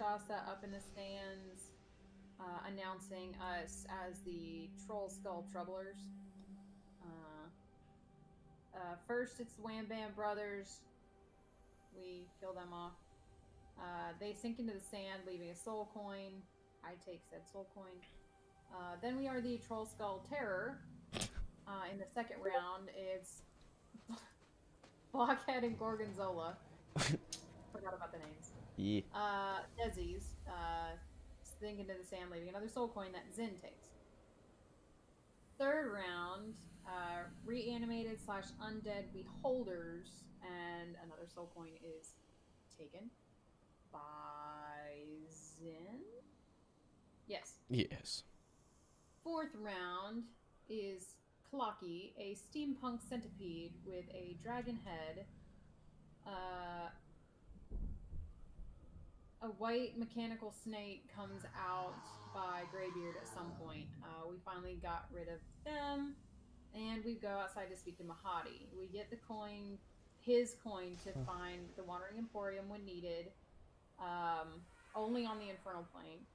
Shasta up in the stands, announcing us as the Troll Skull Troublers. First, it's the Wham Bam Brothers. We kill them off. They sink into the sand, leaving a soul coin. I take said soul coin. Then we are the Troll Skull Terror. In the second round, it's Blockhead and Gorgonzola. Forgot about the names. Yeah. Desi's sink into the sand, leaving another soul coin that Zin takes. Third round, reanimated / undead beholders, and another soul coin is taken by Zin. Yes. Yes. Fourth round is Clocky, a steampunk centipede with a dragon head. A white mechanical snake comes out by Greybeard at some point. We finally got rid of them, and we go outside to speak to Mahadi. We get the coin, his coin, to find the Wandering Emporium when needed, only on the Infernal Plane.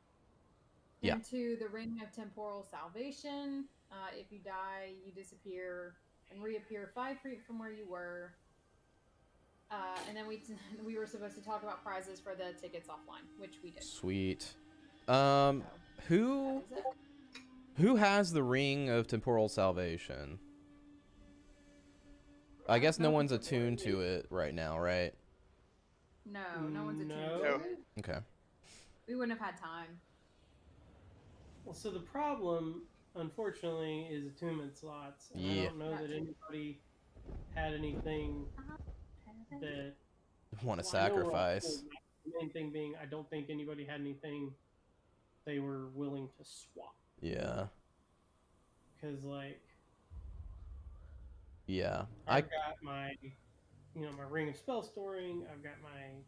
Yeah. Into the Ring of Temporal Salvation. If you die, you disappear and reappear 5 feet from where you were. And then we were supposed to talk about prizes for the tickets offline, which we did. Sweet. So, who has the Ring of Temporal Salvation? I guess no one's attuned to it right now, right? No one's attuned to it. Okay. We wouldn't have had time. Well, so the problem, unfortunately, is attunement slots. And I don't know that anybody had anything that want to sacrifice. The main thing being, I don't think anybody had anything they were willing to swap. Yeah. Because, like, yeah, I've got my, my Ring of Spell Storing. I've got my,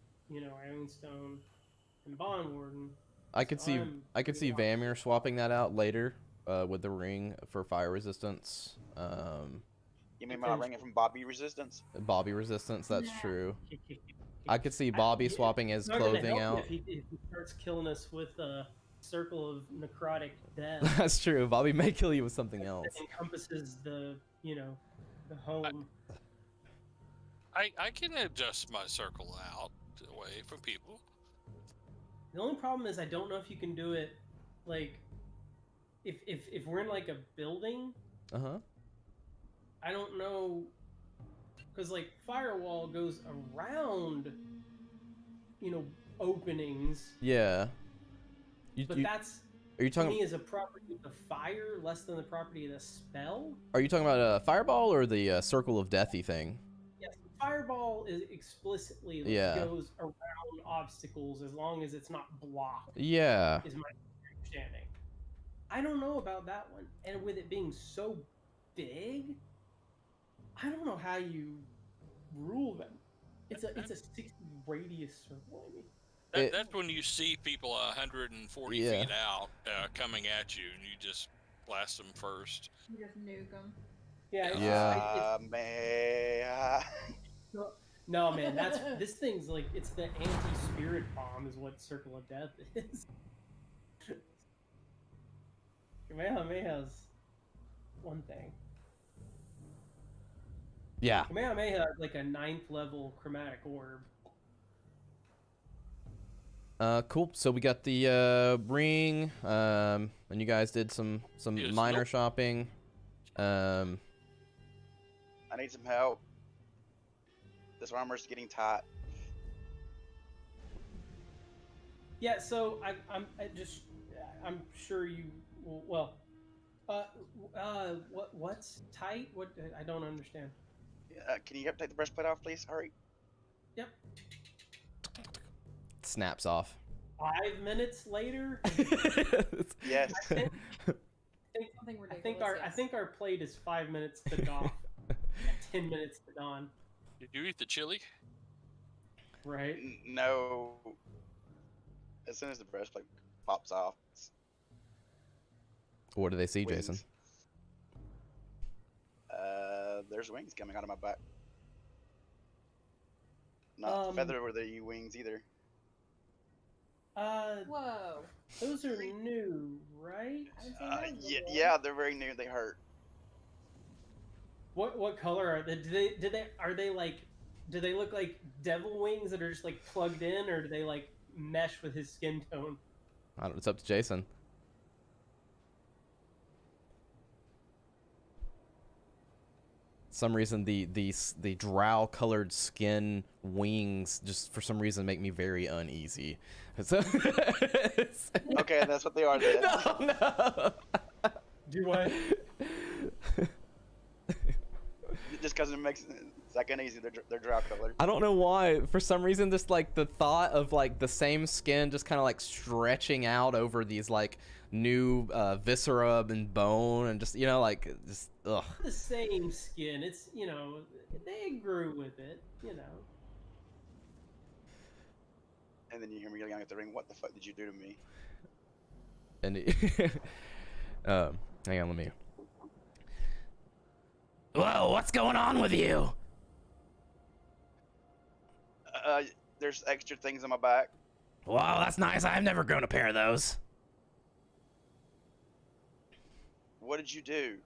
Iron Stone and Bond Warden. I could see Vamir swapping that out later with the ring for fire resistance. You mean my ring from Bobby Resistance? Bobby Resistance, that's true. I could see Bobby swapping his clothing out. If he starts killing us with a circle of necrotic death. That's true. Bobby may kill you with something else. That encompasses the home. I can adjust my circle out away from people. The only problem is I don't know if you can do it, like, if we're in like a building. I don't know, because like firewall goes around, openings. Yeah. That's are you talking? To me, is a property of the fire less than the property of the spell. Are you talking about a fireball or the circle of deathy thing? Yes, fireball is explicitly goes around obstacles as long as it's not blocked. Yeah. Is my understanding. I don't know about that one, and with it being so big, I don't know how you rule them. It's a 60 radius circle. I mean. That's when you see people 140 feet out coming at you, and you just blast them first. You just nuke them. Yeah. No, man, this thing's like, it's the anti-spirit bomb is what Circle of Death is. Kamehameha's one thing. Yeah. Kamehameha is like a 9th level chromatic orb. Cool. So we got the ring, and you guys did some minor shopping. I need some help. This armor's getting tight. Yeah, so I'm sure you well. What's tight? What I don't understand. Can you help take the breastplate off, please? Hurry. Yep. Snaps off. 5 minutes later. Yes. I think our plate is 5 minutes to doff. 10 minutes to dawn. Did you eat the chili? Right. No. As soon as the breastplate pops off. What do they see, wings. Jason? There's wings coming out of my back. Not the feather or the wings either. Whoa. Those are new, right? I would say those are Yeah, they're very new. They hurt. What color are they? Do they look like devil wings that are just like plugged in, or do they like mesh with his skin tone? I don't. It's up to Jason. Some reason the drow colored skin wings just for some reason make me very uneasy. So, Okay, that's what they are then. no. Do what? Just because it makes it's like uneasy. They're drow colored. I don't know why. For some reason, just like the thought of like the same skin just kind of like stretching out over these like new viscera and bone and just like just ugh. The same skin. It's they grew with it. And then you hear me yelling at the ring, "What the fuck did you do to me?" And hang on, let me. Whoa, what's going on with you? There's extra things on my back. Wow, that's nice. I've never grown a pair of those. What did you do?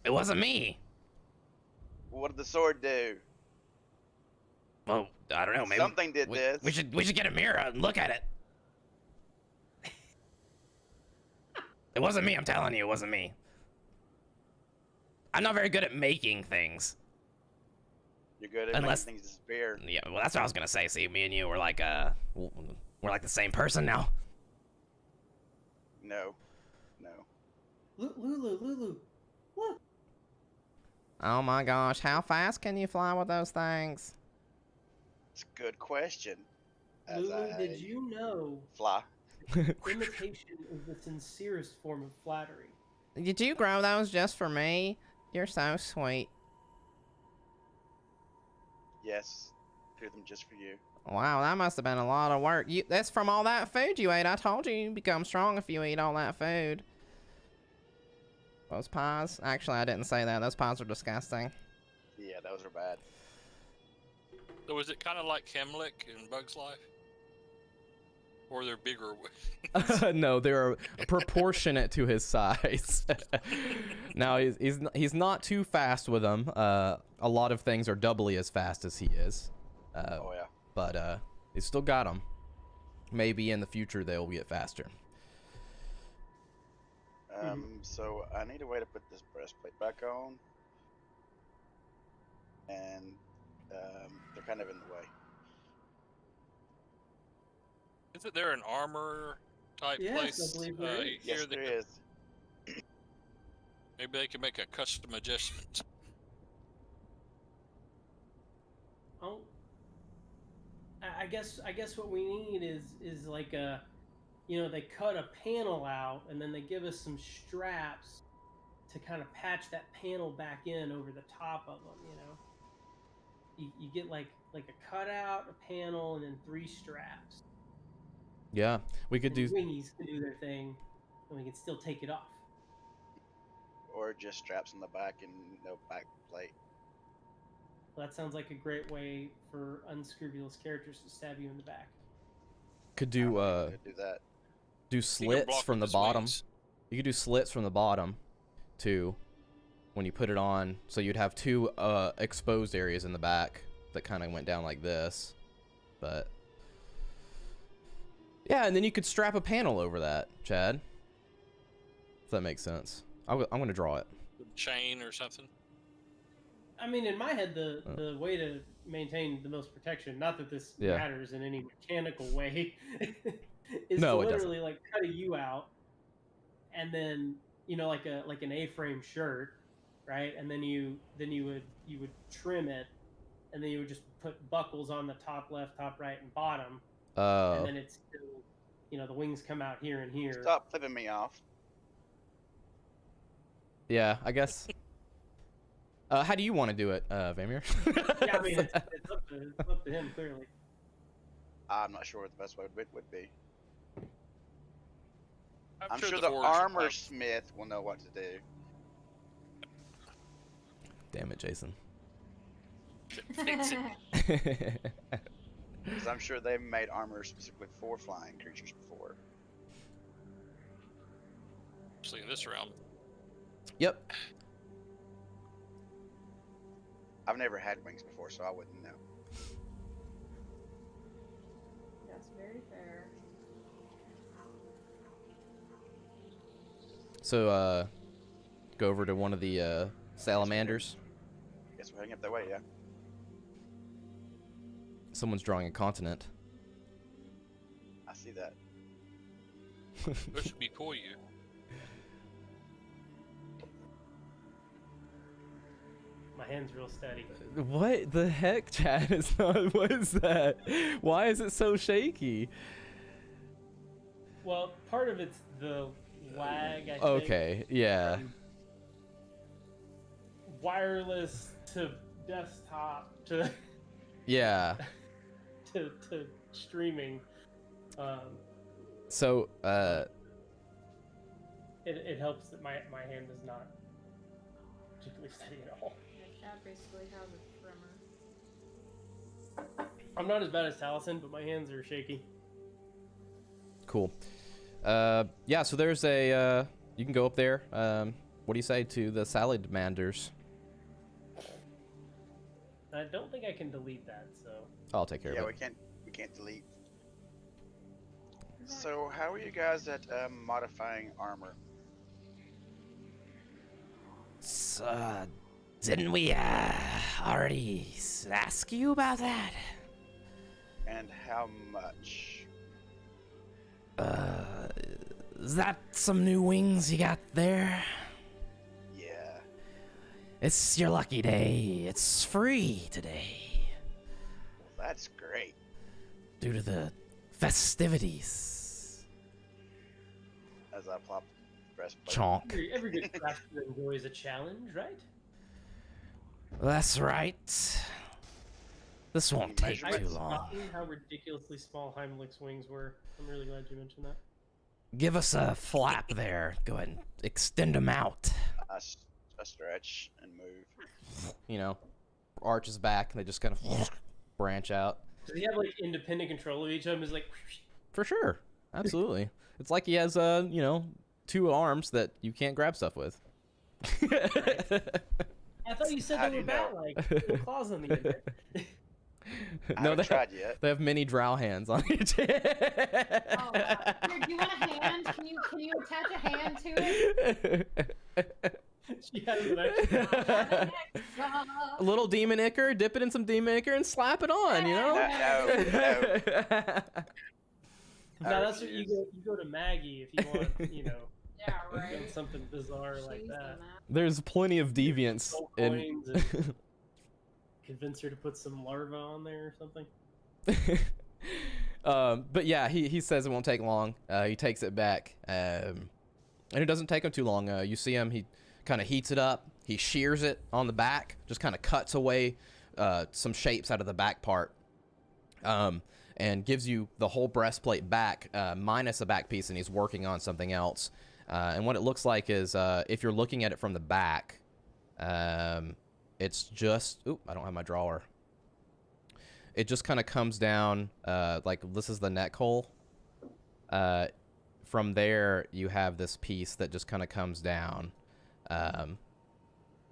It wasn't me. What did the sword do? Well, I don't know. Maybe Something did this. We should get a mirror and look at it. It wasn't me. I'm telling you, it wasn't me. I'm not very good at making things. You're good at Unless- making things disappear. Yeah, well, that's what I was gonna say. See, me and you were like we're like the same person now. No. Lulu, look. Oh my gosh, how fast can you fly with those things? It's a good question. As Lulu, I did you know fly. imitation is the sincerest form of flattery? Did you grow those just for me? You're so sweet. Yes. Do them just for you. Wow, that must have been a lot of work. That's from all that food you ate. I told you you become strong if you eat all that food. Those pies? Actually, I didn't say that. Those pies are disgusting. Yeah, those are bad. So is it kind of like Hemlick in Bug's Life? Or they're bigger? No, they're proportionate to his size. Now, he's not too fast with them. A lot of things are doubly as fast as he is. Oh yeah. But he's still got them. Maybe in the future they'll get faster. So I need a way to put this breastplate back on. And they're kind of in the way. Isn't there an armor type Yes, place? I believe there is. Yes, there is. Maybe they can make a custom adjustment. Oh, I guess what we need is like a, they cut a panel out and then they give us some straps to kind of patch that panel back in over the top of them. You get like a cutout, a panel, and then 3 straps. Yeah, we could do. Wingies can do their thing, and we can still take it off. Or just straps on the back and no back plate. Well, that sounds like a great way for unscrupulous characters to stab you in the back. Could do Do that. do slits from the bottom. You could do slits from the bottom, too, when you put it on. So you'd have 2 exposed areas in the back that kind of went down like this, but yeah, and then you could strap a panel over that, Chad. If that makes sense. I'm gonna draw it. Chain or something? I mean, in my head, the way to maintain the most protection, not that this matters in any mechanical way, is to literally like cut a U out, and then like an A-frame shirt, right? And then you would trim it, and then you would just put buckles on the top left, top right, and bottom. And then it's still, the wings come out here and here. Stop flipping me off. Yeah, I guess. How do you want to do it, Vamir? Yeah, I mean, it's up to him, clearly. I'm not sure what the best way would be. I'm sure sure the the forge armor will- smith will know what to do. Damn it, Jason. Fix it. Because I'm sure they've made armor specifically for flying creatures before. See in this realm. Yep. I've never had wings before, so I wouldn't know. That's very fair. So, go over to one of the salamanders. Guess we're heading up that way, yeah. Someone's drawing a continent. I see that. Push me for you. My hand's real steady. What the heck, Chad? Is not. What is that? Why is it so shaky? Well, part of it's the lag, I think. Okay, yeah. Wireless to desktop to Yeah. to streaming. So, it helps that my hand is not particularly steady at all. Yeah, Chad basically has a tremor. I'm not as bad as Taliesin, but my hands are shaky. cool. Yeah, so there's a, you can go up there. What do you say to the salamanders? I don't think I can delete that, so. I'll take care Yeah, of we it. can't delete. So how are you guys at modifying armor? Didn't we already ask you about that? And how much? Is that some new wings you got there? Yeah. It's your lucky day. It's free today. Well, that's great. Due to the festivities. As I plop the breastplate. Chonk. Every good craftsman enjoys a challenge, right? That's right. This won't take I too had long. forgotten how ridiculously small Heimlich's wings were. I'm really glad you mentioned that. Give us a flap there. Go ahead and extend them out. I stretch and move. You know, arches back, and they just kind of branch out. Does he have like independent control of each of them? Is like. For sure. Absolutely. It's like he has, you know, 2 arms that you can't grab stuff with. I thought you said How they do were you bat know? like little claws on the end. Right? I No, haven't tried yet. they have mini drow hands on each. Oh, wow. Here, do you want a hand? Can you attach a hand to it? She has an extra. A little demon ichor, dip it in some demon ichor, and slap it on, you know? No. No, that's what you go to Maggie if you want, you know, Yeah, right. something bizarre like She's that. done There's plenty of deviants Gold in. coins and convince her to put some larva on there or something. But yeah, he says it won't take long. He takes it back, and it doesn't take him too long. You see him, he kind of heats it up. He shears it on the back, just kind of cuts away some shapes out of the back part, and gives you the whole breastplate back, minus a back piece, and he's working on something else. And what it looks like is, if you're looking at it from the back, it's just... Oop, I don't have my drawer. It just kind of comes down, like this is the neck hole. From there, you have this piece that just kind of comes down. And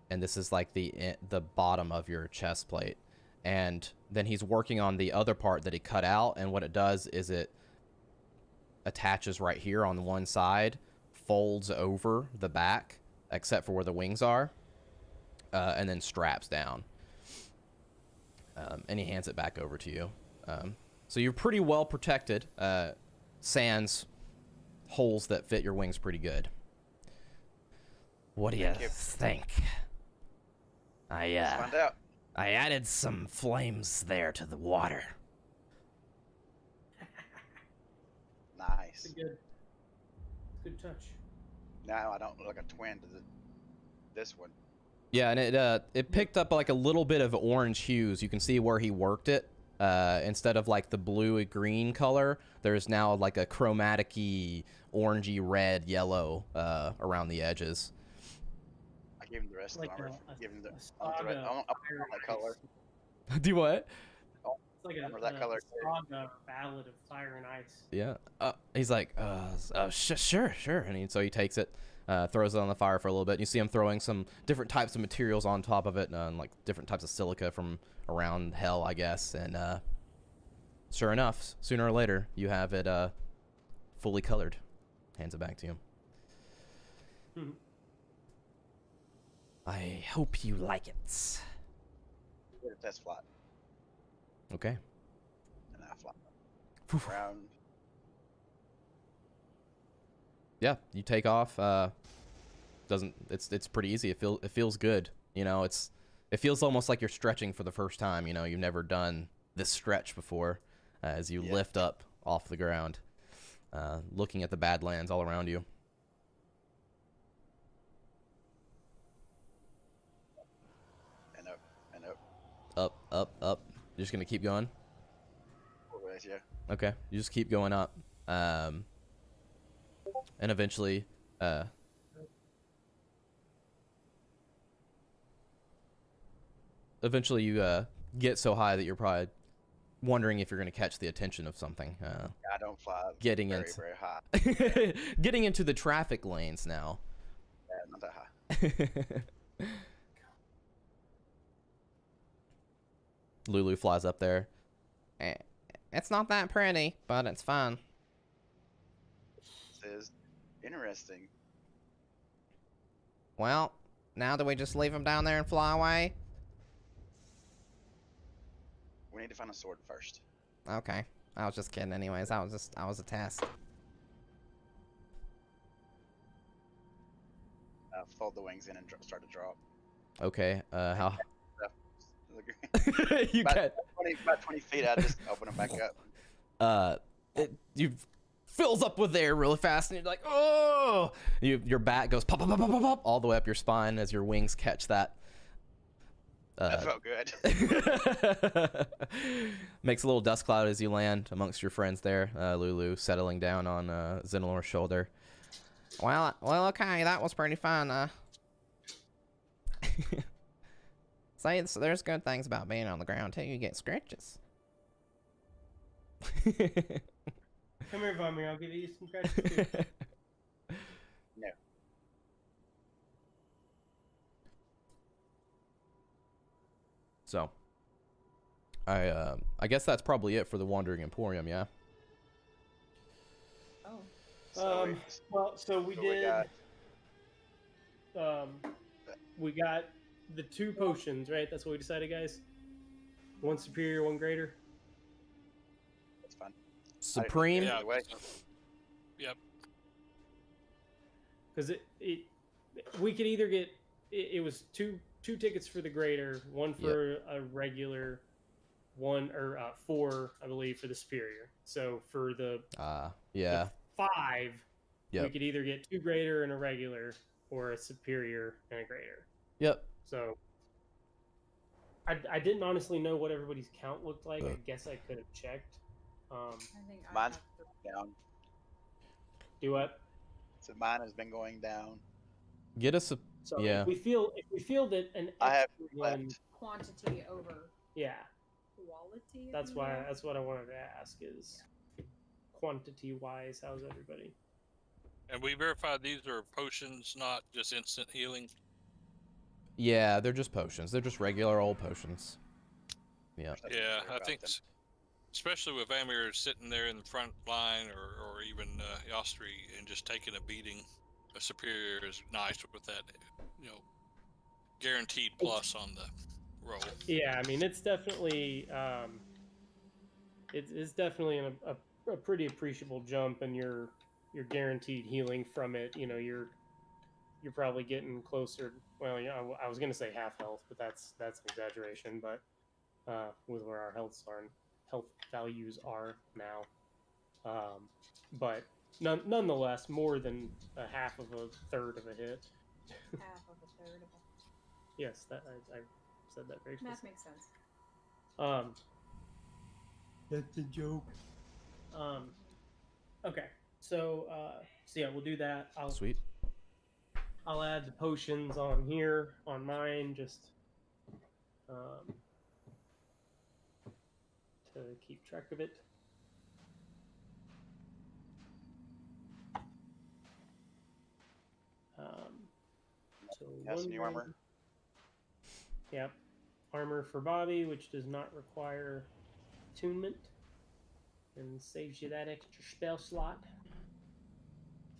this is like the bottom of your chest plate. And then he's working on the other part that he cut out, and what it does is it attaches right here on the one side, folds over the back, except for where the wings are, and then straps down. And he hands it back over to you. So you're pretty well protected, sans holes that fit your wings pretty good. What do you Thank you. think? Let's find out. I added some flames there to the water. It's Nice. a good touch. Now I don't look like a twin to this one. Yeah, and it picked up like a little bit of orange hues. You can see where he worked it. Instead of like the blue green color, there's now like a chromatic-y, orangey, red, yellow around the edges. I gave him the rest Like of the armor. a Give him the. saga I want that color. Do what? like Remember a that color? saga ballad of fire and ice. Yeah. He's like, sure. And so he takes it, throws it on the fire for a little bit. And you see him throwing some different types of materials on top of it, and like different types of silica from around hell, I guess. And sure enough, sooner or later, you have it fully colored. Hands it back to you. Hmm. I hope you like it. Did a test flight, Okay. and I fly Phew. around. Yeah, you take off. It's pretty easy. It feels good. You know, it feels almost like you're stretching for the first time. You know, you've never done this stretch before, as you lift up off the ground, looking at the Badlands all around you. And up, and up. Up. You're just gonna keep going. Always, yeah. Okay, you just keep going up, and eventually, you get so high that you're probably wondering if you're gonna catch the attention of something. I don't fly Getting very, into very high. getting into the traffic lanes now. Yeah, not that high. Lulu flies up there. It's not that pretty, but it's fun. This is interesting. Well, now do we just leave him down there and fly away? We need to find a sword first. Okay. I was just kidding anyways. I was a test. Fold the wings in and start to drop. Okay. How? To You about, get 20 feet. I just open them back up. you fills up with air really fast, and you're like, oh! Your back goes pop, pop, pop, pop, pop, pop, all the way up your spine as your wings catch that. That felt good. Makes a little dust cloud as you land amongst your friends there. Lulu settling down on Xenolor's shoulder. Well, okay, that was pretty fun. Say, there's good things about being on the ground too. You get scratches. Come here, Vomir. I'll give you some credit too. No. So, I guess that's probably it for the Wandering Emporium, yeah? Oh. So we did. We got the 2 potions, right? That's what we decided, guys. 1 superior, 1 greater. That's fine. Supreme. Yeah. Way. Yep. Because we could either get it was two tickets for the greater, 1 for a regular, 1 or 4, I believe, for the superior. So for the yeah. the 5, Yep. we could either get 2 greater and a regular, or a superior and a greater. Yep. So I didn't honestly know what everybody's count looked like. I guess I could have checked. I think I Mine's have down. Do what? So mine has been going down. Get us a So Yeah. if we feel that an I have extra one, left. quantity over yeah, quality. that's what I wanted to ask is quantity wise, how's everybody? And we verified these are potions, not just instant healing. Yeah, they're just potions. They're just regular old potions. Yeah. Yeah, I think, especially with Amir sitting there in the front line, or even Yostri, and just taking a beating, a superior is nice with that, guaranteed plus on the roll. Yeah, I mean it's definitely it's definitely a pretty appreciable jump, and you're guaranteed healing from it. You're probably getting closer. Well, yeah, I was gonna say half health, but that's an exaggeration. But with where our health values are now, but nonetheless, more than a half of a third of a hit. Half of a third of a. Yes, that I said that very Math specifically. makes sense. That's a joke. Okay, so yeah, we'll do that. Sweet. I'll add the potions on here on mine. Just to keep track of it. So Yes, new armor. Yep. Armor for Bobby, which does not require attunement, and saves you that extra spell slot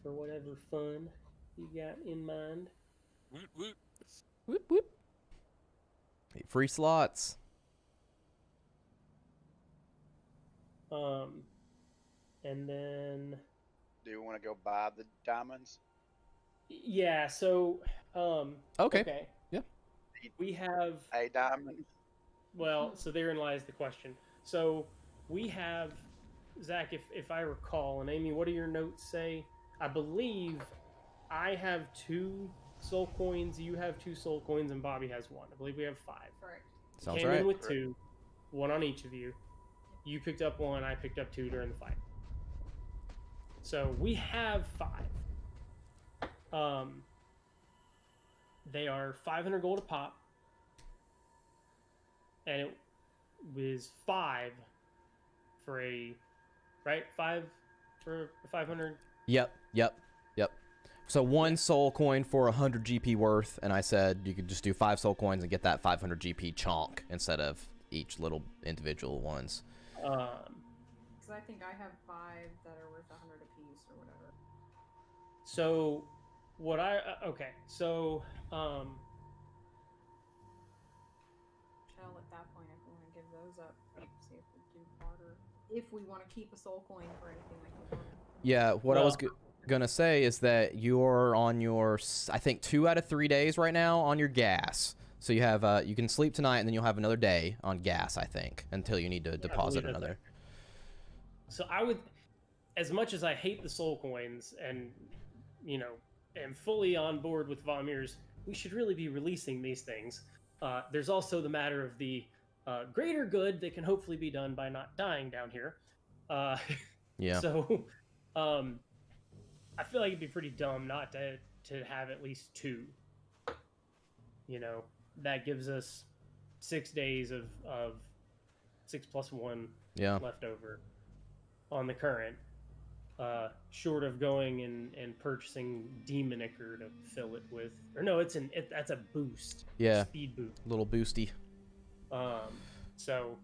for whatever fun you got in mind. Woot woot. Whoop whoop. Hey, free slots. And then Do you want to go buy the diamonds? yeah, so Okay. Yeah. We have A diamond. well, so therein lies the question. So we have Zach, if I recall, and Amy, what do your notes say? I believe I have 2 soul coins, you have 2 soul coins, and Bobby has 1. I believe we have 5. Correct. Sounds Came right. in with 2, 1 on each of you. You picked up 1, I picked up 2 during the fight. So we have 5. They are 500 gold a pop, and it was 5 for a 5 for 500. Yep. So 1 soul coin for 100 GP worth, and I said you could just do 5 soul coins and get that 500 GP chonk instead of each little individual ones. Because I think I have 5 that are worth 100 apiece or whatever. So what okay, so Shell at that point if we want to give those up, see if we do barter. If we want to keep a soul coin for anything like we want. Yeah, what I was gonna say is that you're on your, I think 2 out of 3 days right now on your gas. So you have you can sleep tonight and then you'll have another day on gas, I think, until you need to deposit another. So I would, as much as I hate the soul coins and am fully on board with Vomir's, we should really be releasing these things. There's also the matter of the greater good that can hopefully be done by not dying down here. Yeah. So I feel like it'd be pretty dumb not to have at least 2. That gives us 6 days of 6 plus 1 left over on the current. Short of going and purchasing Demon Ichor to fill it with, or no, that's a boost. Yeah. Speed boost. Little boosty. So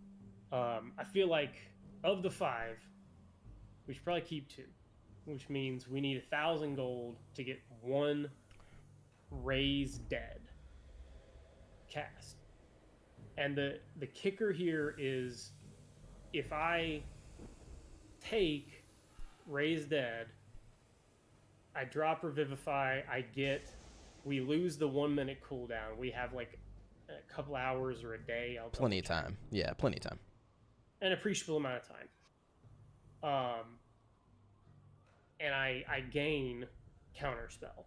I feel like of the 5, we should probably keep 2, which means we need 1,000 gold to get 1 Raise Dead cast. And the kicker here is if I take Raise Dead, I drop Revivify, we lose the 1 minute cooldown. We have like a couple hours or a day. Plenty of time. Yeah, plenty of time. An appreciable amount of time. And I gain Counterspell.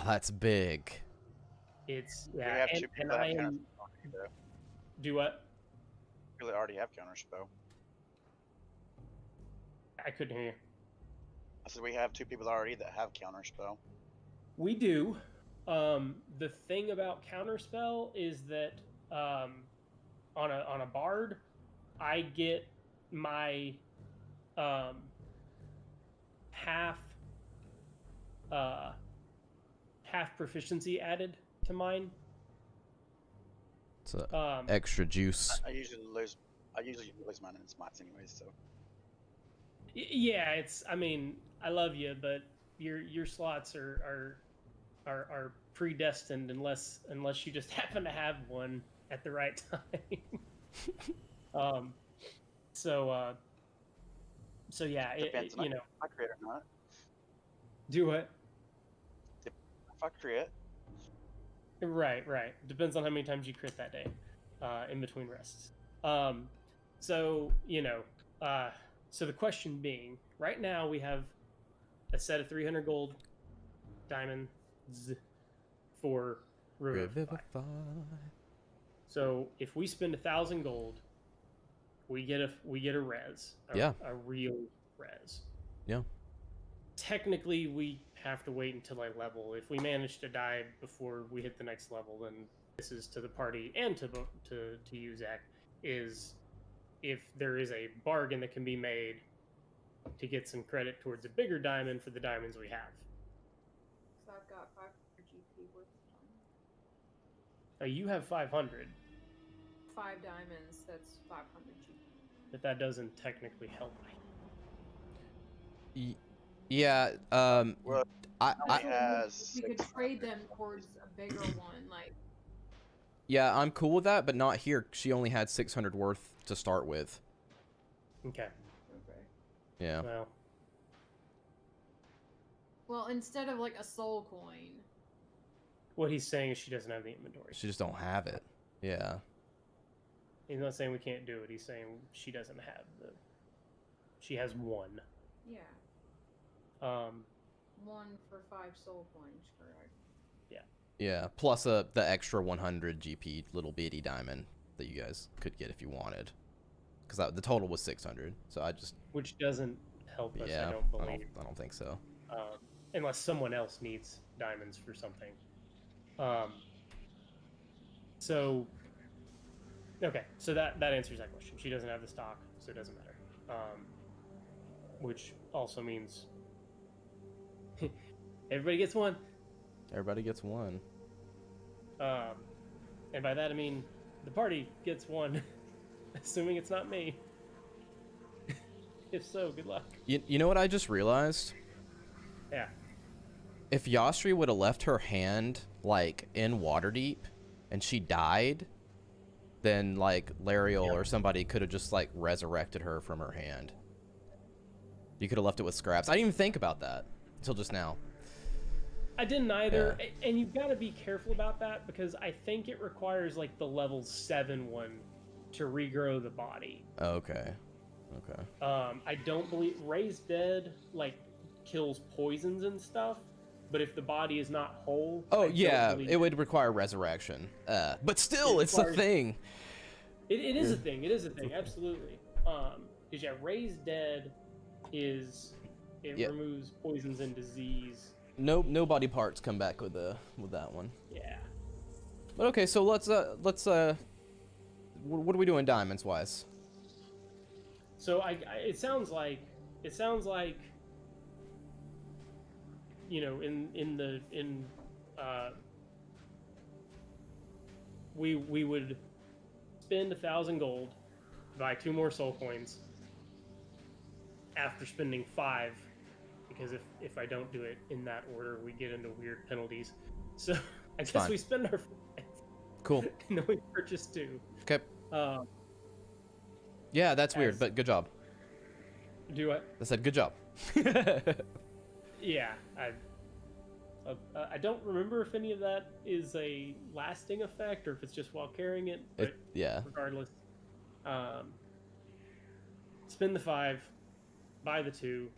That's big. It's We have 2 people that have counterspell. Do what? We already have counterspell. I couldn't hear you. I said we have 2 people already that have counterspell. We do. The thing about Counterspell is that on a bard, I get my half proficiency added to mine. It's extra juice. I usually lose mine in smites anyways, so. Yeah, I mean, I love you, but your slots are predestined unless you just happen to have one at the right time. So yeah, Depends on if I crit or not. Do what? If I crit. Right. Depends on how many times you crit that day, in between rests. So the question being, right now we have a set of 300 gold diamonds for Revivify. So if we spend 1,000 gold, we get a res. A real res. Yeah. Technically, we have to wait until I level. If we manage to die before we hit the next level, then this is to the party and to you, Zach. is if there is a bargain that can be made to get some credit towards a bigger diamond for the diamonds we have. So I've got 500 GP worth of diamonds. Now you have 500. 5 diamonds, that's 500 GP. But that doesn't technically help me. Yeah, Well, We could trade them towards a bigger one, like. Yeah, I'm cool with that, but not here. She only had 600 worth to start with. Okay. Yeah. Well, instead of like a soul coin. What he's saying is she doesn't have the inventory. She just don't have it. Yeah. He's not saying we can't do it. He's saying she doesn't have the. She has 1. Yeah. 1 for 5 soul coins, correct? Yeah. Yeah. Plus the extra 100 GP little bitty diamond that you guys could get if you wanted, because the total was 600. So I just. Which doesn't help us. Yeah. I don't believe. I don't think so. Unless someone else needs diamonds for something. So. Okay, so that answers that question. She doesn't have the stock, so it doesn't matter. Which also means everybody gets 1. Everybody gets 1. And by that I mean the party gets 1, assuming it's not me. If so, good luck. You know what I just realized? Yeah. If Yastri would have left her hand like in Waterdeep, and she died, then like Lariel or somebody could have just like resurrected her from her hand. You could have left it with scraps. I didn't even think about that until just now. I didn't either, and you've got to be careful about that because I think it requires like the level 7 one to regrow the body. Okay. I don't believe Raised Dead like kills poisons and stuff, but if the body is not whole, it would require resurrection. But still, it's a thing. It is a thing. It is a thing. Absolutely. Because Raised Dead removes poisons and disease. No body parts come back with that one. Yeah. But okay, so let's what are we doing diamonds wise? So it sounds like you know we would spend 1,000 gold, buy 2 more soul coins after spending 5, because if I don't do it in that order, we get into weird penalties. So I guess we spend our 5. Cool. And then we purchase 2. Okay. Yeah, that's weird, but good job. Do what? I said good job. Yeah, I don't remember if any of that is a lasting effect or if it's just while carrying it. But regardless, spend the 5, buy the 2.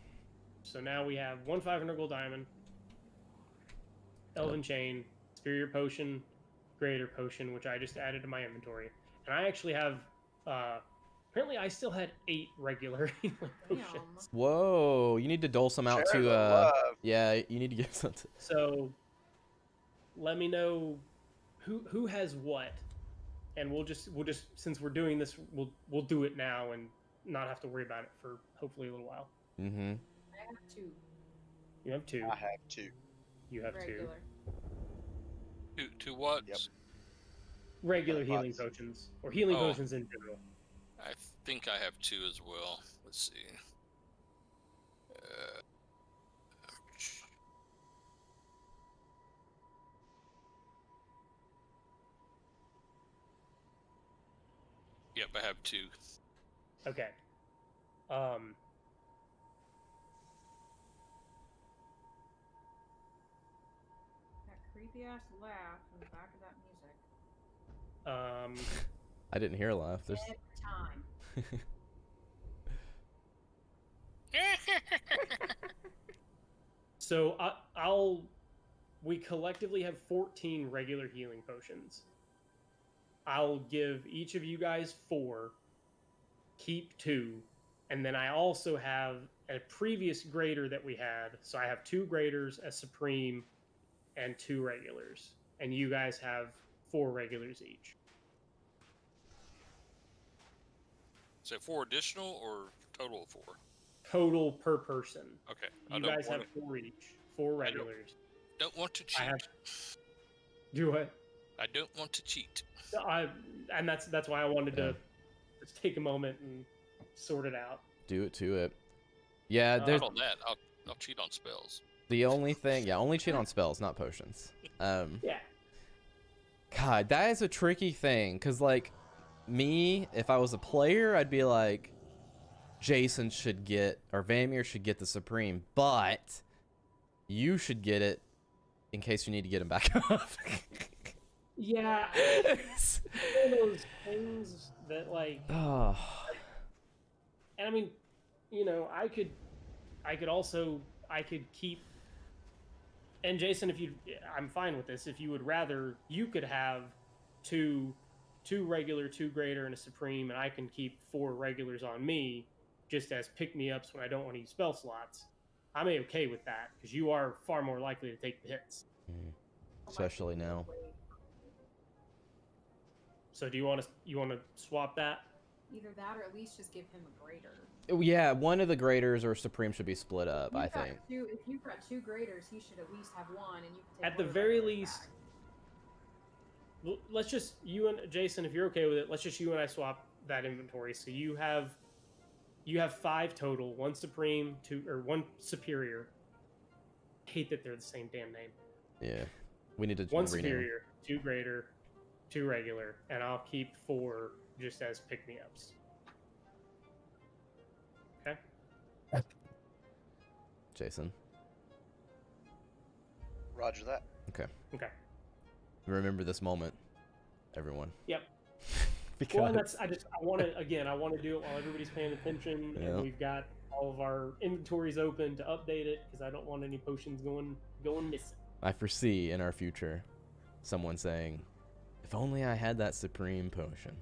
So now we have 1 500 gold diamond, Elven Chain, Superior Potion, Greater Potion, which I just added to my inventory, and I actually have. Apparently, I still had 8 regular healing potions. Whoa! You need to dole some out to. Yeah, you need to get something. So, let me know who has what, and we'll just since we're doing this, we'll do it now and not have to worry about it for hopefully a little while. Mm-hmm. I have 2. You have 2. I have 2. You have Regular. 2. To what? Yep. Regular healing potions or healing potions in general. I think I have 2 as well. Let's see. Yep, I have 2. Okay. That creepy ass laugh in the back of that music. I didn't hear a laugh. There's. Every time. So we collectively have 14 regular healing potions. I'll give each of you guys 4, keep 2, and then I also have a previous greater that we had. So I have 2 greaters, a supreme, and 2 regulars, and you guys have 4 regulars each. Is it 4 additional or total of 4? Total per person. Okay. You guys have 4 each. 4 regulars. Don't want to cheat. Do what? I don't want to cheat. And that's why I wanted to just take a moment and sort it out. Do it to it. Yeah, Not on that. I'll cheat on spells. The only thing, only cheat on spells, not potions. Yeah. God, that is a tricky thing, because, like, me, if I was a player, I'd be like, Jason should get, or Vamir should get the Supreme, but you should get it in case you need to get him back up. Yeah. It's one of those things that, like, and I mean, you know, I could keep, and Jason, I'm fine with this. If you would rather, you could have two regular, 2 greater, and a Supreme, and I can keep 4 regulars on me, just as pick-me-ups when I don't want to use spell slots. I'm okay with that, because you are far more likely to take the hits. Especially now. So do you want to swap that? Either that or at least just give him a greater. Yeah, one of the graders or Supreme should be split up, I think. If you've got 2 graders, he should at least have 1, and you can take At the very least, let's just, you and Jason, if you're okay with it, let's just you and I swap that inventory. So you have 5 total, 1 Supreme, 1 Superior. Hate that they're the same damn name. Yeah, we need to 1 Superior, 2 Greater, 2 Regular, and I'll keep 4 just as pick-me-ups. Okay? Jason. Roger that. Okay. Okay. Remember this moment, everyone. Yep. Because... Well, I want to do it while everybody's paying attention, and we've got all of our inventories open to update it, because I don't want any potions going missing. I foresee in our future someone saying, if only I had that Supreme potion.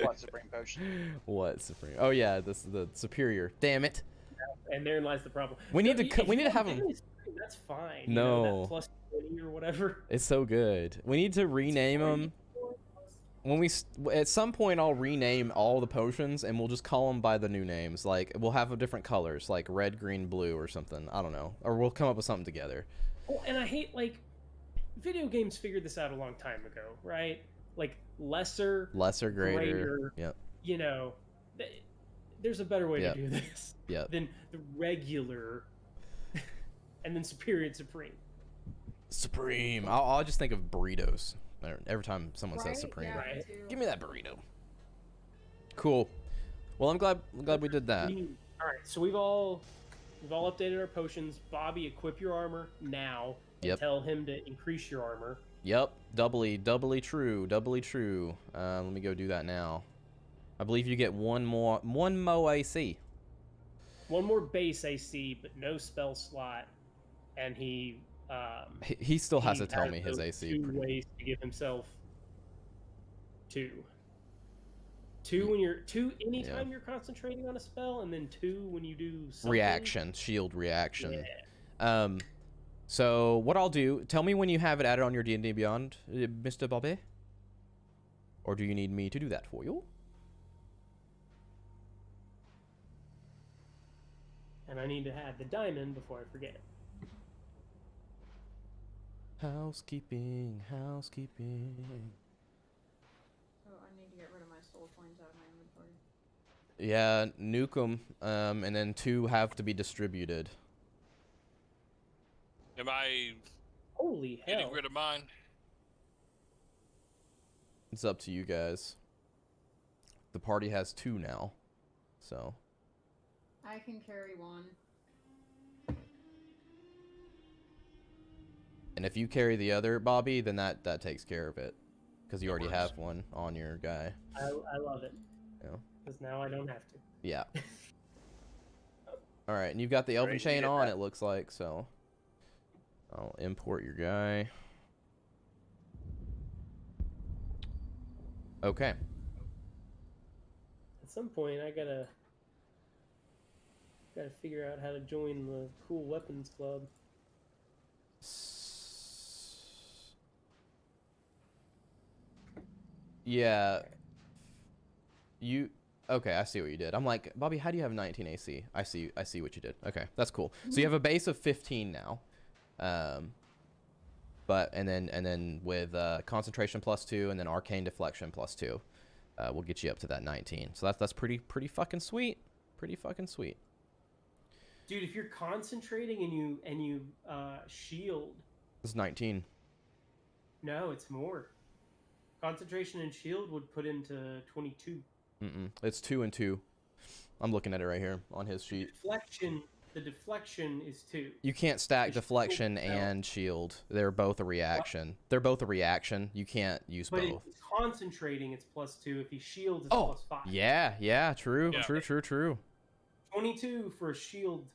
What Supreme potion? What Supreme? Oh yeah, the Superior. Damn it! And therein lies the problem. We need to have them. That's fine. No. You know, that plus 20 or whatever. It's so good. We need to rename them. At some point, I'll rename all the potions, and we'll just call them by the new names. Like, we'll have different colors, like red, green, blue, or something. I don't know. Or we'll come up with something together. Oh, and I hate, like, video games figured this out a long time ago, right? Like, lesser, greater. Yep. You know, there's a better way to do this than the regular, and then superior and supreme. Supreme. I'll just think of burritos every time someone says Supreme. Yeah, right. Give me that burrito. Cool. Well, I'm glad we did that. All right, so we've all updated our potions. Bobby, equip your armor now. And tell him to increase your armor. Yep. Doubly true. Let me go do that now. I believe you get one more AC. One more base AC, but no spell slot, and he still has to tell me his AC. 2 ways to give himself 2. 2 when you're anytime you're concentrating on a spell, and then 2 when you do something. Shield reaction. Yeah. So what I'll do, tell me when you have it added on your D&D Beyond, Mr. Bobby. Or do you need me to do that for you? And I need to add the diamond before I forget it. Housekeeping. Oh, I need to get rid of my soul coins out of my inventory. Yeah, nuke them, and then 2 have to be distributed. Am I Holy hell. getting rid of mine? It's up to you guys. The party has 2 now, so. I can carry 1. And if you carry the other, Bobby, then that takes care of it. Because you already have one on your guy. I love it. Yeah. Because now I don't have to. Yeah. Alright, and you've got the Elven Chain on, it looks like, so. I'll import your guy. Okay. At some point, I gotta figure out how to join the cool weapons club. Yeah, You okay? I see what you did. I'm like, Bobby, how do you have 19 AC? I see what you did. Okay, that's cool. So you have a base of 15 now, but and then with concentration +2 and then arcane deflection +2, we'll get you up to that 19. So that's pretty fucking sweet. Pretty fucking sweet. Dude, if you're concentrating and you shield, It's 19. no, it's more. Concentration and shield would put into 22. It's 2 and 2. I'm looking at it right here on his sheet. The deflection is 2. You can't stack deflection and shield. They're both a reaction. What? They're both a reaction. You can't use but both. But if he's concentrating, it's +2. If he shields, it's +5. Yeah, true. 22 for a shield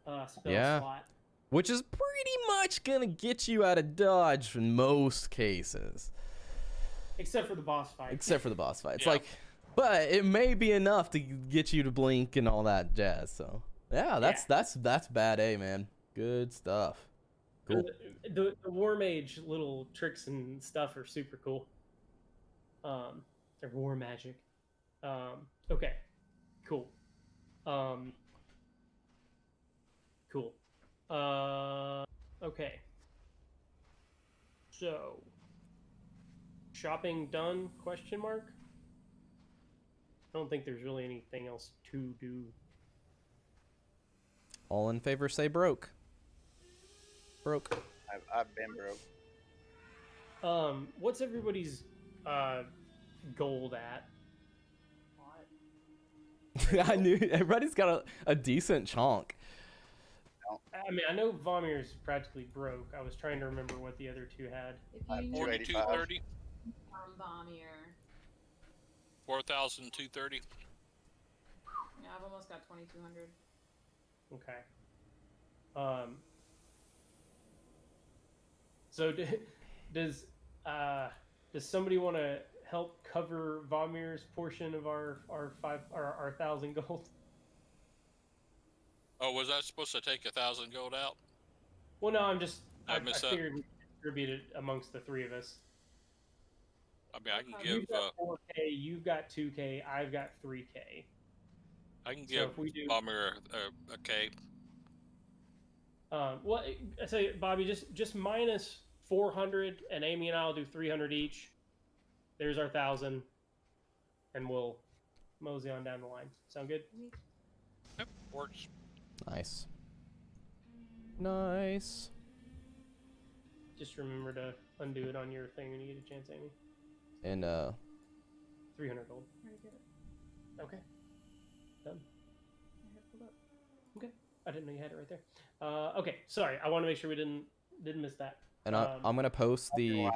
spell slot. Which is pretty much gonna get you out of dodge in most cases. Except for the boss fight. It's like, but it may be enough to get you to blink and all that jazz. So yeah, that's bad A, man. Good stuff. Cool. The War Mage little tricks and stuff are super cool. They're war magic. Okay. Cool. Cool. Okay. So, shopping done? Question mark. I don't think there's really anything else to do. All in favor, say broke. Broke. I've been broke. What's everybody's gold at? I knew everybody's got a decent chunk. I mean, I know Vomir's practically broke. I was trying to remember what the other two had. If you 4230. from Vomir. 4,230. Yeah, I've almost got 2,200. Okay. So does somebody want to help cover Vomir's portion of our 1,000 gold? Oh, was I supposed to take 1,000 gold out? Well, no, I missed that. figured we could distribute it amongst the three of us. I mean, I can give. You've got 4K, you've got 2K, I've got 3K. I can give Baldur a K. Well, I say, Bobby, just minus 400, and Amy and I'll do 300 each. There's our 1,000, and we'll mosey on down the line. Sound good? Yep, works. Nice. Just remember to undo it on your thing when you get a chance, Amy. And 300 gold. Very good. Okay. Done. I have pulled up. Okay. I didn't know you had it right there. Okay. Sorry. I want to make sure we didn't miss that. And I'm gonna post the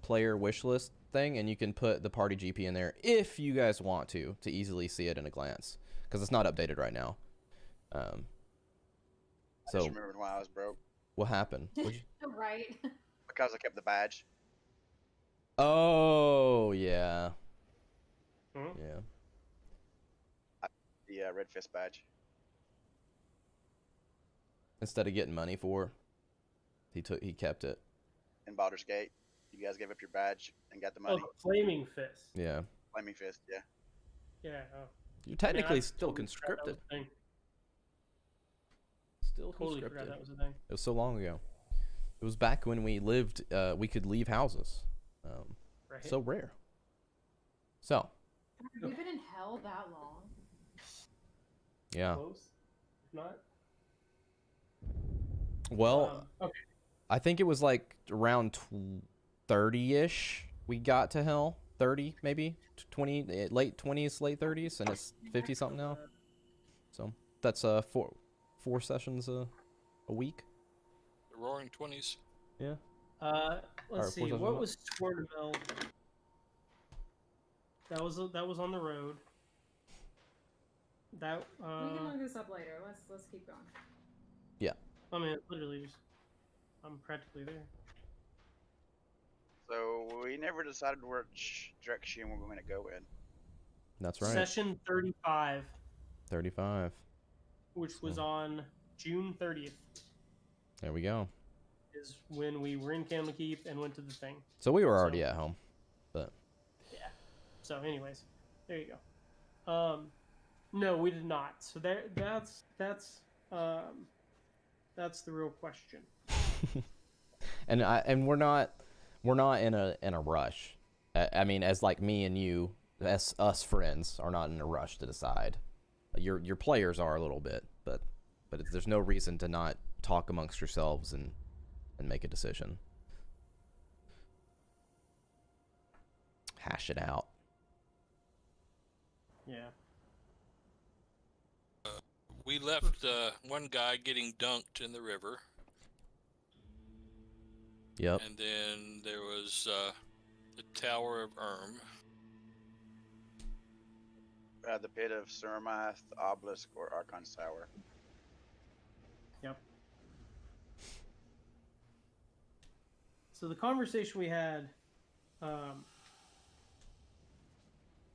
player wish list thing, and you can put the party GP in there if you guys want to easily see it in a glance, because it's not updated right now. I just remembered why I was broke. What happened? Right. Because I kept the badge. Oh yeah. Hmm? Yeah. The Red Fist badge. Instead of getting money for, he kept it. In Baldur's Gate, you guys gave up your badge and got the money. Oh, Flaming Fist. Yeah. Flaming Fist, yeah. Yeah. Oh. You're technically I still totally forgot conscripted. that was a thing. Still Totally conscripted. forgot that was a thing. It was so long ago. It was back when we lived. We could leave houses. Right. So rare. So. We've been in hell that long. Yeah. Close, if not. Well, Okay. I think it was like around 30-ish we got to hell. 30 maybe, 20, late 20s, late 30s, and it's 50 something now. So that's four sessions a week. The Roaring 20s. Yeah. Let's see. What was Squirtle? That was on the road. That We can look this up later. Let's keep going. Yeah. I mean, literally just I'm practically there. So we never decided which direction we're going to go in. That's right. Session 35. 35. Which was on June 30th. There we go. Is when we were in Candlekeep and went to the thing. So we were already at home, but yeah. So, anyways, there you go. No, we did not. So that's the real question. And we're not in a rush. I mean, as like me and you, as us friends, are not in a rush to decide. Your players are a little bit, but there's no reason to not talk amongst yourselves and make a decision. Hash it out. Yeah. We left one guy getting dunked in the river. Yep. And then there was the Tower of Erm. The Pit of Surmath, Obelisk, or Archon's Tower. Yep. So the conversation we had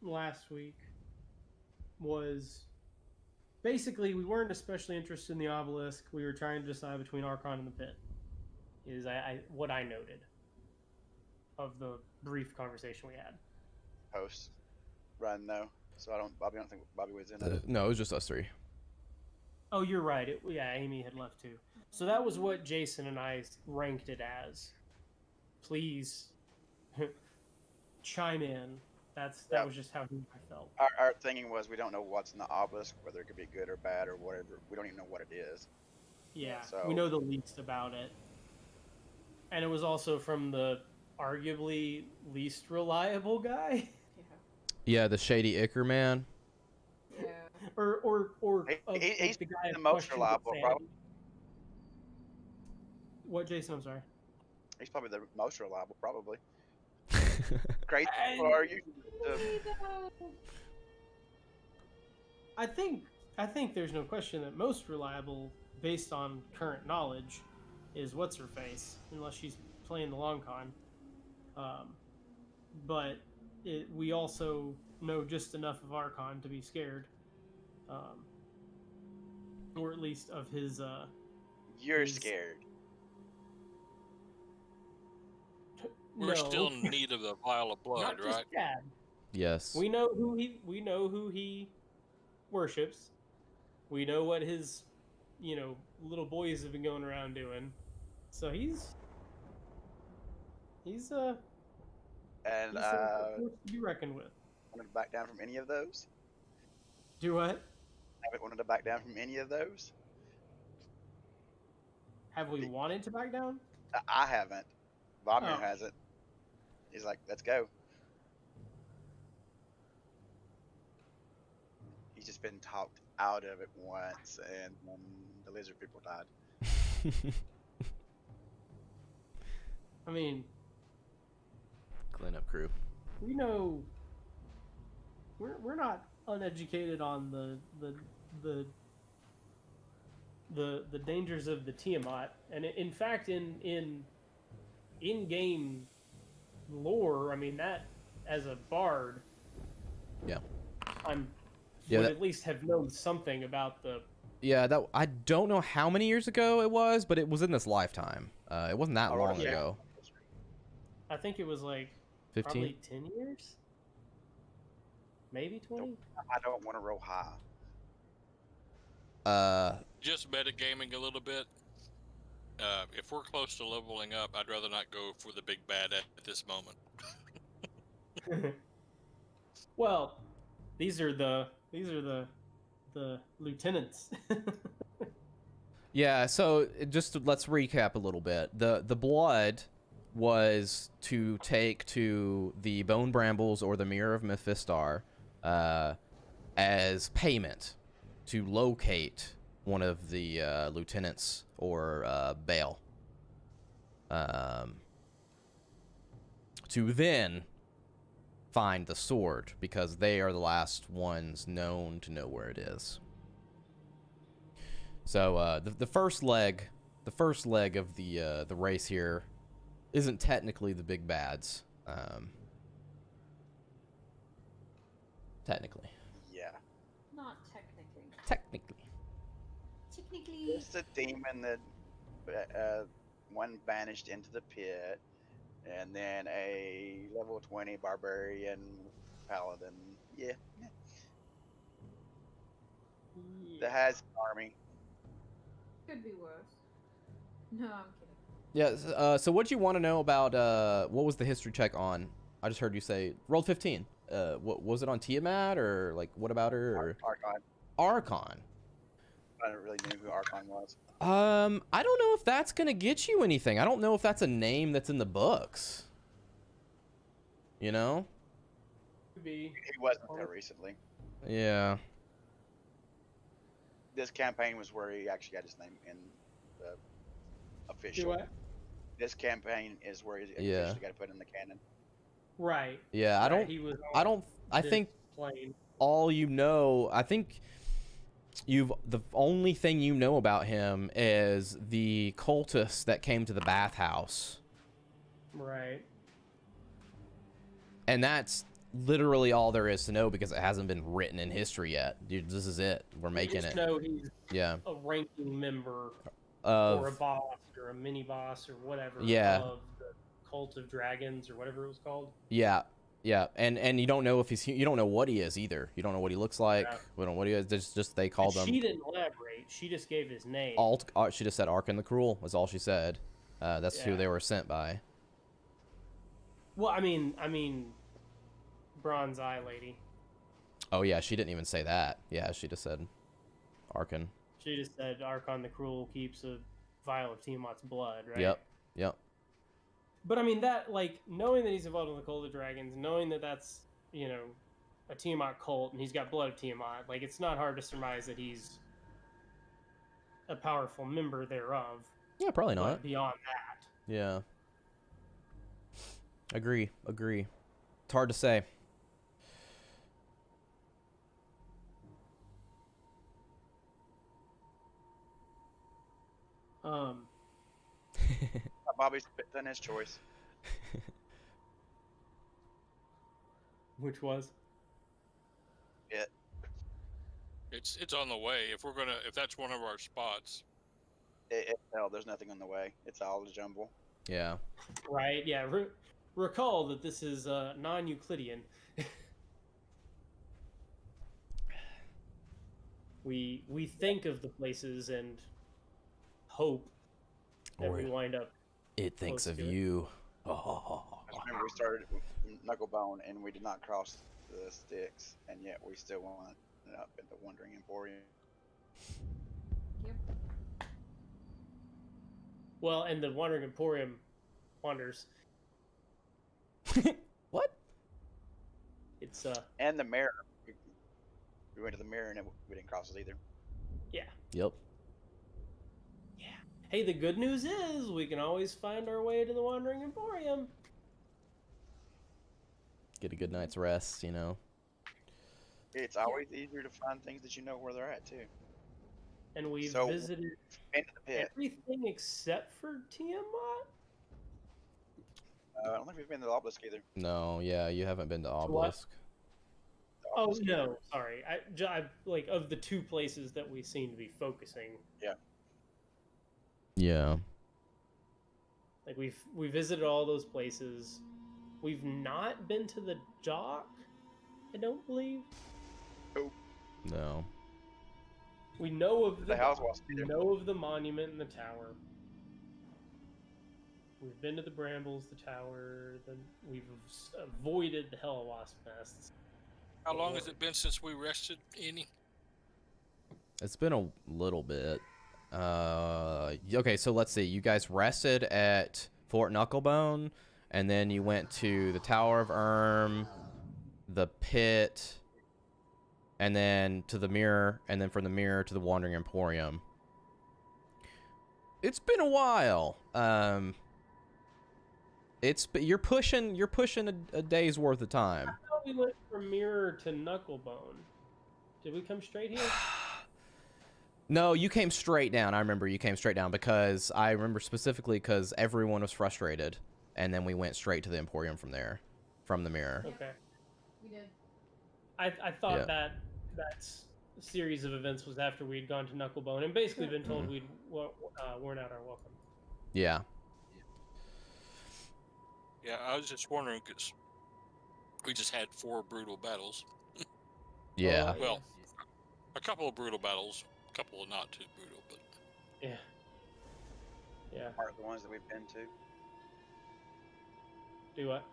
last week was basically we weren't especially interested in the obelisk. We were trying to decide between Archon and the Pit. Is what I noted of the brief conversation we had. Host run though, so I don't think Bobby was in it. No, it was just us three. Oh, you're right. Yeah, Amy had left too. So that was what Jason and I ranked it as. Please chime in. That was just how I felt. Our thinking was we don't know what's in the obelisk, whether it could be good or bad or whatever. We don't even know what it is. Yeah, so we know the least about it. And it was also from the arguably least reliable guy. Yeah, the shady Icker man. Yeah. or he's the guy the most reliable, probably. What, Jason? I'm sorry. He's probably the most reliable, probably. Great people are you? I think there's no question that most reliable, based on current knowledge, is what's her face, unless she's playing the long con. But we also know just enough of Archon to be scared, or at least of his. You're scared. We're still in need of the vial of blood, Not just right? Chad. Yes. We know who he worships. We know what his, little boys have been going around doing. So he's a force to be reckoned with. Wanted to back down from any of those? Do what? Haven't wanted to back down from any of those? Have we wanted to back down? I haven't. Vomir hasn't. He's like, let's go. He's just been talked out of it once, and the lizard people died. I mean, clean up crew. We know we're not uneducated on the dangers of the Tiamat, and in fact, in game lore, I mean that as a bard, would at least have known something about the. Yeah, that I don't know how many years ago it was, but it was in this lifetime. It wasn't that long ago. I think it was like 15? Probably 10 years, maybe 20. I don't want to roll high. Just metagaming a little bit. If we're close to leveling up, I'd rather not go for the big bad at this moment. Well, these are the lieutenants. Yeah, so let's recap a little bit. The blood was to take to the Bone Brambles or the Mirror of Mephistar as payment to locate one of the lieutenants or Baal. To then find the sword, because they are the last ones known to know where it is. So the first leg of the race here isn't technically the big bads. Technically. Yeah. Not technically. Technically. It's a demon that one banished into the pit, and then a level 20 barbarian paladin. Yeah. That has an army. Could be worse. No, I'm kidding. Yeah. So what do you want to know about? What was the history check on? I just heard you say rolled 15. What was it on Tiamat or like what about her? Or... Archon. Archon. I don't really know who Archon was. I don't know if that's gonna get you anything. I don't know if that's a name that's in the books. You know? Could be. He wasn't there recently. Yeah. This campaign was where he actually got his name in the official. Do what? This campaign is where he Yeah. officially got put in the canon. Right. Yeah, Right, he was on I this think plane. all you know, I think the only thing you know about him is the cultists that came to the bathhouse. Right. And that's literally all there is to know because it hasn't been written in history yet. Dude, this is it. We're making just it. know he's Yeah. a ranking member or a Of boss or a mini boss or whatever Yeah. of the Cult of Dragons or whatever it was called. yeah. Yeah. And you don't know if you don't know what he is either. You don't know what he looks like. Yeah. We don't know what he is. It's just they called And him she didn't elaborate. She just gave his name. she just said Archon the Cruel was all she said. That's who Yeah. they were sent by. Well, I mean, Bronze Eye Lady. Oh yeah, she didn't even say that. Yeah, she just said Archon. She just said Archon the Cruel keeps a vial of Tiamat's blood, right? Yep. But I mean that, like, knowing that he's involved in the Cult of Dragons, knowing that that's, you know, a Tiamat cult and he's got blood of Tiamat, like, it's not hard to surmise that he's a powerful member thereof. Yeah, probably But not. beyond that, Yeah. Agree. It's hard to say. Bobby's done his choice. which was It's on the way. If that's one of our spots. No, there's nothing on the way. It's all a jumble. Yeah. right. Yeah. Recall that this is non-Euclidean. we think of the places and hope that we wind up. It thinks Close of to it. you. I just remember we started with Knucklebone and we did not cross the sticks, and yet we still wound up at the Wandering Emporium. Yep. Well, and the Wandering Emporium wanders. What? It's And the mirror. We went to the mirror and we didn't cross it either. yeah. Yep. Hey, the good news is we can always find our way to the Wandering Emporium. Get a good night's rest, you know. It's always easier to find things that you know where they're at too. And we've So, visited Into the pit. everything except for Tiamat. I don't think we've been to the obelisk either. No, yeah, you haven't been to what? Obelisk. The Oh obelisk no, either. sorry. I like of the two places that we seem to be focusing. Yeah. Like we visited all those places. We've not been to the dock. I don't believe. No. We know of The house was we either. know of the monument and the tower. We've been to the brambles, the tower. We've avoided the hell wasp nests. How long has it been since we rested, Annie? It's been a little bit. Okay, so let's see. You guys rested at Fort Knucklebone, and then you went to the Tower of the pit, and then to the mirror, and then from the mirror to the Wandering Emporium. It's been a while. You're pushing a day's worth of time. I thought we went from mirror to Knucklebone. Did we come straight here? No, you came straight down. I remember you came straight down because I remember specifically because everyone was frustrated, and then we went straight to the Emporium from there, from the mirror. Okay. We did. I thought Yeah. that series of events was after we'd gone to Knucklebone and basically been told we'd weren't out our welcome. Yeah. Yeah, I was just wondering because We just had 4 brutal battles. Yeah. Well, a couple of brutal battles, a couple of not too brutal, but Yeah. Yeah. Mark the ones that we've been to. Do what?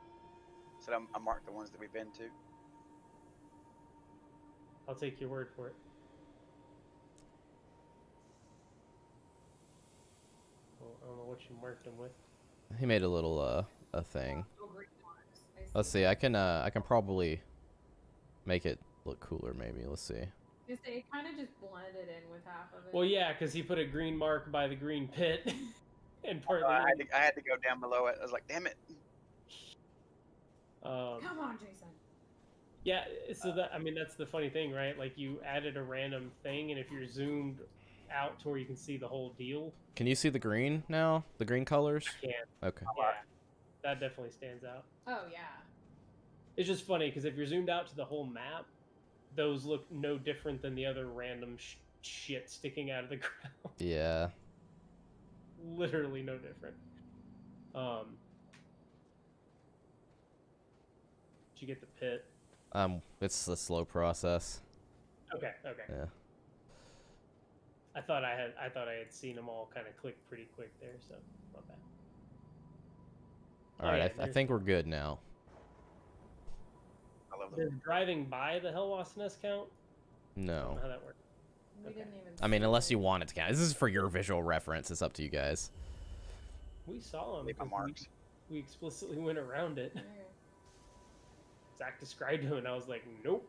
Said I marked the ones that we've been to. I'll take your word for it. Well, I don't know what you marked them with. He made a little a thing. Little green marks. I Let's see. I can probably make it look cooler. Maybe. Let's see. It kind of just blended in with half of it. Well, yeah, because he put a green mark by the green pit, and part of I had to go down below it. I was like, damn it. Come on, Jason. Yeah, so that, I mean, that's the funny thing, right? Like, you added a random thing, and if you're zoomed out to where you can see the whole deal. Can you see the green now? The green colors? I can. Okay. Yeah, that definitely stands out. Oh, yeah. It's just funny, because if you're zoomed out to the whole map, those look no different than the other random shit sticking out of the ground. Yeah. Literally no different. Did you get the pit? It's a slow process. Okay. Yeah. I thought I had seen them all kind of click pretty quick there, so not bad. All right, I think we're good now. I love Does them. driving by the Hell Wasp Nest count? I don't No. know how that works. We Okay. didn't even. I mean, see unless it. you want it to count. This is for your visual reference. It's up to you guys. We saw them. Leave my marks. We explicitly went around it. Yeah. Zach described him, and I was like, nope.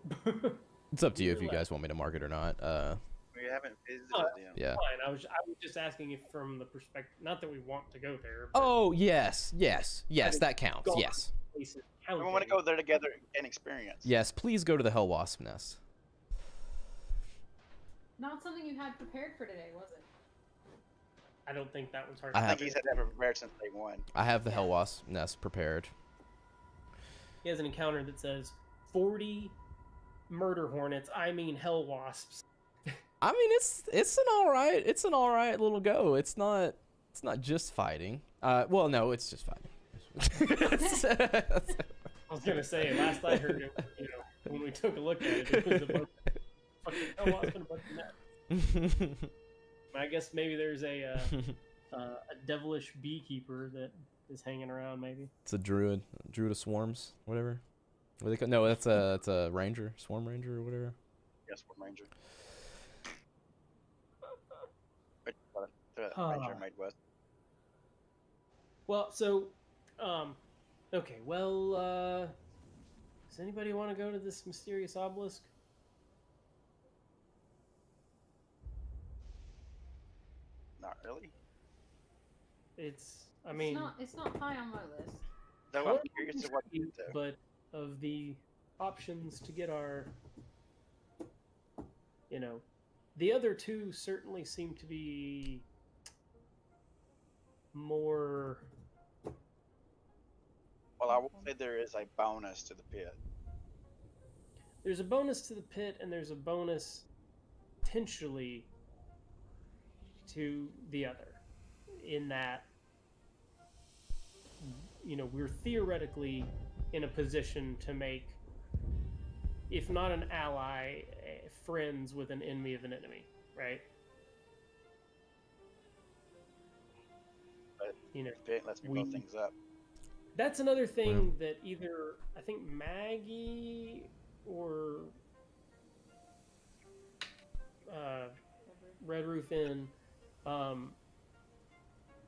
It's up to you if you guys want me to mark it or not. We haven't visited Oh, them. Yeah. Fine. I was just asking if from the perspective, not that we want to go there. But Oh, yes. That counts. Gone. Yes. places We want to counting. go there together and experience. Yes, please go to the Hell Wasp Nest. Not something you had prepared for today, was it? I don't think that was hard. I I have- think he's had that prepared since day one. I have the Hell Wasp Nest prepared. He has an encounter that says 40 murder hornets. I mean hell wasps. I mean, it's an all right little go. It's not just fighting. Well, no, it's just fighting. I was gonna say, last I heard it, when we took a look at it, it was a bunch of fucking hell wasps and a bunch of gnats. I guess maybe there's a devilish beekeeper that is hanging around. Maybe It's a druid of swarms, whatever. What they call? No, it's a ranger, swarm ranger or whatever. Yes, we're Ranger. Ranger made West. Well, so, okay. Well, does anybody want to go to this mysterious obelisk? Not really. I mean, It's not high on my list. Though I'm curious to what you do. but of the options to get our, the other two certainly seem to be more. Well, I will say there is a bonus to the pit. There's a bonus to the pit, and there's a bonus potentially to the other, in that we're theoretically in a position to make, if not an ally, friends with an enemy of an enemy, right? But pit lets me blow things up. That's another thing that either I think Maggie or Red Roof Inn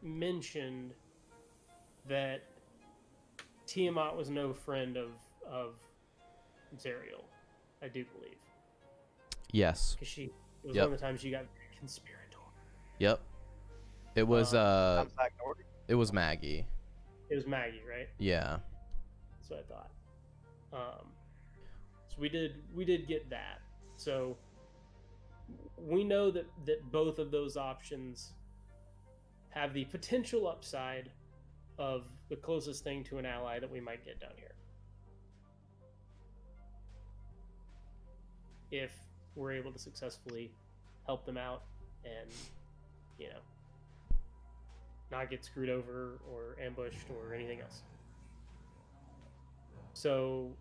mentioned that Tiamat was no friend of Zariel, I do believe. Yes. Because it was Yep. one of the times she got conspirator. Yep. It was Comes back in order. it was Maggie. It was Maggie, right? Yeah. That's what I thought. So we did get that. So we know that both of those options have the potential upside of the closest thing to an ally that we might get down here. If we're able to successfully help them out and, not get screwed over or ambushed or anything else. So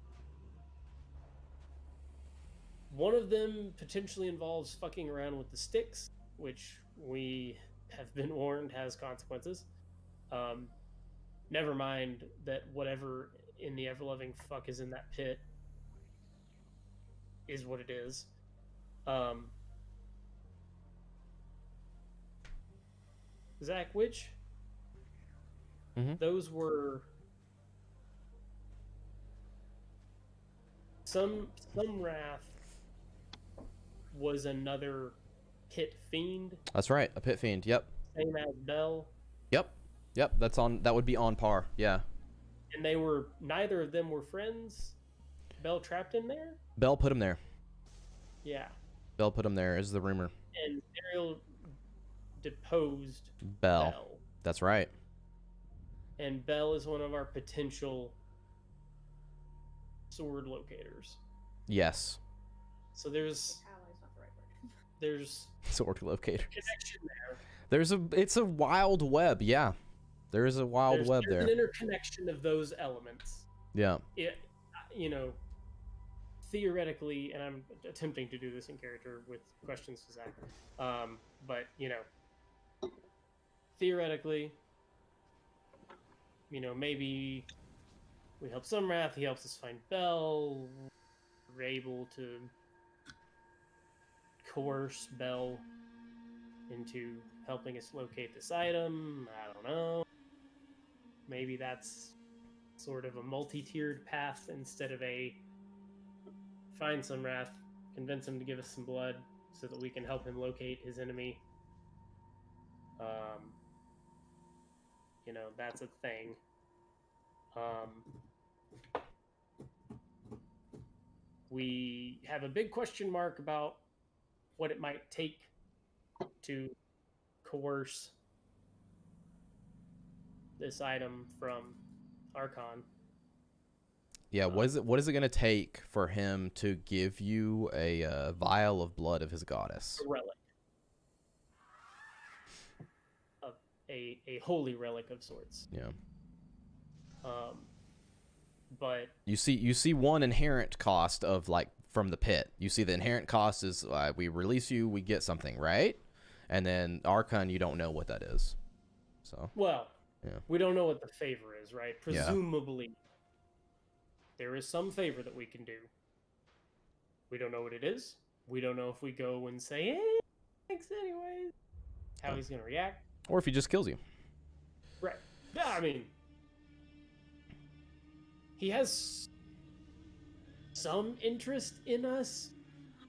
One of them potentially involves fucking around with the sticks, which we have been warned has consequences. Never mind that whatever in the ever-loving fuck is in that pit is what it is. Zach, which those were some Wrath was another pit fiend. That's right, a pit fiend. Yep. Same as Bell. Yep. That would be on par. Yeah. And neither of them were friends. Bell trapped him there. Bell put him there. Yeah. Bell put him there is the rumor. And Ariel deposed Bell. That's right. And Bell is one of our potential sword locators. Yes. So there's Ally's not the right word. There's sword locator. Connection there. It's a wild web. Yeah. There is a wild web there. There's an interconnection of those elements. Yeah. Theoretically, and I'm attempting to do this in character with questions to Zach, but theoretically, maybe we help Sunwrath, he helps us find Bell, we're able to coerce Bell into helping us locate this item. I don't know. Maybe that's sort of a multi-tiered path instead of a find Sunwrath, convince him to give us some blood so that we can help him locate his enemy. That's a thing. We have a big question mark about what it might take to coerce this item from Archon. Yeah, what is it going to take for him to give you a vial of blood of his goddess? A relic. A holy relic of sorts. Yeah. But you see one inherent cost of from the pit. You see the inherent cost is we release you, we get something, right? And then Archon, you don't know what that is. So. We don't know what the favor is, right? Presumably. Yeah. There is some favor that we can do. We don't know what it is. We don't know if we go and say, hey, thanks anyways, how he's going to react. Or if he just kills you. Right. Yeah, I mean, he has some interest in us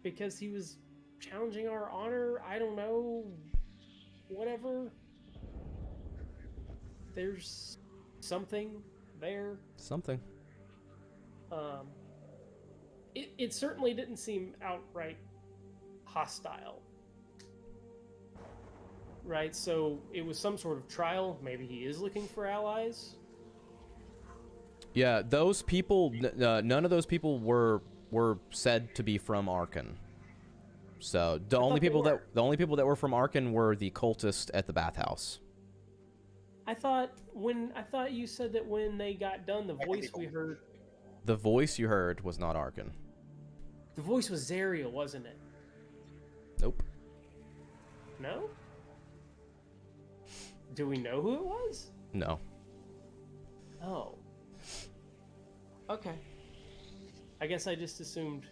because he was challenging our honor. I don't know. Whatever. There's something there. Something. It certainly didn't seem outright hostile. Right, so it was some sort of trial. Maybe he is looking for allies. Yeah, those people, none of those people were said to be from Archon. So the only people that were from Archon were the cultists at the bathhouse. I thought you said that when they got done, the voice we heard. The voice you heard was not Archon. The voice was Zariel, wasn't it? Nope. No? Do we know who it was? No. Oh. Okay. I guess I just assumed,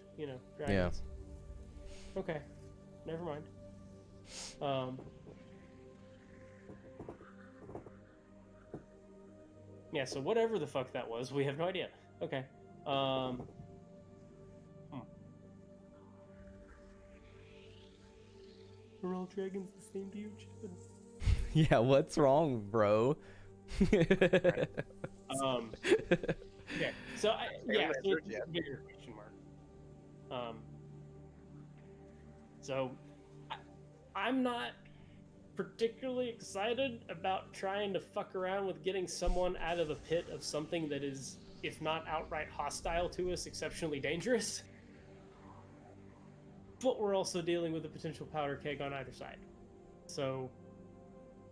dragons. Yeah. Okay. Never mind. Yeah, so whatever the fuck that was, we have no idea. Okay. Are all dragons the same to you, Chad? Yeah, what's wrong, bro? Right. Okay. So it's a bigger question mark. So I'm not particularly excited about trying to fuck around with getting someone out of the pit of something that is, if not outright hostile to us, exceptionally dangerous. But we're also dealing with a potential powder keg on either side. So,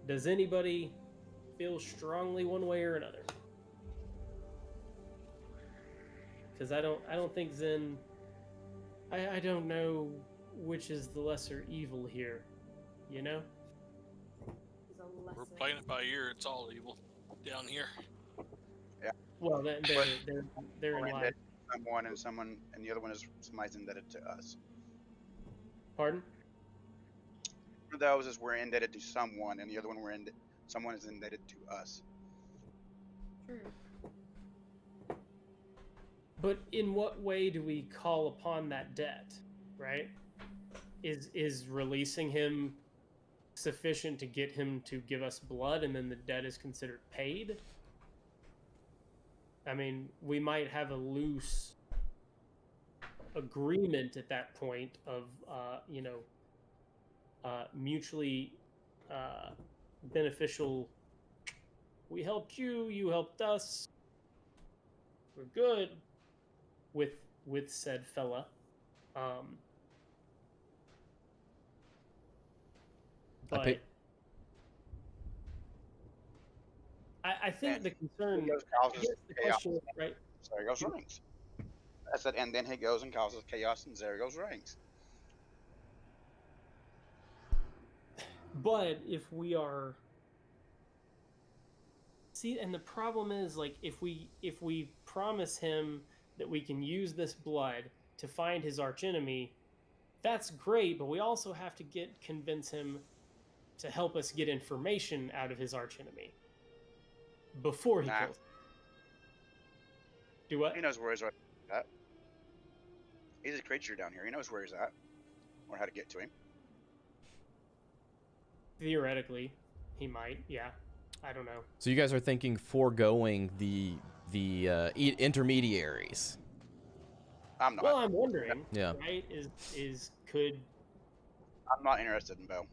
does anybody feel strongly one way or another? Because I don't think Zen I don't know which is the lesser evil here, you know? He's a We're lesser. playing it by ear. It's all evil down here. Well, they're in line. Someone, and the other one is somebody's indebted to us. Pardon? One of those is we're indebted to someone, and the other one someone is indebted to us. True. But in what way do we call upon that debt, right? Is releasing him sufficient to get him to give us blood and then the debt is considered paid? I mean, we might have a loose agreement at that point of, mutually beneficial. We helped you, you helped us. We're good with said fella. But I think the concern, I guess the question, right? There goes rings. I said, and then he goes and causes chaos, and there goes rings. But if we are, see, and the problem is, like, if we promise him that we can use this blood to find his archenemy, that's great. But we also have to convince him to help us get information out of his archenemy before he kills him. Do what? He knows where he's at. He's a creature down here. He knows where he's at, or how to get to him. Theoretically, he might. Yeah, I don't know. So you guys are thinking foregoing the intermediaries. I'm not. Well, I'm wondering. Yeah. Right? Could. I'm not interested in Bell.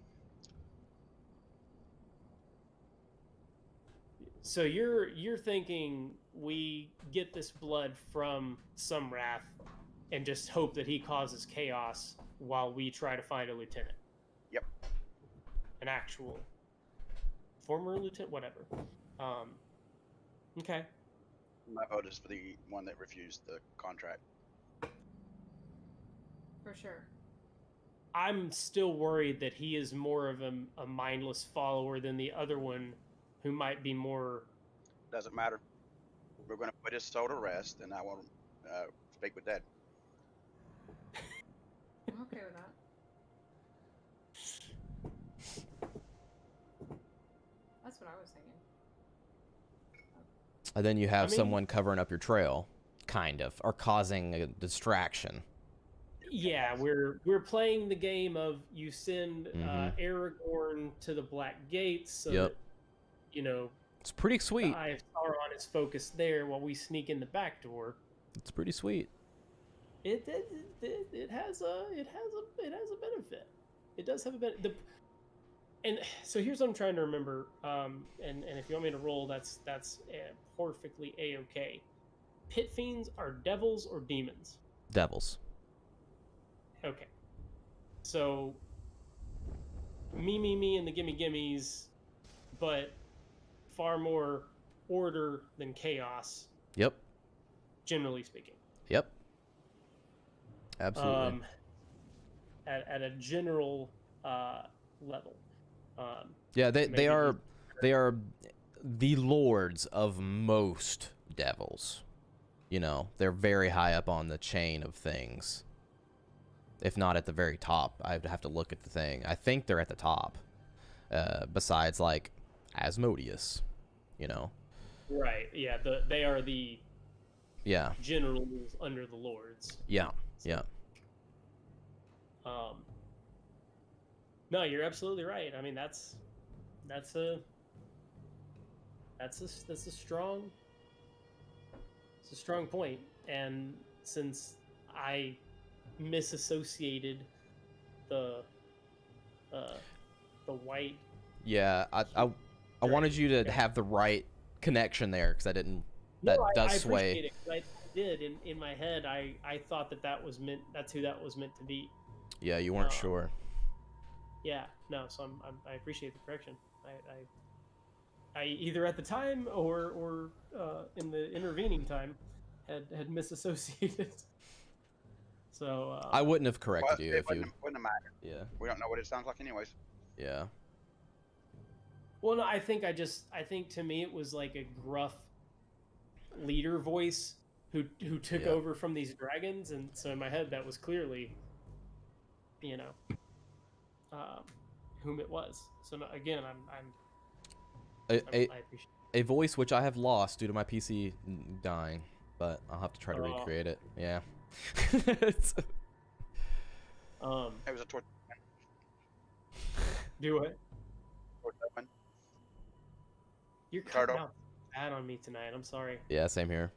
So you're thinking we get this blood from some wrath and just hope that he causes chaos while we try to find a lieutenant. Yep. An actual former lieutenant, whatever. Okay. My vote is for the one that refused the contract. For sure. I'm still worried that he is more of a mindless follower than the other one, who might be more. Doesn't matter. We're going to put his soul to rest, and I want to speak with Dad. I'm okay with that. That's what I was thinking. And then you have someone covering up your trail, kind of, or causing a distraction. Yeah, we're playing the game of you send Aragorn to the Black Gates so that, it's pretty sweet. The Eye of Sauron is focused there while we sneak in the back door. It's pretty sweet. It has a benefit. It does have a benefit. And so here's what I'm trying to remember. And if you want me to roll, that's perfectly a-okay. Pit fiends are devils or demons? Devils. Okay. So me and the gimmies, but far more order than chaos. Yep. Generally speaking. Yep. Absolutely. At a general level. Yeah, they are the lords of most devils. They're very high up on the chain of things. If not at the very top, I'd have to look at the thing. I think they're at the top. Besides, like, Asmodeus, Right. Yeah. They are the generals under the lords. Yeah. Yeah. No, you're absolutely right. I mean, that's a strong point. And since I misassociated the white. Yeah, I wanted you to have the right connection there because I didn't. That does sway. Appreciate it, I did in my head. I thought that was meant. That's who that was meant to be. Yeah, you weren't sure. Yeah, no. So I appreciate the correction. I either at the time or in the intervening time had misassociated. So I wouldn't have corrected Well, you it if you. wouldn't matter. Yeah. We don't know what it sounds like, anyways. Yeah. Well, no, I think to me it was like a gruff leader voice who took over from these dragons, and so in my head that was clearly, whom it was. So no, again, I appreciate a voice which I have lost due to my PC dying, but I'll have to try to recreate it. Yeah. It was a torch. Do it. Torch. You're cutting Turtle. out bad on me tonight. I'm sorry. Yeah, same here.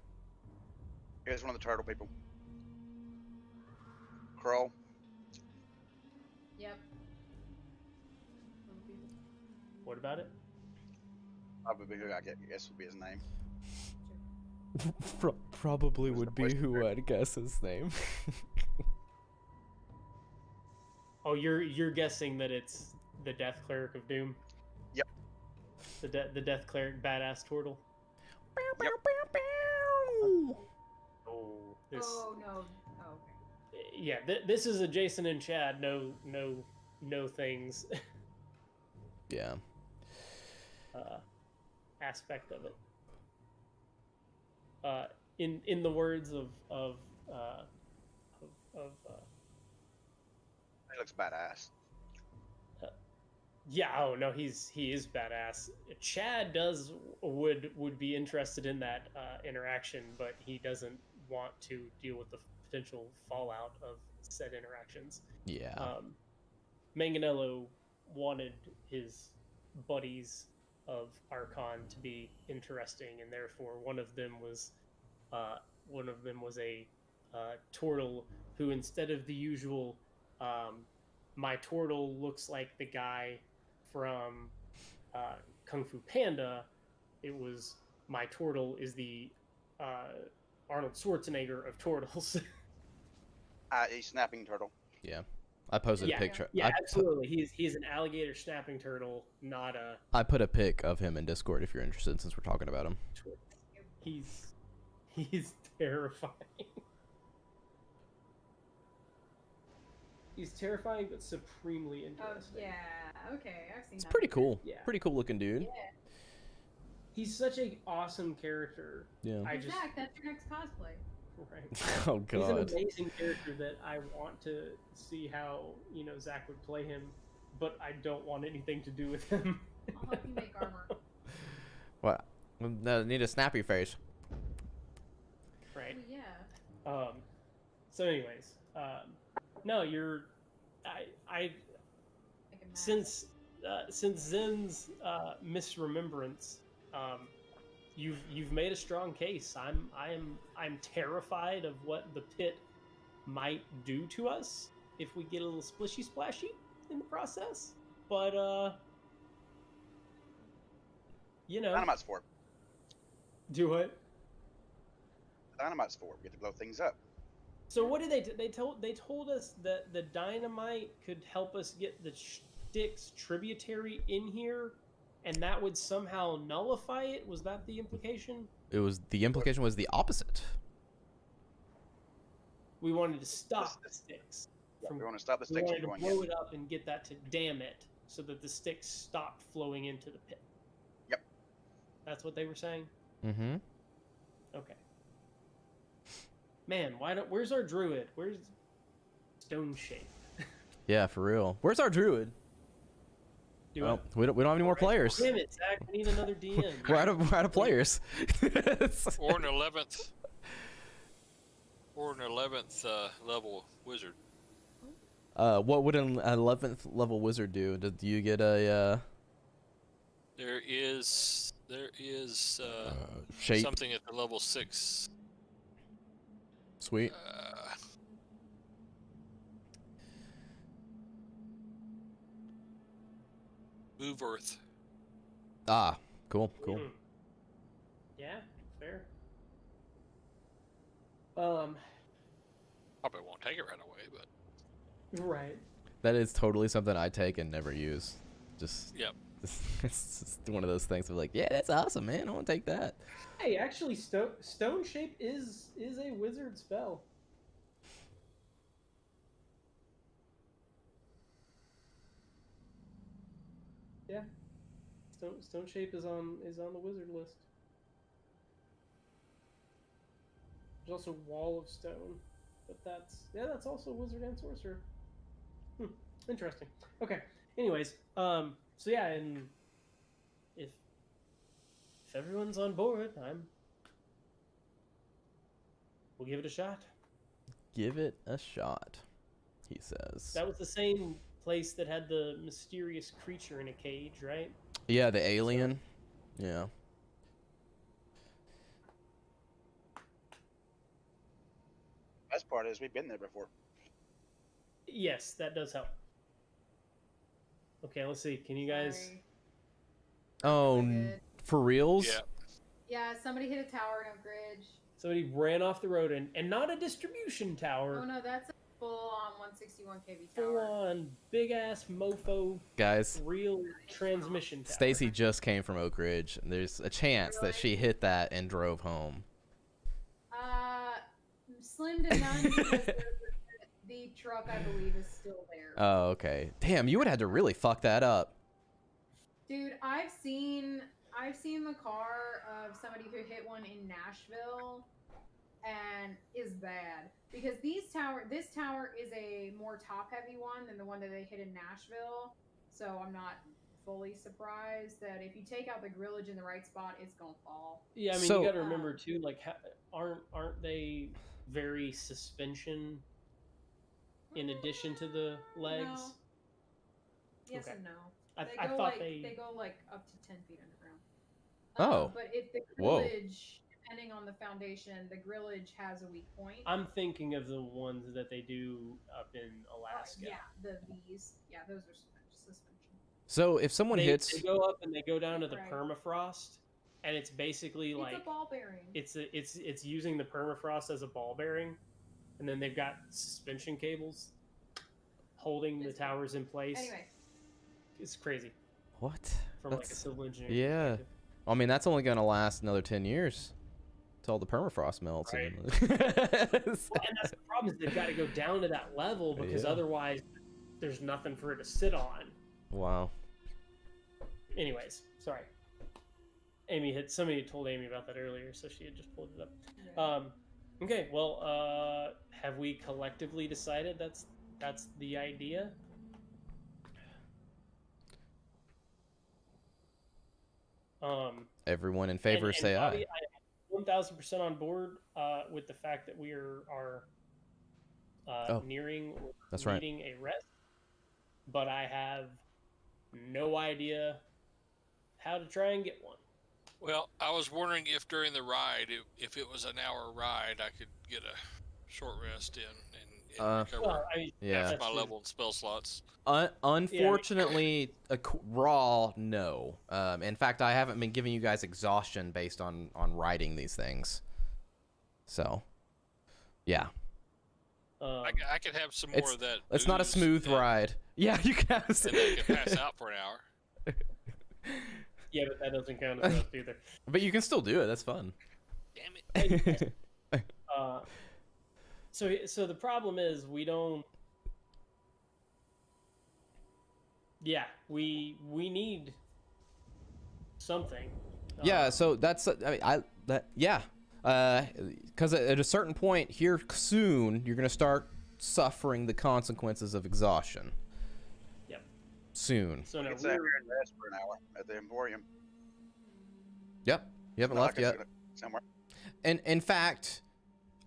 Here's one of the turtle people. Crow. Yep. What about it? Probably who I guess would be his name. Probably Who's would the be voice who actor? I'd guess his name. Oh, you're guessing that it's the Death Cleric of Doom? Yep. The Death Cleric badass turtle. Yep. Oh, this. Oh no. Oh, okay. Yeah, this is a Jason and Chad. No things. Yeah. Aspect of it. In the words of He looks badass. yeah, oh no, he is badass. Chad would be interested in that interaction, but he doesn't want to deal with the potential fallout of said interactions. Yeah. Manganello wanted his buddies of Archon to be interesting, and therefore one of them was a turtle who, instead of the usual my turtle looks like the guy from Kung Fu Panda, it was my turtle is the Arnold Schwarzenegger of turtles. A snapping turtle. Yeah. I posted a picture. Yeah, absolutely. He's an alligator snapping turtle, not a. I put a pic of him in Discord if you're interested, since we're talking about him. He's terrifying. He's terrifying, but supremely interesting. Oh yeah. Okay, I've seen. It's that pretty picture. cool. Yeah. Pretty cool looking dude. Yeah. He's such an awesome character. Yeah. Zach, that's your next cosplay. Right. Oh He's an god. amazing character that I want to see how Zach would play him, but I don't want anything to do with him. I'll help you make armor. What? No, need a snappy face. Right. Oh, yeah. So anyways, no, you're I Like a mask. since Zen's misremembrance, you've made a strong case. I'm terrified of what the pit might do to us if we get a little splishy splashy in the process. But Dynamite's for. do it. Dynamite's for. We get to blow things up. So what did they told us that the dynamite could help us get the Styx tributary in here, and that would somehow nullify it? Was that the implication? The implication was the opposite. We wanted to stop the Styx. We want to stop the We Styx wanted from to going blow in. it up and get that to dam it, so that the Styx stopped flowing into the pit. Yep. That's what they were saying? Mm-hmm. Okay. Man, where's our druid? Where's Stone Shape? Yeah, for real. Where's our druid? Well, we don't have any more players. Damn it, Zach. We need another DM. We're out of players. Or an 11th. Or an 11th level wizard. What would an 11th level wizard do? Do you get a There is shape? something at the level 6. Sweet. Move Earth. Ah, cool. Yeah, fair. Probably won't take it right away, but Right. That is totally something I take and never use. Just yep. it's just one of those things of like, yeah, that's awesome, man. I want to take that. Hey, actually, Stone Shape is a wizard spell. Yeah. Stone shape is on the wizard list. There's also wall of stone, but that's also wizard and sorcerer. Interesting. Okay. Anyways, so yeah, and if everyone's on board, we'll give it a shot. Give it a shot, he says. That was the same place that had the mysterious creature in a cage, right? Yeah, the alien. So, yeah. Best part is we've been there before. Yes, that does help. Okay, let's see. Can you guys? Sorry. Oh, for reals? Yeah. Yeah, somebody hit a tower in Oak Ridge. Somebody ran off the road and not a distribution tower. Oh no, that's a full-on 161 kV Full tower. on big ass mofo. Guys, real transmission tower. Stacy just came from Oak Ridge, and there's a chance that she hit that and drove home. Slim to none because the truck, I believe, is still there. Oh, okay. Damn, you would have had to really fuck that up. Dude, I've seen the car of somebody who hit one in Nashville and is bad because this tower is a more top heavy one than the one that they hit in Nashville. So I'm not fully surprised that if you take out the grillage in the right spot, it's gonna fall. Yeah, I mean, So- you got to remember too, like, aren't they very suspension in addition to the legs? No. Yes Okay. and no. I thought they go like up to 10 feet underground. Oh. But if the Whoa. grillage, depending on the foundation, the grillage has a weak point. I'm thinking of the ones that they do up in Alaska. Yeah, the V's. Yeah, those are suspension. So if someone They hits, go up and they go down to the Right. permafrost, and it's basically It's like a ball bearing. it's using the permafrost as a ball bearing, and then they've got suspension cables holding the It's- towers in place. Anyway, It's crazy what? from like a civil engineer. Yeah. perspective. I mean, that's only gonna last another 10 years till the permafrost melts. Right. And... Well, and that's the problem is they've got to go down to that level because Yeah. otherwise there's nothing for it to sit on. Wow. Anyways, sorry. Somebody had told Amy about that earlier, so she had just pulled it up. yeah. Okay, well, have we collectively decided that's the idea? Everyone in favor, and say Bobby, aye. I am 1,000% on board with the fact that we are nearing or that's right. needing a rest, but I have no idea how to try and get one. Well, I was wondering if during the ride, if it was an hour ride, I could get a short rest in and recover Well, I mean, Yeah. half that's my true. level and spell slots. Unfortunately, raw, no. In fact, I haven't been giving you guys exhaustion based on riding these things. So, yeah. I could have some more of that. It's not a booze smooth and- ride. Yeah, you can. And then I could pass out for an hour. Yeah, but that doesn't count as rest either. But you can still do it. That's fun. Damn it. So the problem is we don't. Yeah, we need something. Yeah, so that's because at a certain point here soon you're gonna start suffering the consequences of exhaustion. Yep. Soon. So no, It's out here and rest for an hour at the Emporium. Yep. You haven't No, I left can yet. do it somewhere. And in fact,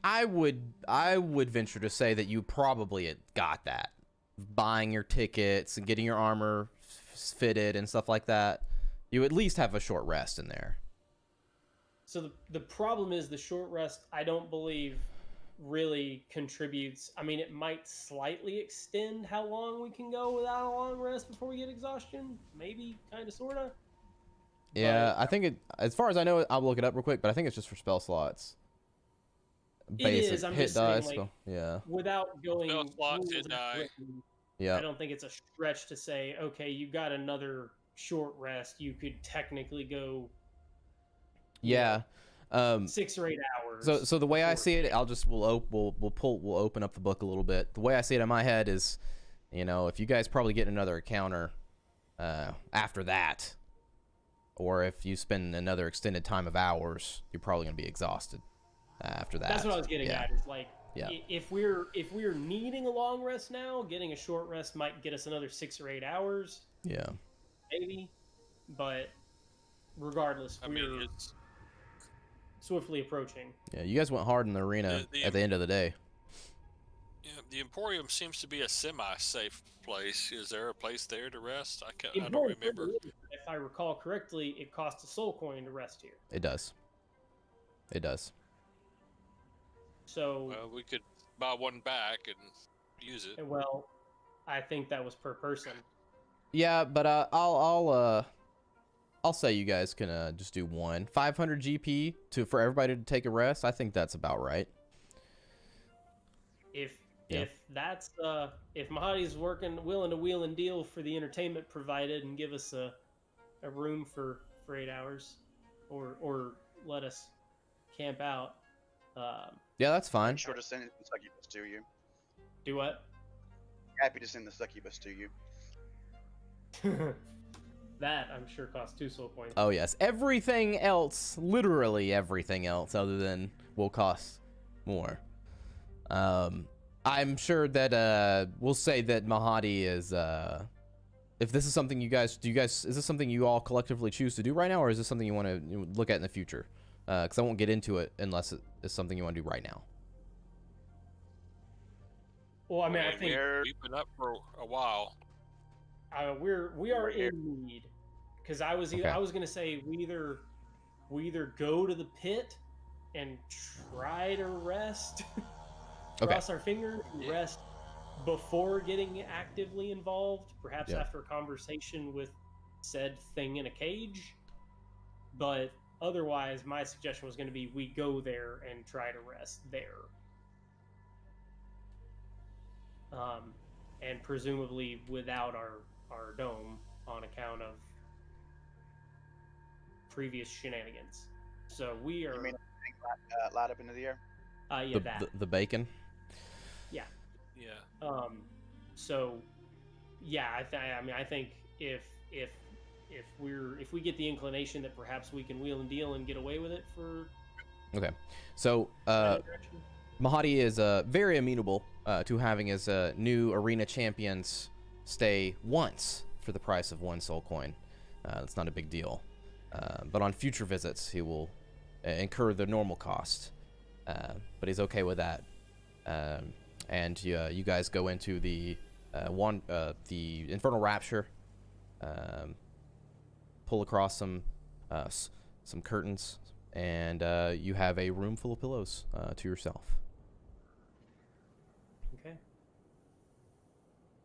I would venture to say that you probably had got that, buying your tickets and getting your armor fitted and stuff like that. You at least have a short rest in there. So the problem is the short rest, I don't believe, really contributes. I mean, it might slightly extend how long we can go without a long rest before we get exhaustion. Maybe, kind of, sort of. Yeah, I think it. As far as I know, I'll look it up real quick, but I think it's just for spell slots. Is, I'm hit just saying, dice. like, Yeah. Without going Spell slots, rules hit as die. written, Yeah. I don't think it's a stretch to say, okay, you got another short rest. You could technically go Yeah. 6 or 8 hours. So the way I before- see it, we'll open up the book a little bit. The way I see it in my head is, if you guys probably get another encounter, after that. Or if you spend another extended time of hours, you're probably going to be exhausted after that. That's what I was getting yeah. at. Is like, yeah. if we're needing a long rest now, getting a short rest might get us another 6 or 8 hours. Yeah. Maybe, but regardless, we're swiftly approaching. Yeah, you guys went hard in the arena at the end of the day. Yeah, the Emporium seems to be a semi-safe place. Is there a place there to rest? I don't remember. If I recall correctly, it costs a soul coin to rest here. It does. It does. So we could buy one back and use it. Well, I think that was per person. Yeah, but I'll say you guys can just do one 500 GP for everybody to take a rest. I think that's about right. If that's if Mahadi's willing to wheel and deal for the entertainment provided and give us a room for 8 hours, or let us camp out. Yeah, that's fine. I'm sure to send the succubus to you. Do what? Happy to send the succubus to you. That I'm sure costs 2 soul points. Oh yes, everything else, literally everything else, other than will cost more. I'm sure that we'll say that Mahadi is. If this is something you guys is this something you all collectively choose to do right now, or is this something you want to look at in the future? Because I won't get into it unless it is something you want to do right now. Well, I mean, I think we've been up for a while. We are in need, because I was gonna say we either go to the pit and try to rest, cross our fingers and rest before getting actively involved, perhaps after a conversation with said thing in a cage. But otherwise, my suggestion was going to be we go there and try to rest there. And presumably without our dome on account of previous shenanigans. So we are... You mean light up into the air? Yeah, the bacon? Yeah. Yeah. So, yeah, I think if we get the inclination that perhaps we can wheel and deal and get away with it for... Okay. So, Mahadi is very amenable to having his new arena champions stay once for the price of 1 soul coin. That's not a big deal. But on future visits, he will incur the normal cost. But he's okay with that. And you guys go into the Infernal Rapture, pull across some curtains, and you have a room full of pillows to yourself. Okay.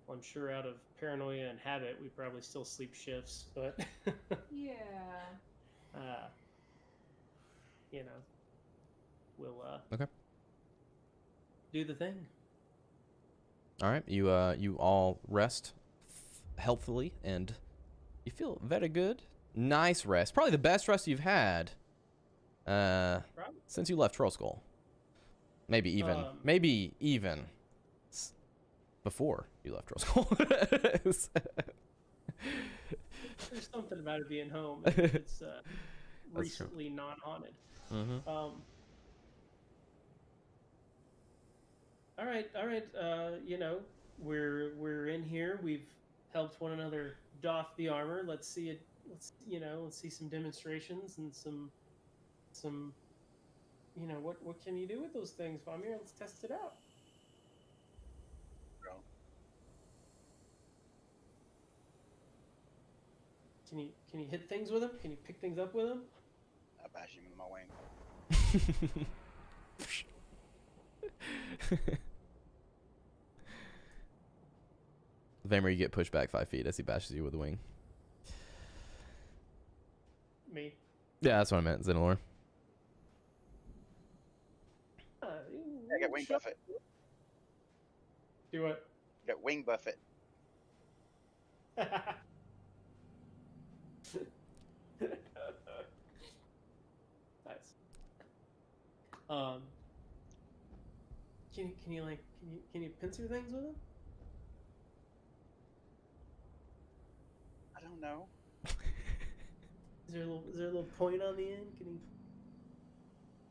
Well, I'm sure out of paranoia and habit, we probably still sleep shifts, but yeah. We'll okay. Do the thing. All right, you all rest healthily, and you feel very good. Nice rest, probably the best rest you've had since you left Trollskull. Maybe even before you left Trollskull. There's something about it being home. It's recently non-haunted. Mm-hmm. All right. We're in here. We've helped one another doff the armor. Let's see it. Let's see some demonstrations and some. What can you do with those things, Vamir? Let's test it out. Can you hit things with them? Can you pick things up with them? I bash him with my wing. Vamer, you get pushed back 5 feet as he bashes you with a wing. Me? Yeah, that's what I meant, Xenolor. I got wing buffet. Do what? Got wing buffet. Nice. Can you pincer things with them? I don't No. Is there a little point on the end? Can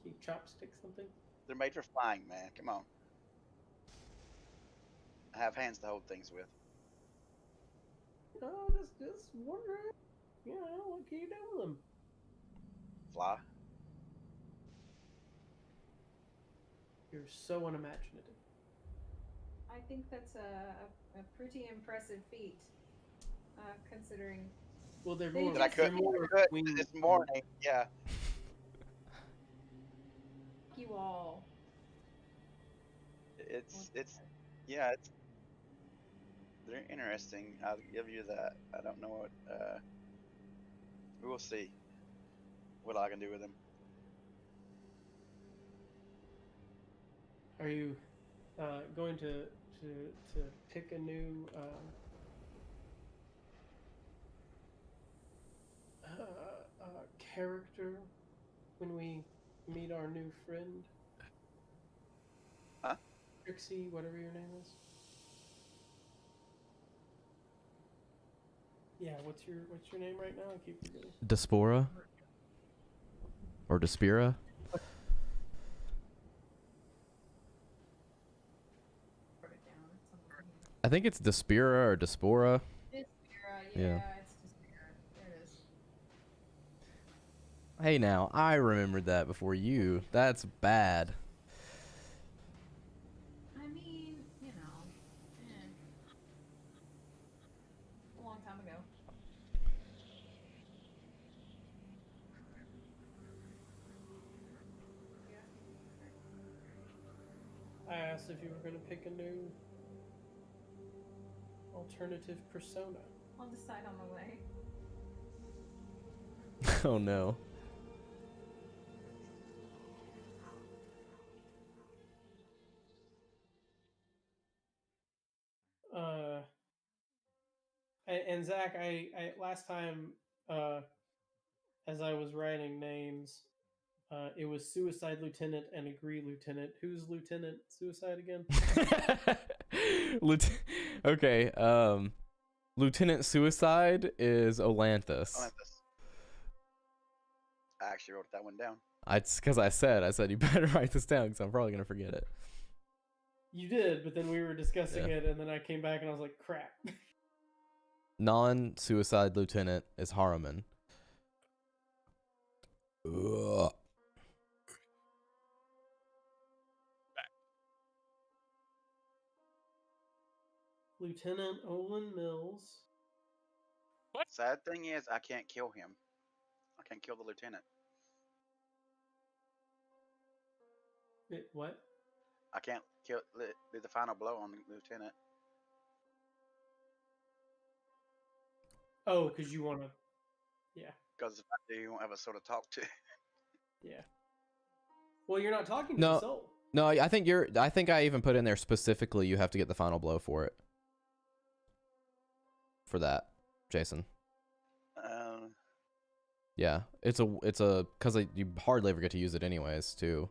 you chopstick something? They're made for flying, man. Come on. I have hands to hold things with. No, just wondering. You know, what can you do with them? Fly. You're so unimaginative. I think that's a pretty impressive feat, considering. Well, they're They more. That I just- They're could. more I could winged. this morning. Yeah. You all. It's. Yeah. It's. They're interesting. I'll give you that. I don't know what. We will see what I can do with them. Are you going to pick a new character when we meet our new friend? Huh? Trixie, whatever your name is. Yeah, what's your name right now? I keep forgetting. Diaspora? Or Despira? Wrote it down somewhere here. I think it's Despira or Diaspora. It's Yeah. it's Despira. There it is. Hey now, I remembered that before you. That's bad. I mean, a long time ago. I asked if you were going to pick a new alternative persona. I'll decide on the way. Oh no. And Zach, I last time, as I was writing names, it was Suicide Lieutenant and Agree Lieutenant. Who's Lieutenant Suicide again? Okay, Lieutenant Suicide is Olanthus. I actually wrote that one down. It's because I said you better write this down because I'm probably gonna forget it. You did, but then we were discussing Yeah. it, and then I came back and I was like, crap. Non-suicide lieutenant is Haruman. Ugh. Lieutenant Olin Mills. Sad thing is, I can't kill him. I can't kill the lieutenant. What? I can't do the final blow on the lieutenant. Oh, because you want to. Yeah. Because if I do, you won't have a sort of talk to. Yeah. Well, you're not talking to No. the soul. No, I think I even put in there specifically you have to get the final blow for it. For that, Jason. Yeah, it's a because you hardly ever get to use it anyways too.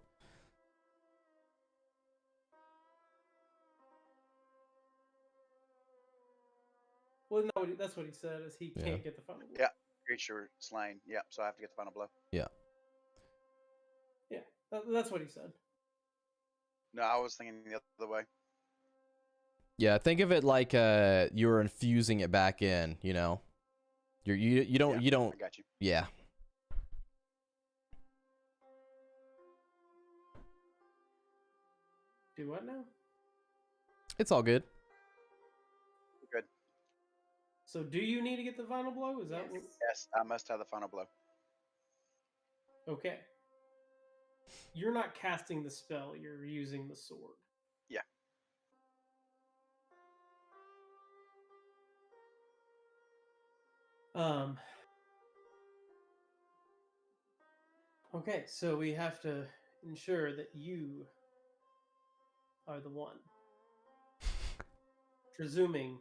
Well, no, that's what he said. Is he Yeah. can't get the final blow. Yeah, creature slain. Yep, so I have to get the final blow. Yeah. Yeah, that's what he said. No, I was thinking the other way. Yeah, think of it like you're infusing it back in. You know, you don't. I got you. Yeah. Do what now? It's all good. Good. So, do you need to get the final blow? Is that what? Yes, I must have the final blow. Okay. You're not casting the spell. You're using the sword. Yeah. Okay, so we have to ensure that you are the one. Presuming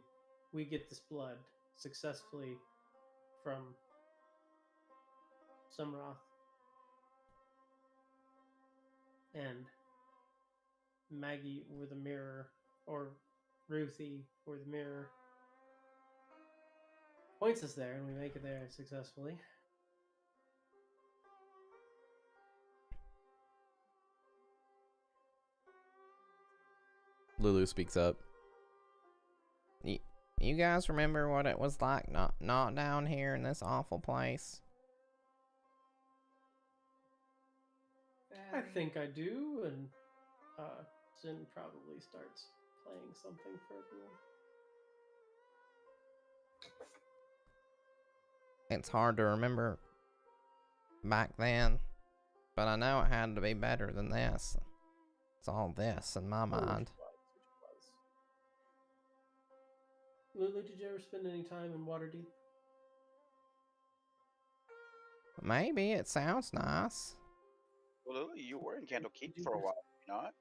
we get this blood successfully from Sumroth and Maggie or the mirror, or Ruthie or the mirror. points us there, and we make it there successfully. Lulu speaks up. You guys remember what it was like not down here in this awful place? I think I do, and Zin probably starts playing something for everyone. It's hard to remember back then, but I know it had to be better than this. It's all this in my mind. Lulu, did you ever spend any time in Waterdeep? Maybe. It sounds nice. Well, Lily, you were in Candlekeep for a while, you not?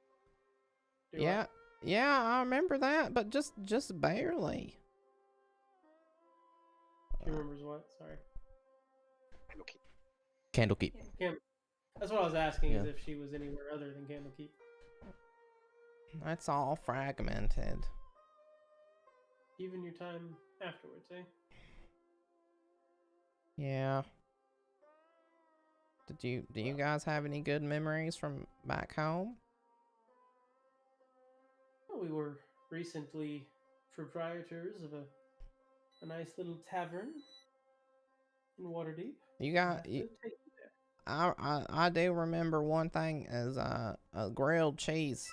Yeah, yeah, I remember that, but just barely. She remembers what? Sorry. Candlekeep. Candlekeep. That's what I was asking, is if she was anywhere other than Candlekeep. That's all fragmented. Even your time afterwards, eh? Yeah. Do you guys have any good memories from back home? Well, we were recently proprietors of a nice little tavern in Waterdeep. You got I do remember one thing is a grilled cheese.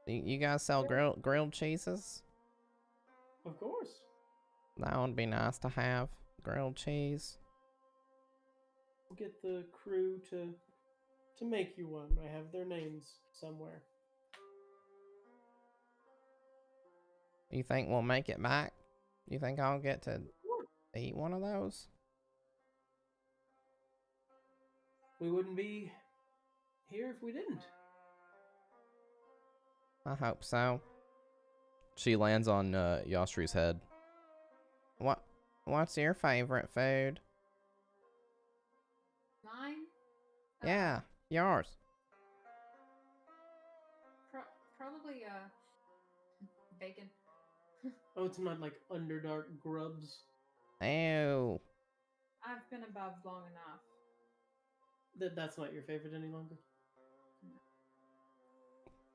You guys sell grilled cheeses? Of course. That would be nice to have. Grilled cheese. We'll get the crew to make you one. I have their names somewhere. You think we'll make it back? You think I'll get to eat one of those? We wouldn't be here if we didn't. I hope so. She lands on Yostri's head. What's your favorite food? Mine? Yeah, yours. Probably bacon. Oh, it's not like Underdark grubs. Ew. I've been above long enough. That's not your favorite any longer?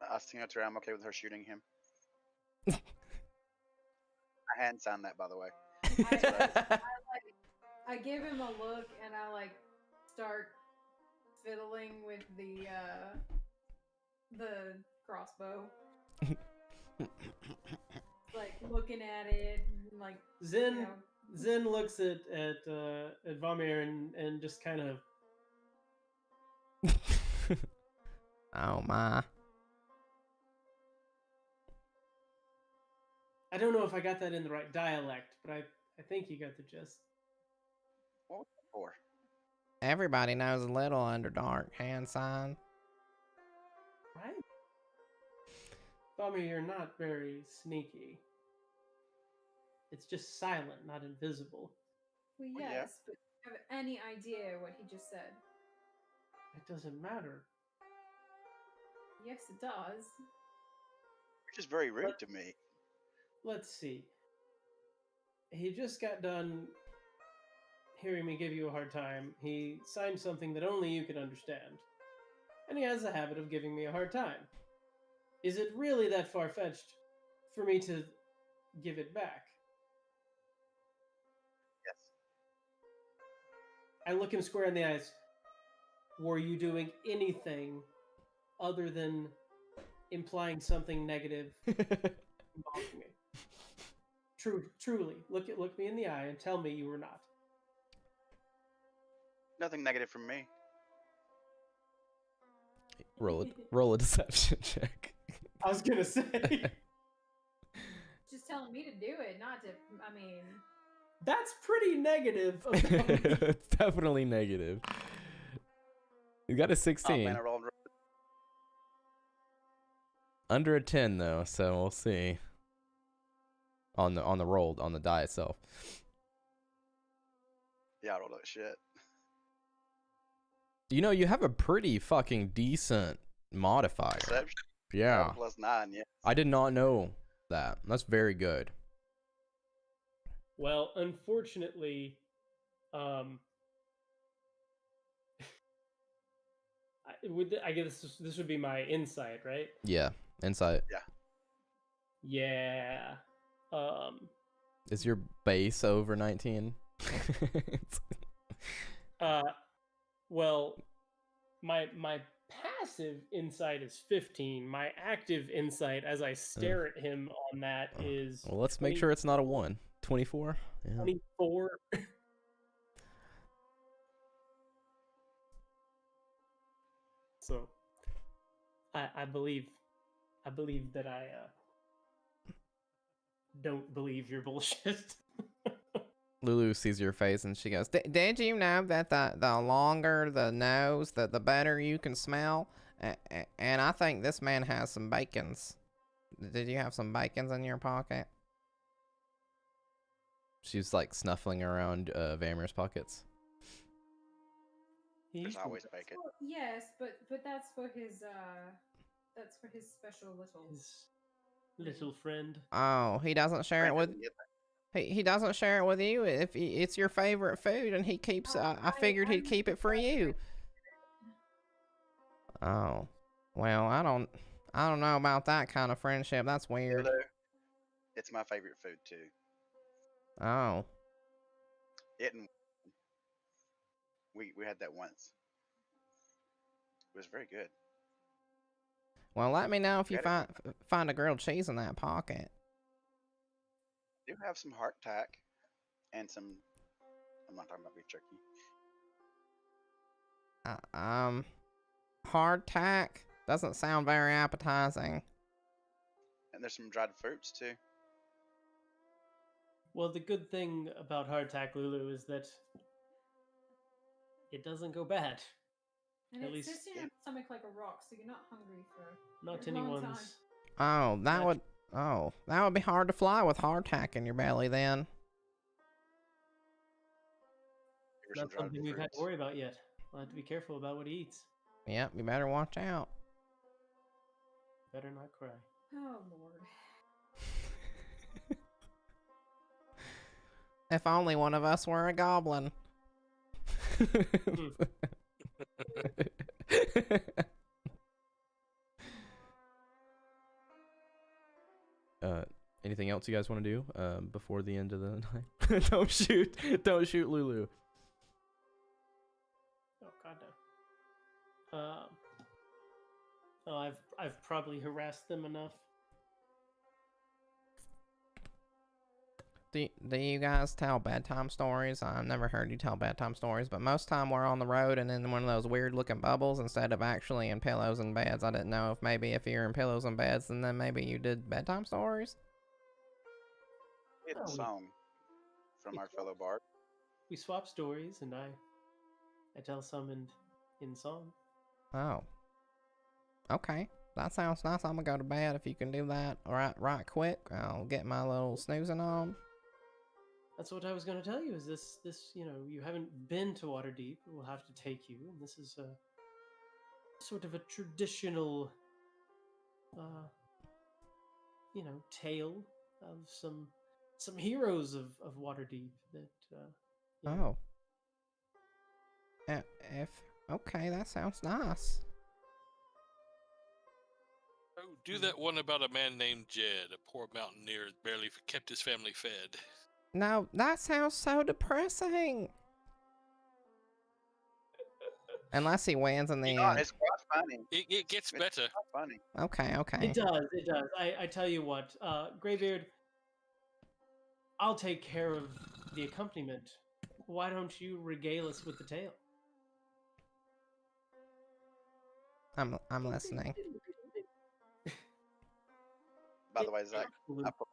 I think that's right. I'm okay with her shooting him. I hadn't signed that, by the way. I give him a look and I start fiddling with the crossbow. Looking at it, Zen Zen looks at Vamir and just kind of. Oh my. I don't know if I got that in the right dialect, but I think you got the gist. What for? Everybody knows a little Underdark hand sign. Right? Vamir, you're not very sneaky. It's just silent, not invisible. Well, yes, yeah. But do you have any idea what he just said? It doesn't matter. Yes, it does. Which is very rude to me. Let's see. He just got done hearing me give you a hard time. He signed something that only you can understand. And he has a habit of giving me a hard time. Is it really that far-fetched for me to give it back? Yes. I look him square in the eyes. Were you doing anything other than implying something negative involving me? Truly, look me in the eye and tell me you were not. Nothing negative from me. Roll a deception check. I was gonna say. Just telling me to do it, not to. I mean, that's pretty negative. It's definitely negative. You got a 16. Oh, man, I rolled. Under a 10 though, so we'll see. On the roll, on the die itself. Yeah, I rolled that shit. You know, you have a pretty fucking decent modifier. Perception? Yeah. +9, yeah. I did not know that. That's very good. Well, unfortunately, I guess this would be my insight, right? Yeah, insight. Yeah. Is your base over 19? Well, my passive insight is 15. My active insight, as I stare at him on that, is well, let's make sure it's not a 1. 24? Yeah. 24. So, I believe that I don't believe your bullshit. Lulu sees your face and she goes, "Did you know that the longer the nose, the better you can smell? And I think this man has some bacons. Did you have some bacons in your pocket?" She's like snuffling around Vamir's pockets. There's always bacon. Well, yes, but that's for his special little friend. Oh, he doesn't share it with. He doesn't share it with you. If it's your favorite food, and he keeps. I figured he'd keep it for you. Oh, well, I don't know about that kind of friendship. That's weird. It's my favorite food too. Oh. We had that once. It was very good. Well, let me know if you find a grilled cheese in that pocket. I do have some hardtack and some. I'm not talking about beef jerky. Hardtack doesn't sound very appetizing. And there's some dried fruits too. Well, the good thing about hardtack, Lulu, is that it doesn't go bad. And at least sits in your stomach like a rock, so you're not hungry for not a long anyone's. Time. That would be hard to fly with hardtack in your belly then. Not something we've had to worry about yet. We'll have to be careful about what he eats. Yep, you better watch out. Better not cry. Oh, Lord. If only one of us were a goblin. Anything else you guys want to do before the end of the night? Don't shoot Lulu. Oh God no. I've probably harassed them enough. Do you guys tell bedtime stories? I've never heard you tell bedtime stories, but most time we're on the road and in one of those weird looking bubbles instead of actually in pillows and beds. I didn't know if maybe if you're in pillows and beds, and then maybe you did bedtime stories. It's a song from our fellow bard. We swap stories, and I tell some in song. Oh. Okay. That sounds nice. I'm gonna go to bed if you can do that. Right quick. I'll get my little snoozing on. That's what I was going to tell you. Is this you haven't been to Waterdeep. We'll have to take you, and this is a sort of a traditional, tale of some heroes of Waterdeep that. Oh. Okay, that sounds nice. Oh, do that one about a man named Jed, a poor mountaineer that barely kept his family fed. No, that sounds so depressing. Unless he wins in the end. It's quite funny. It gets better. It's quite funny. Okay. It does. I tell you what, Greybeard, I'll take care of the accompaniment. Why don't you regale us with the tale? I'm listening. By the way, Zach, I put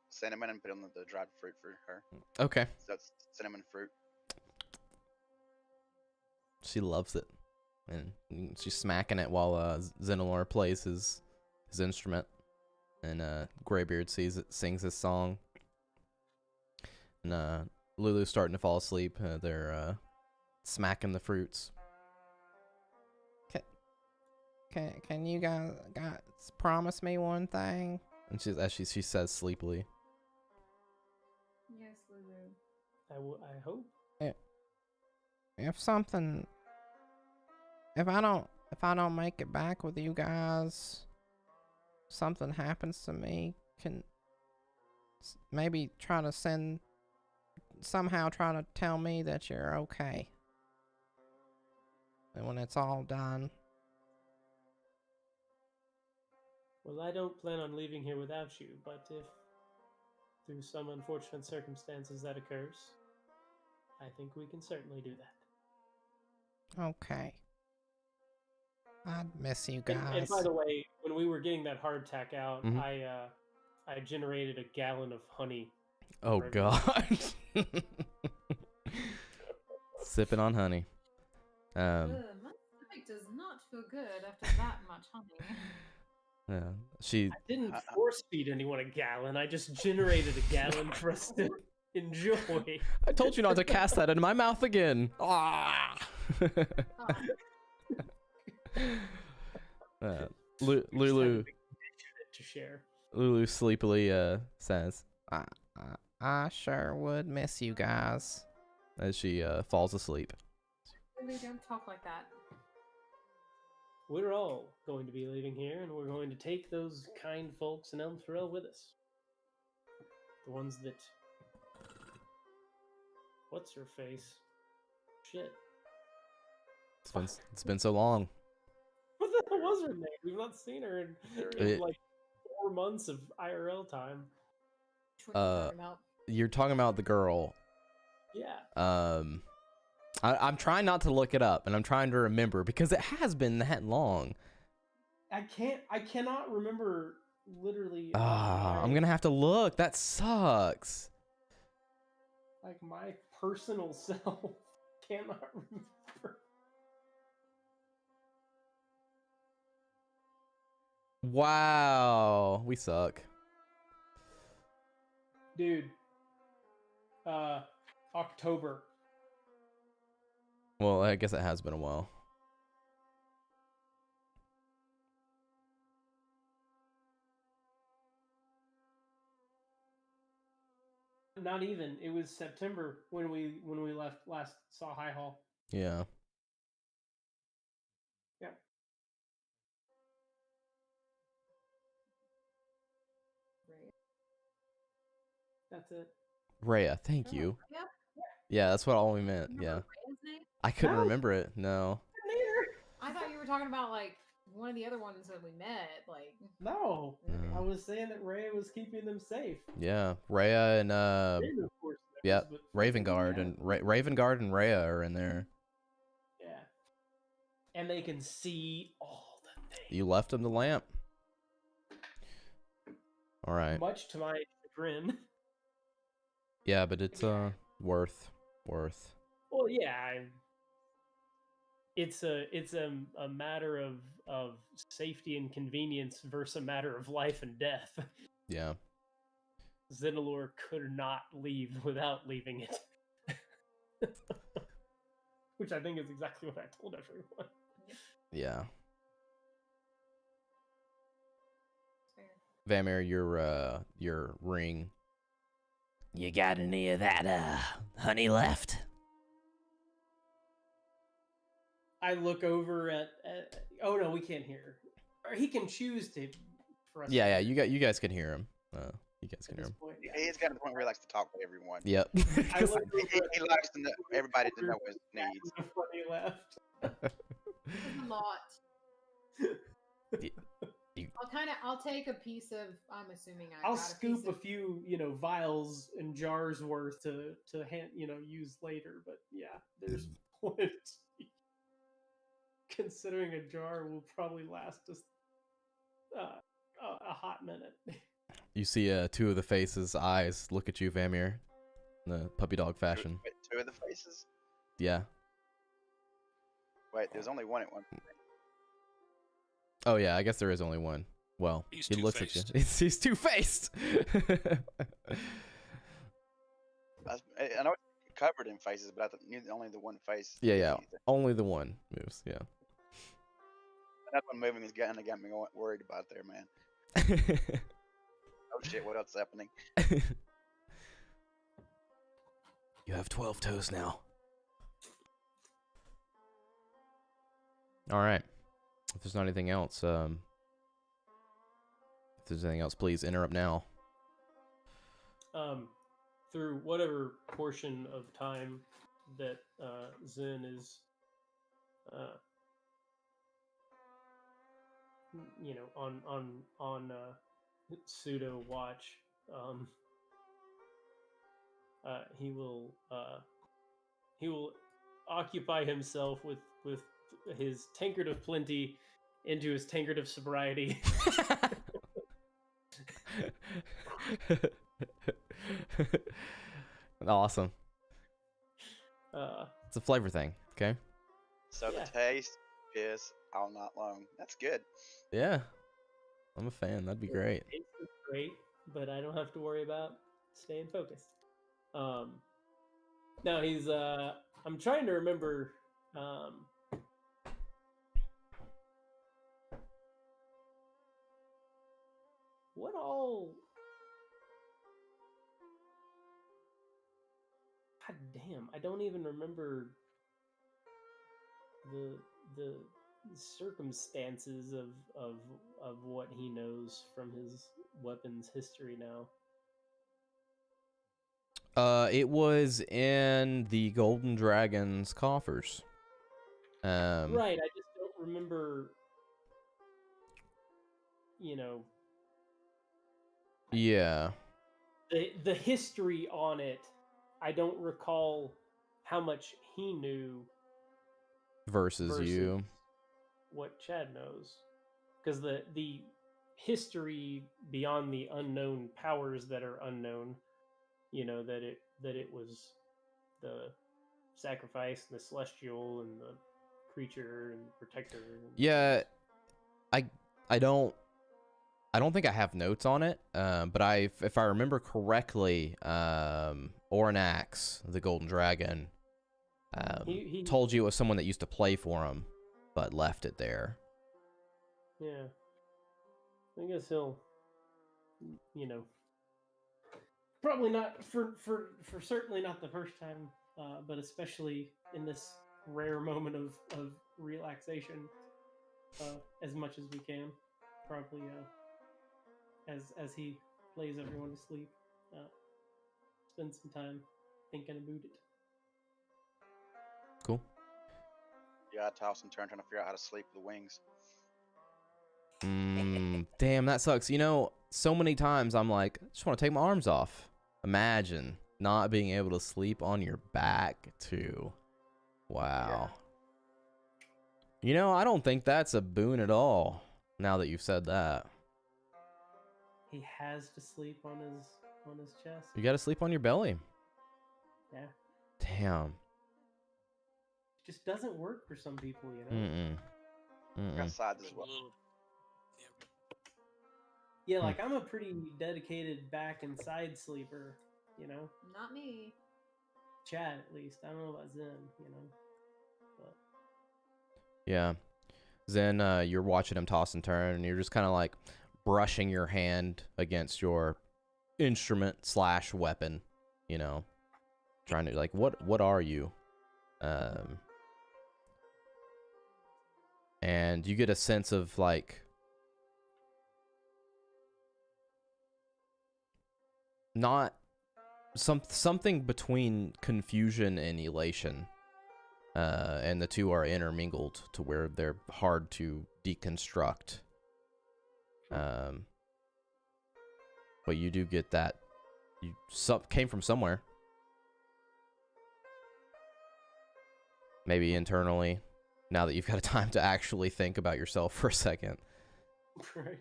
cinnamon and put on the dried fruit for her. Okay. So that's cinnamon fruit. She loves it, and she's smacking it while Zenilor plays his instrument, and Greybeard sings his song, and Lulu's starting to fall asleep. They're smacking the fruits. Can you guys promise me one thing? And she says sleepily. Yes, I hope. If I don't make it back with you guys, something happens to me, can maybe somehow try to tell me that you're okay. And when it's all done. Well, I don't plan on leaving here without you, but if through some unfortunate circumstances that occurs, I think we can certainly do that. Okay. I'd miss you guys. And by the way, when we were getting that hardtack out, Mhm. I generated a gallon of honey. Oh god. Sipping on honey. My stomach does not feel good after that much honey. Yeah. I didn't force feed anyone a gallon. I just generated a gallon for us to enjoy. I told you not to cast that in my mouth again. Ah. Lulu. To share. Lulu sleepily says, I sure would miss you guys. as she falls asleep. Really, don't talk like that. We're all going to be leaving here, and we're going to take those kind folks in Elmthorell with us. The ones that... What's her face? Shit. It's been so long. What the hell was her name? We've not seen her in like 4 months of IRL time. What are you talking about? You're talking about the girl. Yeah. I'm trying not to look it up, and I'm trying to remember because it has been that long. I cannot remember literally. I'm gonna have to look. That sucks. Like my personal self cannot remember. Wow, we suck. Dude. October. Well, I guess it has been a while. Not even. It was September when we last saw High Hall. Yeah. Yeah. That's it. Rhea, thank you. Yep. Yeah, that's what all we meant. Remember Yeah. Rhea's name? I couldn't No. remember it. No. I thought you were talking about like one of the other ones that we met. Like, No. Mm. I was saying that Ray was keeping them safe. Yeah, Rhea and Raven, of course, yeah, knows, but Ravengard yeah. and Ravengard and Rhea are in there. Yeah. And they can see all the things. You left them the lamp. All right. Much to my chagrin. Yeah, but it's worth. Well, yeah, it's a matter of safety and convenience versus a matter of life and death. Yeah. Zenalor could not leave without leaving it. Which I think is exactly what I told everyone. Yeah. fair. Vamir, your ring. You got any of that honey left? I look over at oh no, we can't hear. Or he can choose to for us. Yeah, to you guys can hear him. You guys can at hear this him. point. Yeah. He's got to the point where he likes to talk to everyone. Yep. I look over He likes to know everybody to know his needs. at what he left. There's a lot. I'll take a piece of. I'm assuming I'll got scoop piece a of, few, vials and jars worth to use later. But yeah, there's plenty. Considering a jar will probably last us a hot minute. You see two of the faces' eyes look at you, Vamir, in the puppy dog fashion. Wait, two of the faces? Yeah. Wait, there's only one at one point. Oh yeah, I guess there is only one. Well, He's he looks at you. two-faced. He's two-faced. I know it's covered in faces, but I knew only the one face. Yeah. Only the one moves. Yeah. That one moving is got me worried about there, man. Oh shit, what else is happening? You have 12 toes now. All right. If there's not anything else, please interrupt now. Through whatever portion of time that Zen is, on pseudo watch, he will occupy himself with his tankard of plenty into his tankard of sobriety. Awesome. It's a flavor thing, okay? So the taste is all night long. That's good. Yeah. I'm a fan. That'd be great. It's great, but I don't have to worry about staying focused. Now he's I'm trying to remember what all. God damn, I don't even remember the circumstances of what he knows from his weapons history now. It was in the Golden Dragon's coffers. Right, I just don't remember, Yeah. The history on it. I don't recall how much he knew versus you. What Chad knows. Because the history beyond the unknown powers that are unknown, that it was the sacrifice and the celestial and the creature and the protector. Yeah, I don't think I have notes on it, but if I remember correctly, Ornax, the Golden Dragon, he told you it was someone that used to play for him, but left it there. Yeah, I guess he'll, probably not for certainly not the first time, but especially in this rare moment of relaxation, as much as we can, probably as he lays everyone to sleep, spend some time thinking about it. Cool. Yeah, I toss and turn trying to figure out how to sleep with the wings. Damn, that sucks. So many times I'm like, I just want to take my arms off. Imagine not being able to sleep on your back too. Wow. Yeah. I don't think that's a boon at all, now that you've said that. He has to sleep on his chest. You gotta sleep on your belly. Yeah. Damn. It just doesn't work for some people, Got sides as well. Yeah, like I'm a pretty dedicated back and side sleeper, Not me. Chad, at least. I don't know about Zen, But Yeah. Zen, you're watching him toss and turn, and you're just kind of like brushing your hand against your instrument / weapon, trying to like, what are you? And you get a sense of like not something between confusion and elation, and the two are intermingled to where they're hard to deconstruct. But you do get that you came from somewhere, maybe internally. Now that you've got a time to actually think about yourself for a second, right?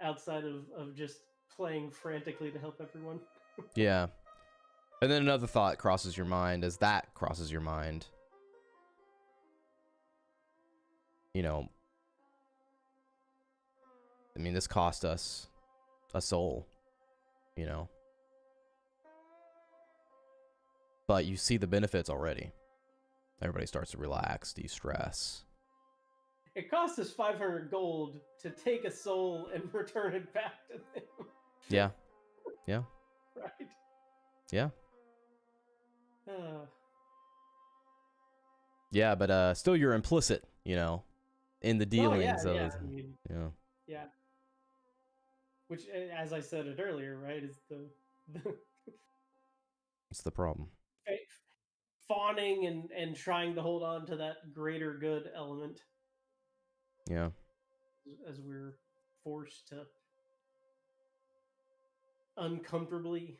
Outside of just playing frantically to help everyone. Yeah. And then another thought crosses your mind. As that crosses your mind, this cost us a soul, But you see the benefits already. Everybody starts to relax, de-stress. It cost us 500 gold to take a soul and return it back to them. Yeah. Yeah. Right. Yeah. Yeah, but still you're implicit, you know, in the dealings yeah. of I mean, yeah. yeah. Which, as I said it earlier, right, is the What's the problem? fawning and trying to hold on to that greater good element. Yeah. As we're forced to uncomfortably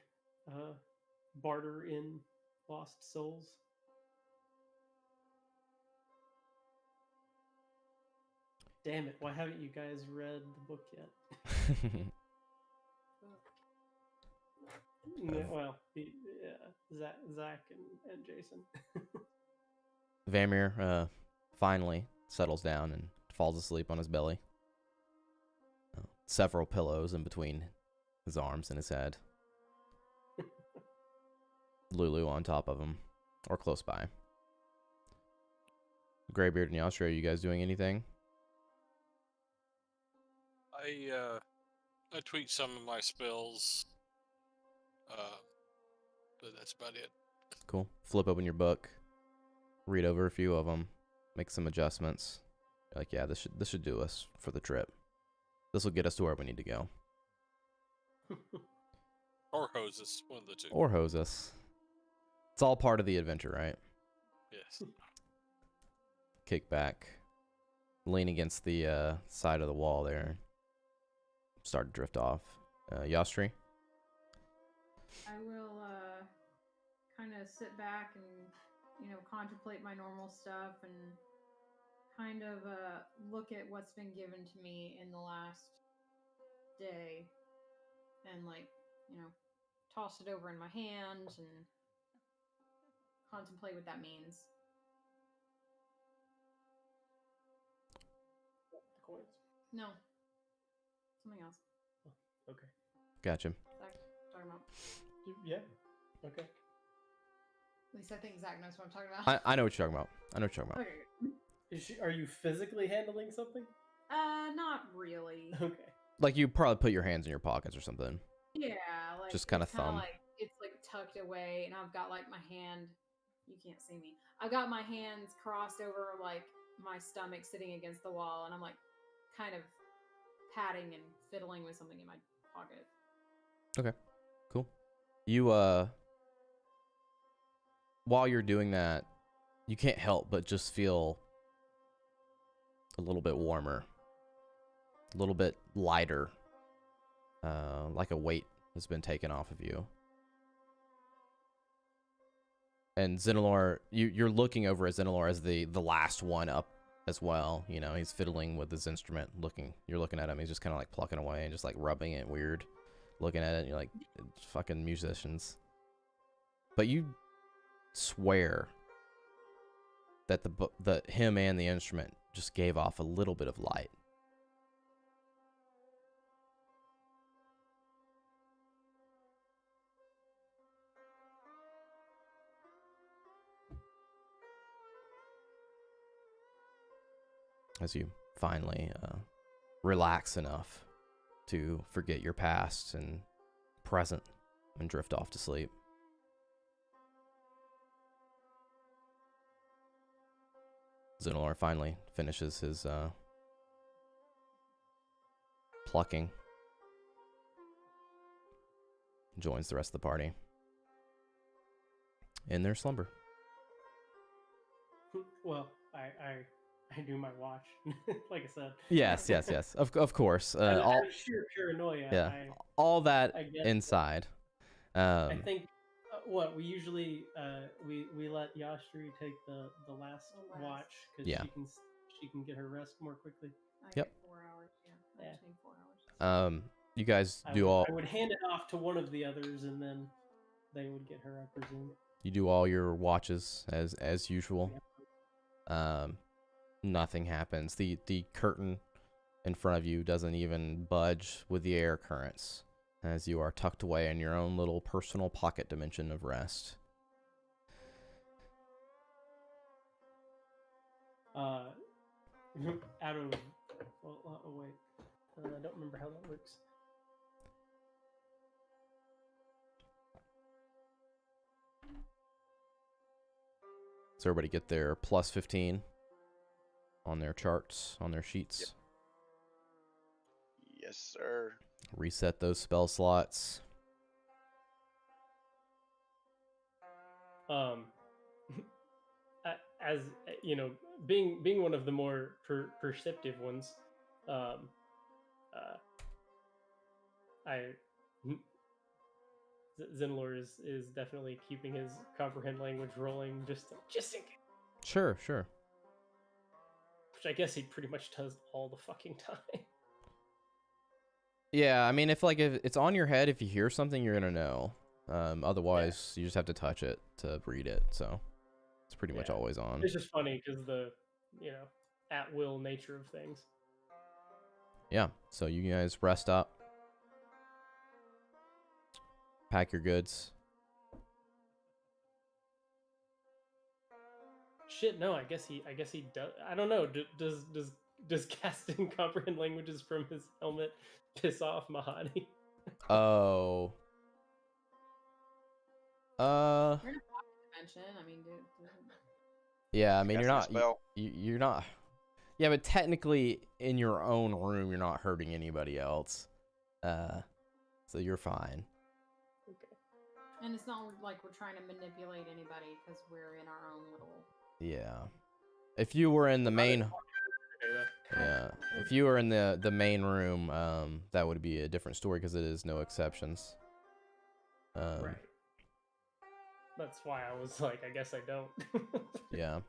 barter in lost souls. Damn it, why haven't you guys read the book yet? Well, Zach and Jason. Vamir finally settles down and falls asleep on his belly. Several pillows in between his arms and his head. Lulu on top of him, or close by. Greybeard and Yastra, are you guys doing anything? I tweaked some of my spells, but that's about it. Cool. Flip open your book, read over a few of them, make some adjustments. You're like, yeah, this should do us for the trip. This will get us to where we need to go. Or hose us, one of the two. Or hose us. It's all part of the adventure, right? Yes. Kick back, lean against the side of the wall there. Start to drift off. Yastri? I will kind of sit back and, contemplate my normal stuff and kind of look at what's been given to me in the last day and, toss it over in my hands and contemplate what that means. The coins? No. Something else. Oh, okay. Gotcha. Zach, talking about. Yeah. Okay. At least I think Zach knows what I'm talking about. I know what you're talking about. Okay. Are you physically handling something? Not really. Okay. Like you probably put your hands in your pockets or something. Yeah, like just kind of it's kinda thumb. like it's like tucked away, and I've got like my hand. You can't see me. I've got my hands crossed over like my stomach, sitting against the wall, and I'm like kind of patting and fiddling with something in my pocket. Okay, cool. You while you're doing that, you can't help but just feel a little bit warmer, a little bit lighter, like a weight has been taken off of you. And Xenolor, you're looking over at Xenolor as the last one up as well. You know, he's fiddling with his instrument, you're looking at him, he's just kind of like plucking away and just like rubbing it weird, looking at it, and you're like, fucking musicians. But you swear that the him and the instrument just gave off a little bit of light. As you finally relax enough to forget your past and present and drift off to sleep. Xenolor finally finishes his plucking. Joins the rest of the party in their slumber. Well, I do my watch, like I said. Yes. Of course. Out All of sheer paranoia. yeah, all that I guess inside. I think what we usually we let Yastri take the last watch because Yeah. she can get her rest more quickly. Yep. 4 hours. Yeah. I take 4 hours. You guys I do all. I would hand it off to one of the others, and then they would get her, I presume. You do all your watches as usual. Nothing happens. The curtain in front of you doesn't even budge with the air currents as you are tucked away in your own little personal pocket dimension of rest. Out of wait, I don't remember how that works. So everybody get their plus 15 on their charts, on their sheets. Yes, sir. Reset those spell slots. As you know, being one of the more perceptive ones, Zenlor is definitely keeping his comprehend language rolling just in case. Sure. Which I guess he pretty much does all the fucking time. Yeah, I mean, if it's on your head, if you hear something, you're gonna know. Otherwise, you just have to touch it to read it. So it's pretty much always on. It's just funny because the at will nature of things. Yeah. So you guys rest up, pack your goods. Shit, no. I guess he does. I don't know. Does casting comprehend languages from his helmet piss off Mahadi? Oh. We're in a pocket dimension. I mean, dude. Yeah, I mean, you're not. Spell. You're not. Yeah, but technically, in your own room, you're not hurting anybody else. So you're fine. Okay. And it's not like we're trying to manipulate anybody because we're in our own little. Yeah. If you were in the main. Yeah. If you were in the main room, that would be a different story because it is no exceptions. Right. That's why I was like, I guess I don't. Yeah.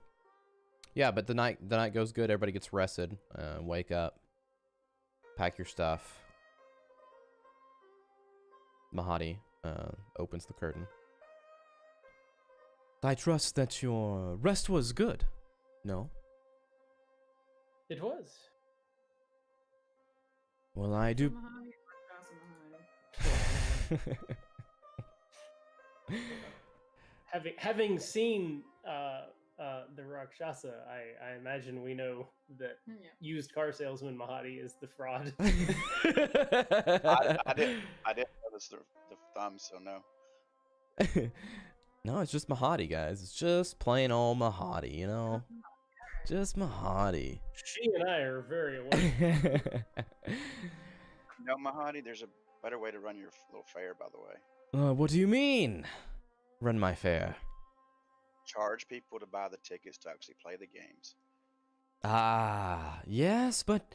Yeah, but the night goes good. Everybody gets rested. Wake up. Pack your stuff. Mahadi opens the curtain. I trust that your rest was good. No? It was. Well, I do. Having seen the Rakshasa, I imagine we know that used car salesman Mahadi is the fraud. I didn't notice the thumb, so no. No, it's just Mahadi, guys. It's just plain old Mahadi, you know? Just Mahadi. She and I are very aware. No, Mahadi, there's a better way to run your little fair, by the way. What do you mean? Run my fair. Charge people to buy the tickets to actually play the games. Ah, yes, but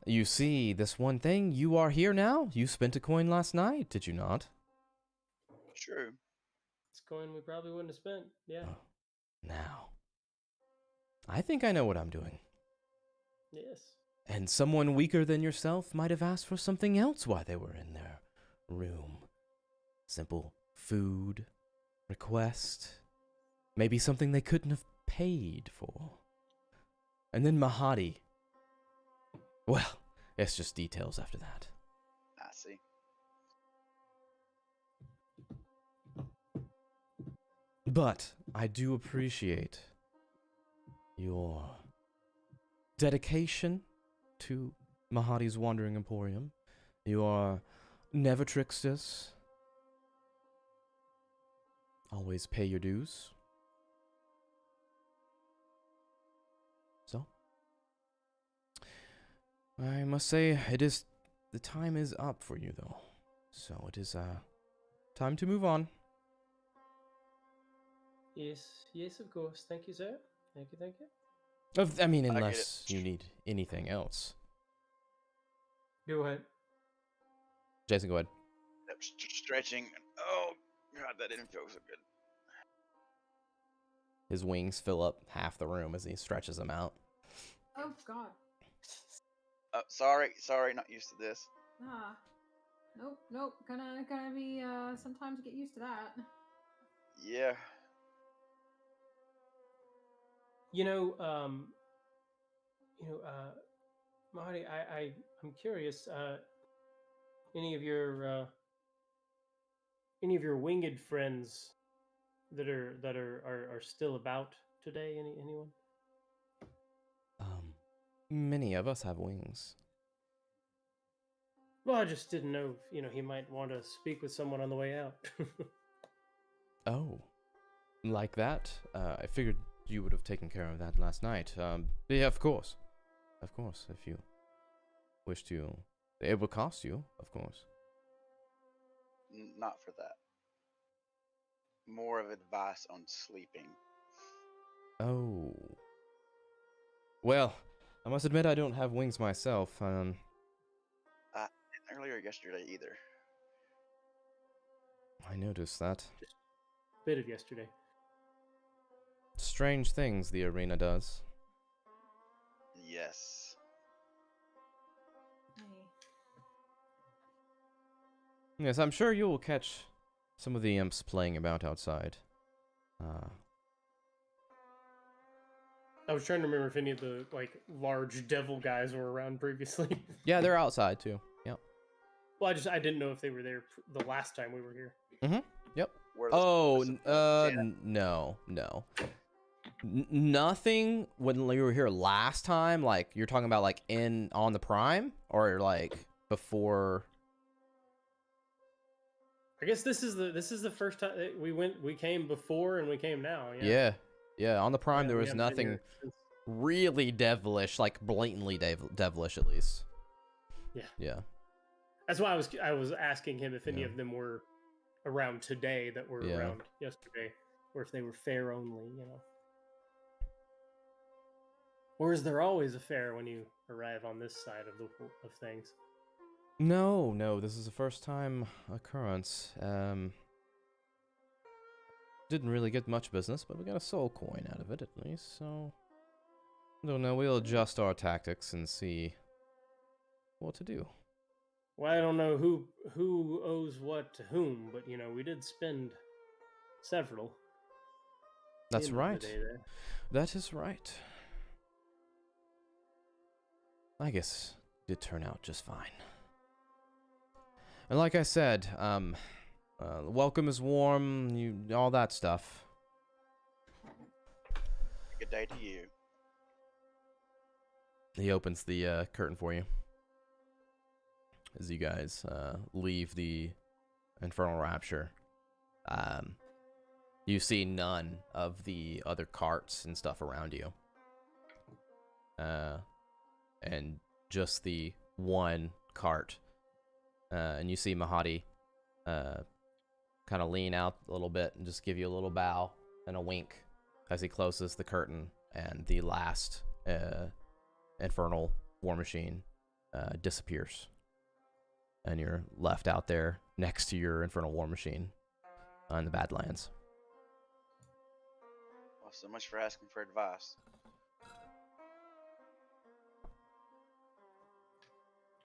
you see, this one thing, you are here now. You spent a coin last night, did you not? True. It's a coin we probably wouldn't have spent, yeah. Now, I think I know what I'm doing. Yes. And someone weaker than yourself might have asked for something else while they were in their room. Simple food, request, maybe something they couldn't have paid for. And then Mahadi. Well, it's just details after that. I see. But I do appreciate your dedication to Mahadi's Wandering Emporium. You are never tricksters. Always pay your dues. So, I must say, the time is up for you, though. So it is, time to move on. Yes, of course. Thank you, sir. Thank you. I mean, unless you need anything else. Go ahead. Jason, go ahead. Stretching. Oh, God, that didn't feel so good. His wings fill up half the room as he stretches them out. Oh, God. Sorry, not used to this. Nope. Gonna be some time to get used to that. Yeah. Mahadi, I'm curious. Any of your winged friends that are still about today? Anyone? Many of us have wings. Well, I just didn't know if he might want to speak with someone on the way out. Oh, like that? I figured you would have taken care of that last night. Yeah, of course. Of course, if you wish to. It would cost you, of course. Not for that. More of advice on sleeping. Oh. Well, I must admit I don't have wings myself. Earlier yesterday either. I noticed that. Just a bit of yesterday. Strange things the arena does. Yes. Hey. Yes, I'm sure you will catch some of the imps playing about outside. I was trying to remember if any of the large devil guys were around previously. Yeah, they're outside too. Yep. Well, I didn't know if they were there the last time we were here. Mm-hmm. Yep. Were Oh, the- no. Nothing when we were here last time. Like you're talking about, like on the Prime, or like before. I guess this is the first time that we came before and we came now. Yeah. On the Prime, Yeah, there we was haven't been nothing here since- really devilish, like blatantly devilish, at least. Yeah. That's why I was asking him if any Yeah. of them were around today that were Yeah. around yesterday, or if they were fair only, Or is there always a fair when you arrive on this side of things? No, this is a first time occurrence. Didn't really get much business, but we got a soul coin out of it at least, so I don't know, we'll adjust our tactics and see what to do. Well, I don't know who owes what to whom, but we did spend several. That's End of the right. day there. That is right. I guess it did turn out just fine. And like I said, welcome is warm, all that stuff. Good day to you. He opens the curtain for you as you guys leave the Infernal Rapture. You see none of the other carts and stuff around you. And just the one cart. And you see Mahadi kind of lean out a little bit and just give you a little bow and a wink as he closes the curtain, and the last Infernal War Machine disappears. And you're left out there next to your Infernal War Machine in the Badlands. Well, so much for asking for advice.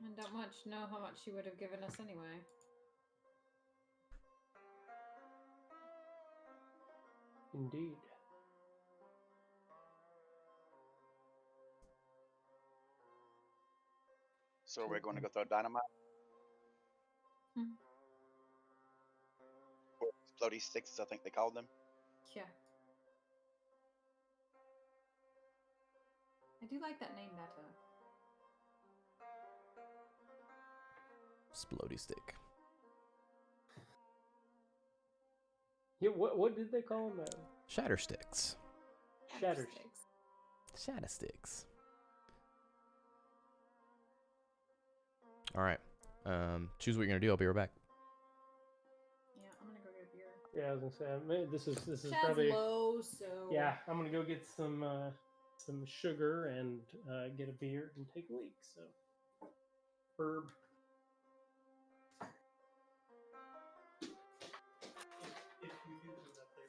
And don't much know how much she would have given us anyway. Indeed. So we're going to go throw dynamite? Hmm. Or floaty sticks, I think they called them. Yeah. I do like that name better. Splody stick. Yeah, what did they call them? Shatter sticks. Shatter Sticks. Shatter sticks. All right. Choose what you're gonna do. I'll be right back. Yeah, I'm gonna go get a beer. Yeah, I was gonna say this is Chad's probably low, so yeah. I'm gonna go get some sugar and get a beer and take a leak. So herb. If you do put that there,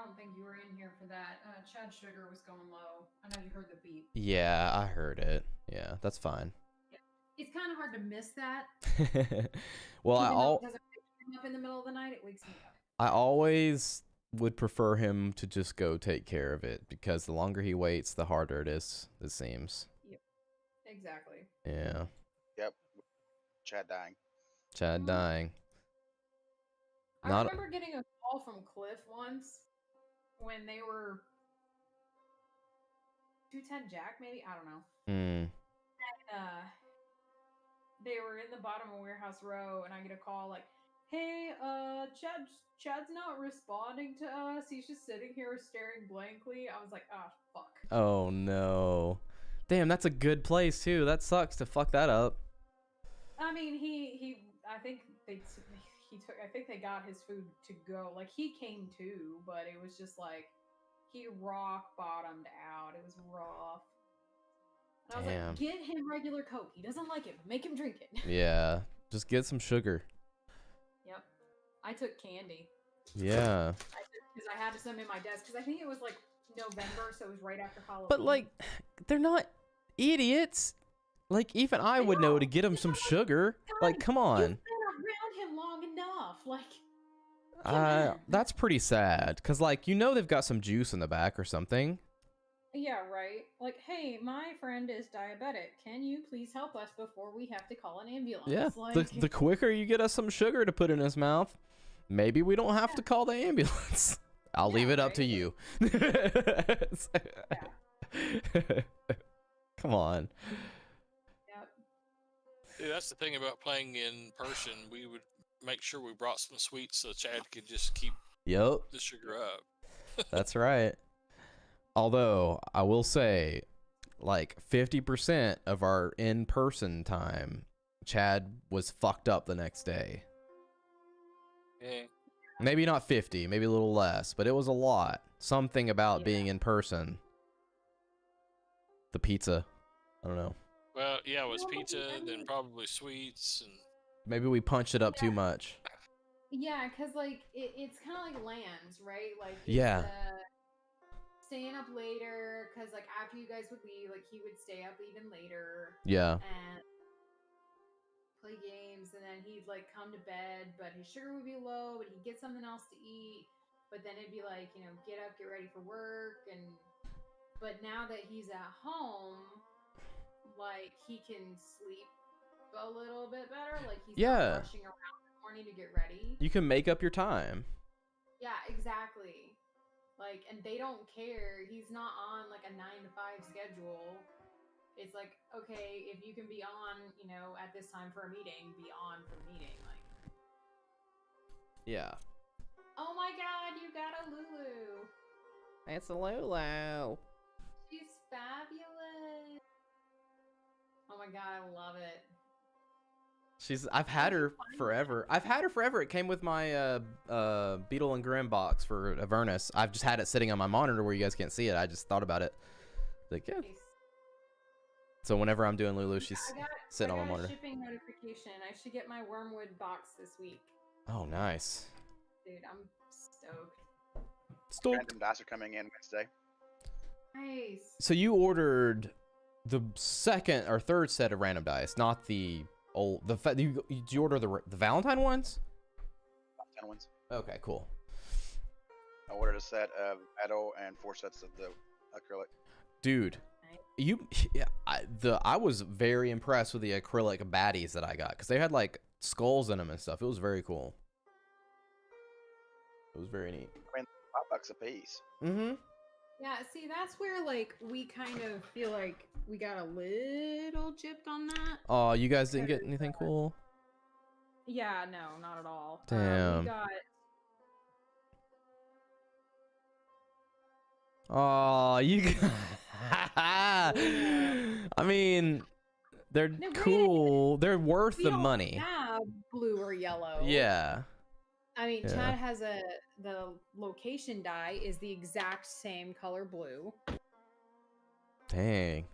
don't think you were in here for that. Chad's sugar was going low. I know you heard the beep. Yeah, I heard it. Yeah, that's fine. Yeah. It's kind of hard to miss that. Well, Even though it doesn't wake me up in the middle of the night, it wakes me up. I always would prefer him to just go take care of it, because the longer he waits, the harder it is, it seems. Yep. Exactly. Yeah. Yep. Chad dying. Chad dying. I remember getting a call from Cliff once when they were 210 Jack, maybe? I don't know. And, they were in the bottom of Warehouse Row, and I get a call like, hey, Chad's not responding to us. He's just sitting here staring blankly. I was like, ah, fuck. Oh, no. Damn, that's a good place, too. That sucks to fuck that up. I mean, I think they got his food to go. Like, he came too, but it was just like, he rock bottomed out. It was rough. And I was like, get him regular Coke. He doesn't like it, but make him drink it. Yeah, just get some sugar. Yep. I took candy. Yeah. Because I had some in my desk, because I think it was like November, so it was right after Halloween. But, like, they're not idiots. Like, even I would know to get him some sugar. Like, come on. You've been around him long enough. Like, that's pretty sad. Because, like, you know they've got some juice in the back or something. Yeah, right. Like, hey, my friend is diabetic. Can you please help us before we have to call an ambulance? Yeah, like, the quicker you get us some sugar to put in his mouth, maybe we don't have to call the ambulance. I'll leave it up to you. Come on. Yep. See, that's the thing about playing in person. We would make sure we brought some sweets so Chad could just keep the sugar up. That's right. Although, I will say, like, 50% of our in-person time, Chad was fucked up the next day. Yeah. Maybe not 50, maybe a little less, but it was a lot. Something about being in person. The pizza. I don't know. Well, yeah, it was pizza, then probably sweets, and maybe we punched it up too much. Yeah, because, like, it's kind of like Lands, right? Like, staying up later, because, like, after you guys would leave, like, he would stay up even later. Yeah. And play games, and then he'd, like, come to bed, but his sugar would be low, but he'd get something else to eat. But then it'd be like, you know, get up, get ready for work, but now that he's at home, like, he can sleep a little bit better. Like, he's not rushing around in the morning to get ready. You can make up your time. Yeah, exactly. Like, and they don't care. He's not on, like, a 9 to 5 schedule. It's like, okay, if you can be on, you know, at this time for a meeting, be on for the meeting. Like, yeah. Oh my god, you got a Lulu. It's a Lulu. She's fabulous. Oh my god, I love it. I've had her forever. It came with my Beetle and Grimm box for Avernus. I've just had it sitting on my monitor where you guys can't see it. I just thought about it. Like, yeah. Nice. So whenever I'm doing Lulu, she's sitting on my monitor. Shipping notification. I should get my Wormwood box this week. Oh, nice. Dude, I'm stoked. Random dice are coming in Wednesday. Nice. So you ordered the second or third set of random dice, not the old. Did you order the Valentine ones? Valentine ones. Okay, cool. I ordered a set of metal and 4 sets of the acrylic. Dude, I was very impressed with the acrylic baddies that I got, because they had like skulls in them and stuff. It was very cool. It was very neat. I mean, $5 a piece. Mm-hmm. Yeah, see, that's where, like, we kind of feel like we got a little gypped on that. Oh, you guys didn't get anything cool? Yeah, no, not at all. Damn. We got... Oh, you... I mean, they're cool. They're worth the money. We don't have blue or yellow. Yeah. I mean, Chad has the location die is the exact same color blue. Dang.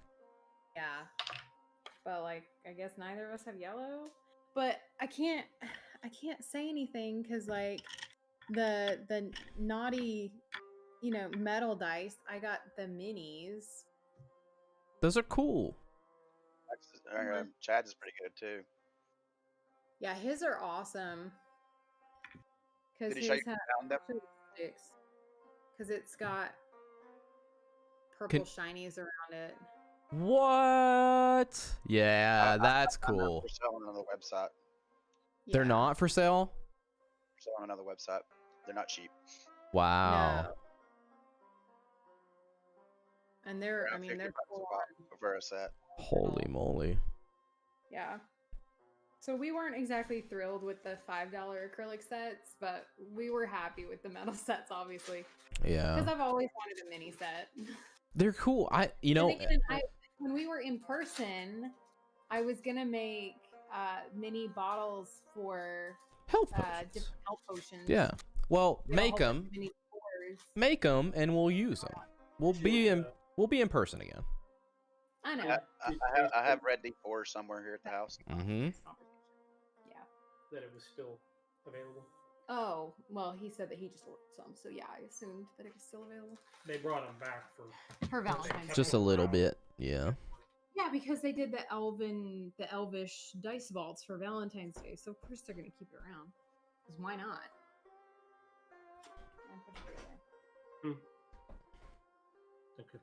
Yeah. But, like, I guess neither of us have yellow. But I can't say anything because, like, the naughty you know, metal dice. I got the minis. Those are cool. Chad's is pretty good too. Yeah, his are awesome. Because Did he show his you have found them? sticks. Because it's got purple shinies around it. What? Yeah, that's cool. They're selling on another website. They're Yeah. not for sale? They're selling on another website. They're not cheap. Wow. No. And they're, I mean, they're full on. For a set. Holy moly. Yeah. So we weren't exactly thrilled with the $5 acrylic sets, but we were happy with the metal sets, obviously. Yeah. Because I've always wanted a mini set. They're cool. And again, when we were in person, I was gonna make mini bottles for health different potions. health potions. Yeah. Well, They all make have them. mini cores. Make them, and we'll use them. We'll be in person again. I know. I have red D4 somewhere here at the house. Mm-hmm. Yeah. That it was still available. Oh, well, he said that he just ordered some, so yeah, I assumed that it was still available. They brought them back for Valentine's Day. Just a little bit, yeah. Yeah, because they did the elvish dice vaults for Valentine's Day, so of course they're gonna keep it around. Because why not? Okay.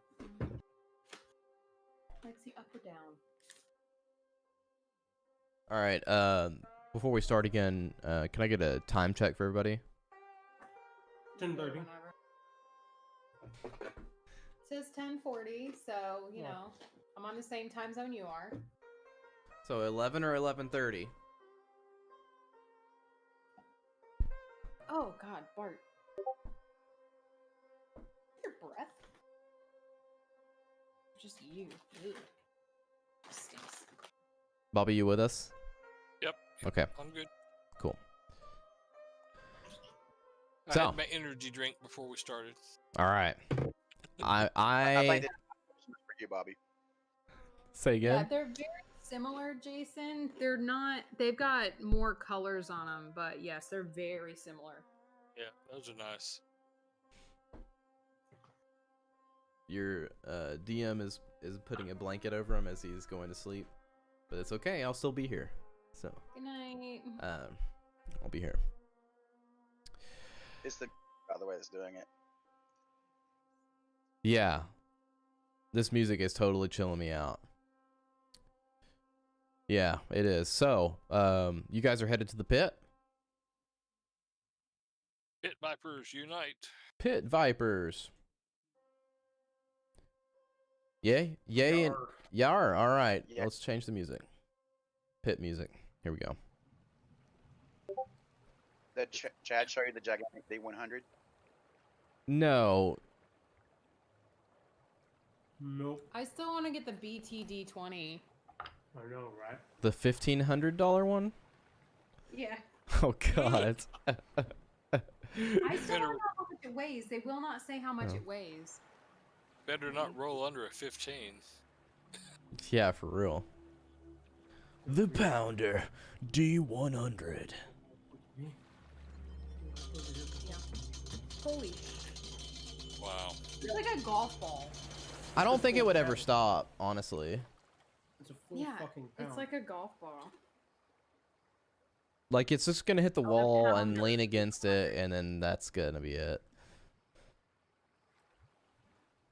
Lexi, up or down? All right. Before we start again, can I get a time check for everybody? 10:30. It says 10:40, so you know I'm on the same time zone you are. So 11 or 11:30. Oh God, Bart. Your breath. Just you. Ugh. Stinks. Bobby, you with us? Yep. Okay. I'm good. Cool. I had my energy drink before we started. All right. I did for you, Bobby. Say again. Yeah, they're very similar, Jason. They're not. They've got more colors on them, but yes, they're very similar. Yeah, those are nice. Your DM is putting a blanket over him as he's going to sleep, but it's okay. I'll still be here. So. Good night. I'll be here. It's the by the way that's doing it. Yeah. This music is totally chilling me out. Yeah, it is. So, you guys are headed to the pit? Pit Vipers unite. Pit Vipers. Yay, yay, and yar. All right, Yeah. Let's change the music. Pit music. Here we go. Did Chad show you the gigantic D100? No. Nope. I still want to get the BTD20. I know, right? The $1,500 one? Yeah. Oh God. I still don't know how much it weighs. They will not say how much it weighs. Better not roll under a 15. Yeah, for real. The Pounder D100. Yeah. Holy. Wow. It's like a golf ball. I don't think it would ever stop, honestly. It's a full Yeah, fucking pound. it's like a golf ball. Like, it's just gonna hit the wall and lean against it, and then that's gonna be it.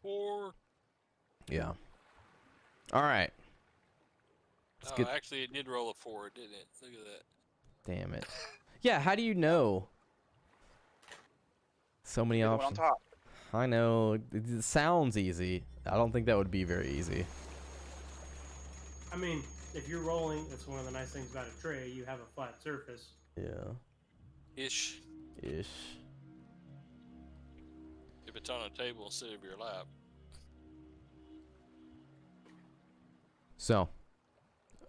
4. Yeah. All right. Let's get... Actually, it did roll a 4, didn't it? Look at that. Damn it. Yeah, how do you know? So many options. On top. I know. It sounds easy. I don't think that would be very easy. I mean, if you're rolling, that's one of the nice things about a tray. You have a flat surface. Yeah. Ish. Ish. If it's on a table instead of your lap. So,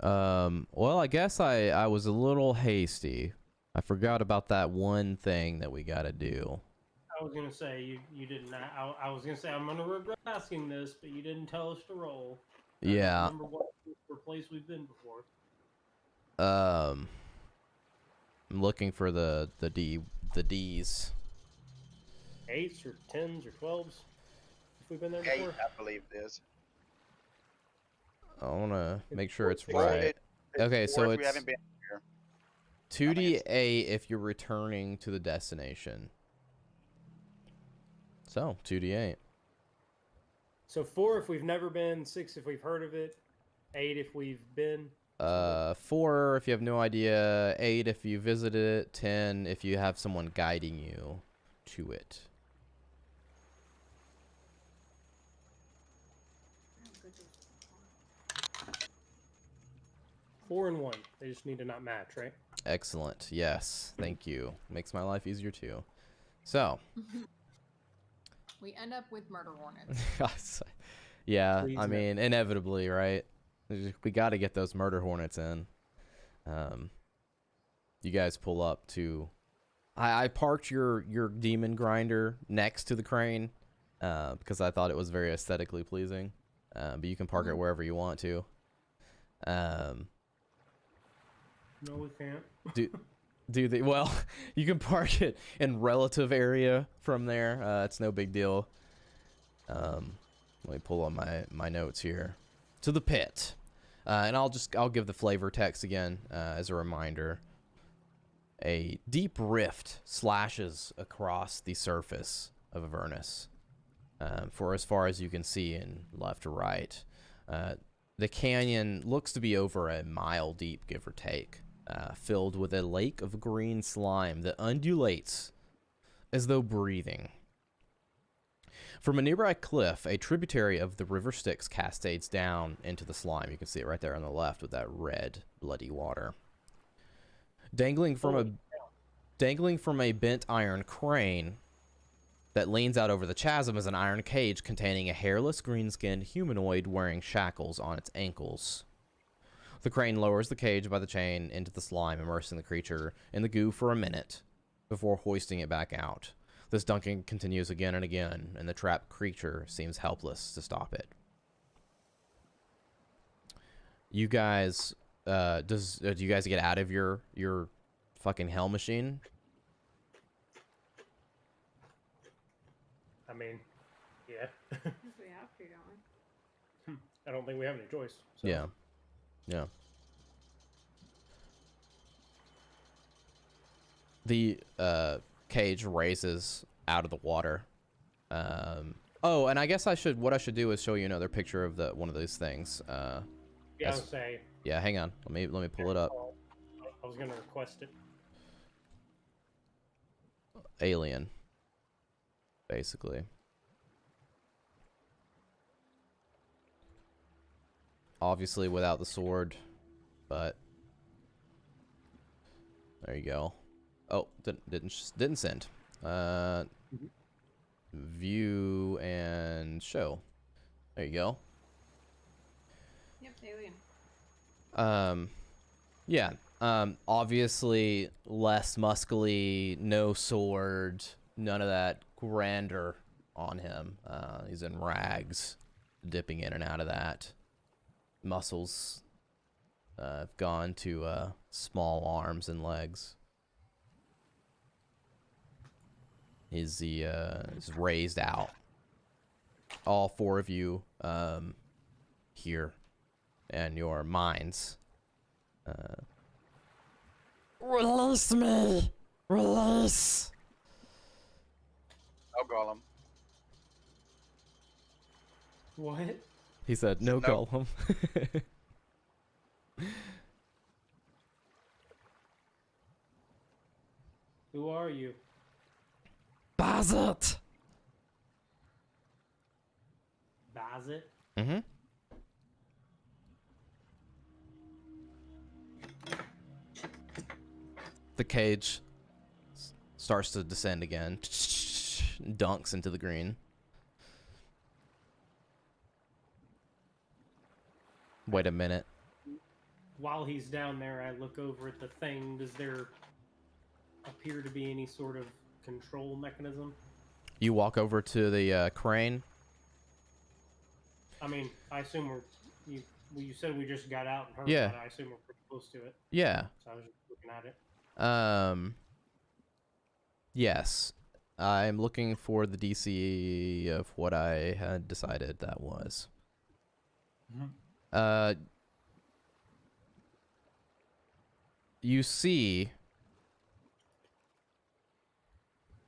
well, I guess I was a little hasty. I forgot about that one thing that we gotta do. I was gonna say you didn't. I was gonna say I'm gonna regret asking this, but you didn't tell us to roll. Yeah. I don't remember what place we've been before. I'm looking for the D's. 8s or 10s or 12s. If we've been there 8, before. I believe it is. I want to make sure it's Four, right. Okay, so if we it's haven't been here. 2d8 if you're returning to the destination. So, 2d8. So 4 if we've never been, 6 if we've heard of it, 8 if we've been. 4 if you have no idea, 8 if you visited it, 10 if you have someone guiding you to it. Four and 1. They just need to not match, right? Excellent. Yes. Thank you. Makes my life easier too. So. We end up with murder hornets. Yeah, Please I mean, inevitably, right? We got to get those murder hornets in. You guys pull up to... I parked your demon grinder next to the crane because I thought it was very aesthetically pleasing. But you can park it wherever you want to. No, we can't. Well, you can park it in relative area from there. It's no big deal. Let me pull on my notes here. To the pit. And I'll give the flavor text again as a reminder. A deep rift slashes across the surface of Avernus. For as far as you can see in left to right. The canyon looks to be over a mile deep, give or take. Filled with a lake of green slime that undulates as though breathing. From a nearby cliff, a tributary of the river Styx cascades down into the slime. You can see it right there on the left with that red, bloody water. Dangling from a bent iron crane that leans out over the chasm is an iron cage containing a hairless, green-skinned humanoid wearing shackles on its ankles. The crane lowers the cage by the chain into the slime, immersing the creature in the goo for a minute before hoisting it back out. This dunking continues again and again, and the trapped creature seems helpless to stop it. You guys, do you guys get out of your fucking hell machine? I mean, yeah. We have to, don't we? I don't think we have any choice. So. Yeah. Yeah. The cage raises out of the water. Oh, and I guess what I should do is show you another picture of one of these things. Yeah, I would say. Yeah, hang on. Let me pull it up. I was gonna request it. Alien. Basically. Obviously without the sword, but there you go. Oh, didn't send. View and show. There you go. Yep, alien. Yeah. Obviously less muscly, no sword, none of that grandeur on him. He's in rags, dipping in and out of that. Muscles have gone to small arms and legs. Is raised out. All four of you here and your minds. Release me! Release! No golem. What? He said, no golem. Who are you? Bazit! Bazit? Mm-hmm. The cage starts to descend again. Dunks into the green. Wait a minute. While he's down there, I look over at the thing. Does there appear to be any sort of control mechanism? You walk over to the crane. I mean, I assume you said we just got out and heard Yeah. about it. I assume we're pretty close to it. Yeah. So I was just looking at it. Yes. I'm looking for the DC of what I had decided that was. You see...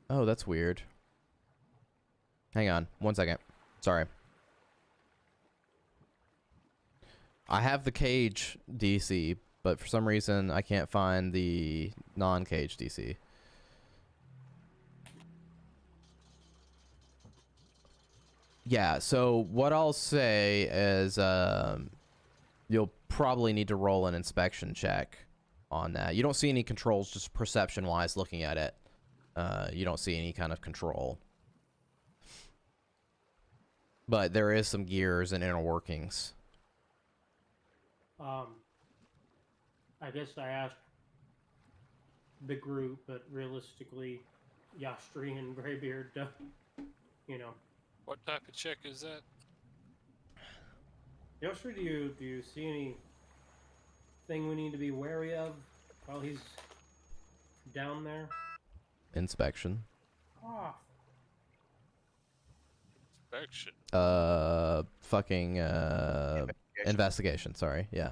Oh, that's weird. Hang on, 1 second. Sorry. I have the cage DC, but for some reason I can't find the non-cage DC. Yeah, so what I'll say is you'll probably need to roll an inspection check on that. You don't see any controls, just perception-wise looking at it. You don't see any kind of control. But there is some gears and inner workings. I guess I asked the group, but realistically, Yastri and Greybeard, you know. What type of check is that? Yastri, do you see anything we need to be wary of while he's down there? Inspection. Oh. Inspection. Fucking, investigation, sorry, yeah.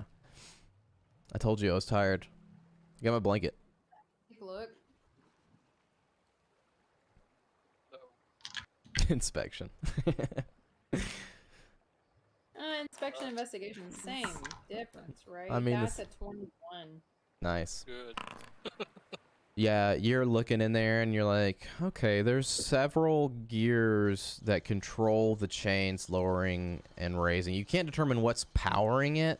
I told you I was tired. I got my blanket. Take a look. Inspection. Inspection, investigation, same difference, right? I mean, that's a 21. Nice. Good. Yeah, you're looking in there and you're like, okay, there's several gears that control the chains lowering and raising. You can't determine what's powering it,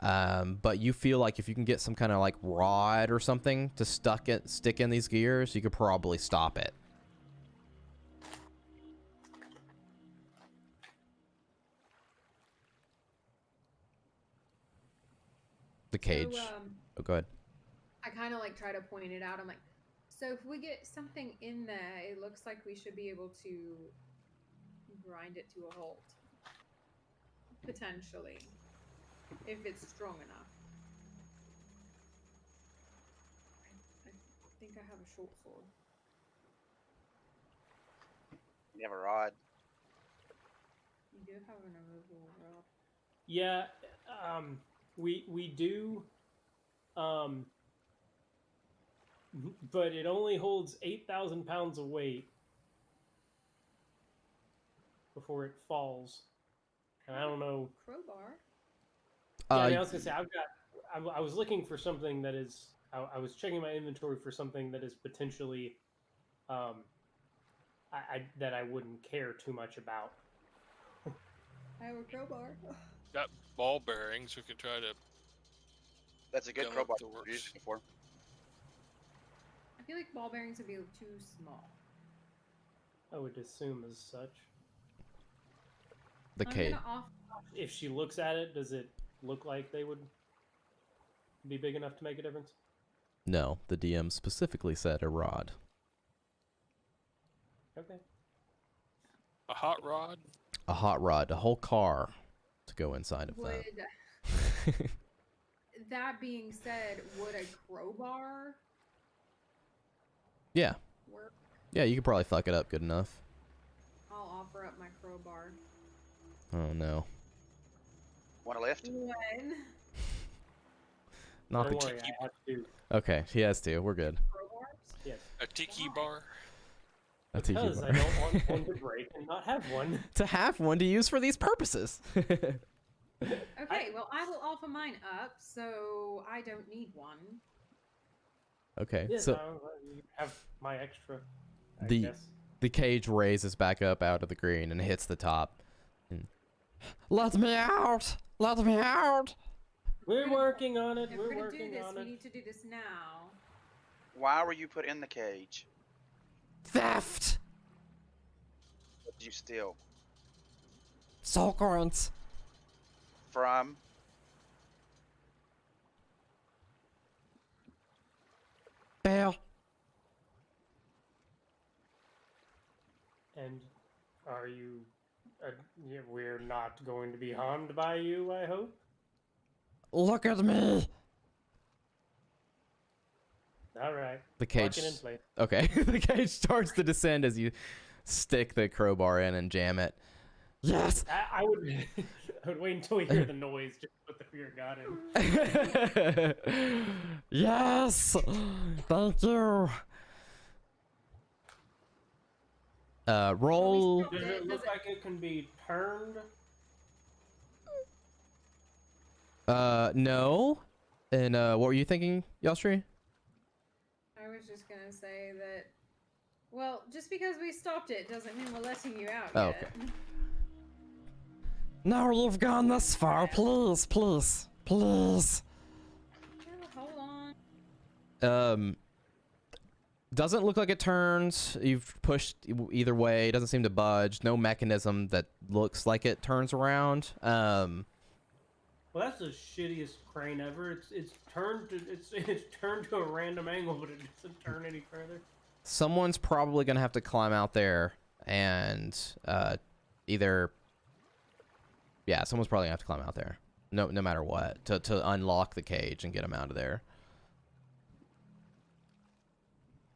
but you feel like if you can get some kind of like rod or something to stick in these gears, you could probably stop it. The cage. So, oh, go ahead. I kind of like try to point it out. I'm like, so if we get something in there, it looks like we should be able to grind it to a halt. Potentially. If it's strong enough. I think I have a short sword. You have a rod. You do have an immovable rod. Yeah, we do, but it only holds 8,000 pounds of weight before it falls. And I don't know. Crowbar. Yeah, I was gonna say I was looking for something that is. I was checking my inventory for something that is potentially, that I wouldn't care too much about. I have a crowbar. Got ball bearings. We could try to. That's a good Gun crowbar up the to works. use before. I feel like ball bearings would be too small. I would assume as such. The I'm cage. gonna off. If she looks at it, does it look like they would be big enough to make a difference? No, the DM specifically said a rod. Okay. A hot rod. A hot rod, a whole car to go inside of Would that. that being said, would a crowbar Yeah. work? Yeah, you could probably fuck it up good enough. I'll offer up my crowbar. Oh no. Want a lift? When? Not Don't the worry, I have to. Okay, he has to. We're good. Crowbars? Yes. A tiki Why? bar. A tiki Because bar. I don't want one to break and not have one. To have one to use for these purposes. Okay, well, I will offer mine up, so I don't need one. Okay, Yes, so you have my extra. I The- guess. the cage raises back up out of the green and hits the top. And, let me out! Let me out! We're working on it. If We're we're gonna do working this, on we it. need to do this now. Why were you put in the cage? Theft! What did you steal? Soul coins. From? Bear. And are you? Yeah, we're not going to be harmed by you, I hope. Look at me. All right. The cage. Lock it in place. Okay. The cage starts to descend as you stick the crowbar in and jam it. Yes. I would. I would wait until we hear the noise just to put the fear of God in. Yes. Thank you. Roll. Does it look like it can be turned? No. And what were you thinking, Yostri? I was just gonna say that. Well, just because we stopped it doesn't mean we're letting you out Oh, yet. okay. Now you've gone this far, please, please, please. Hold on. Doesn't look like it turns. You've pushed either way. It doesn't seem to budge. No mechanism that looks like it turns around. Well, that's the shittiest crane ever. It's turned to a random angle, but it doesn't turn any further. Someone's probably gonna have to climb out there and either. Yeah, someone's probably gonna have to climb out there. No matter what, to unlock the cage and get him out of there.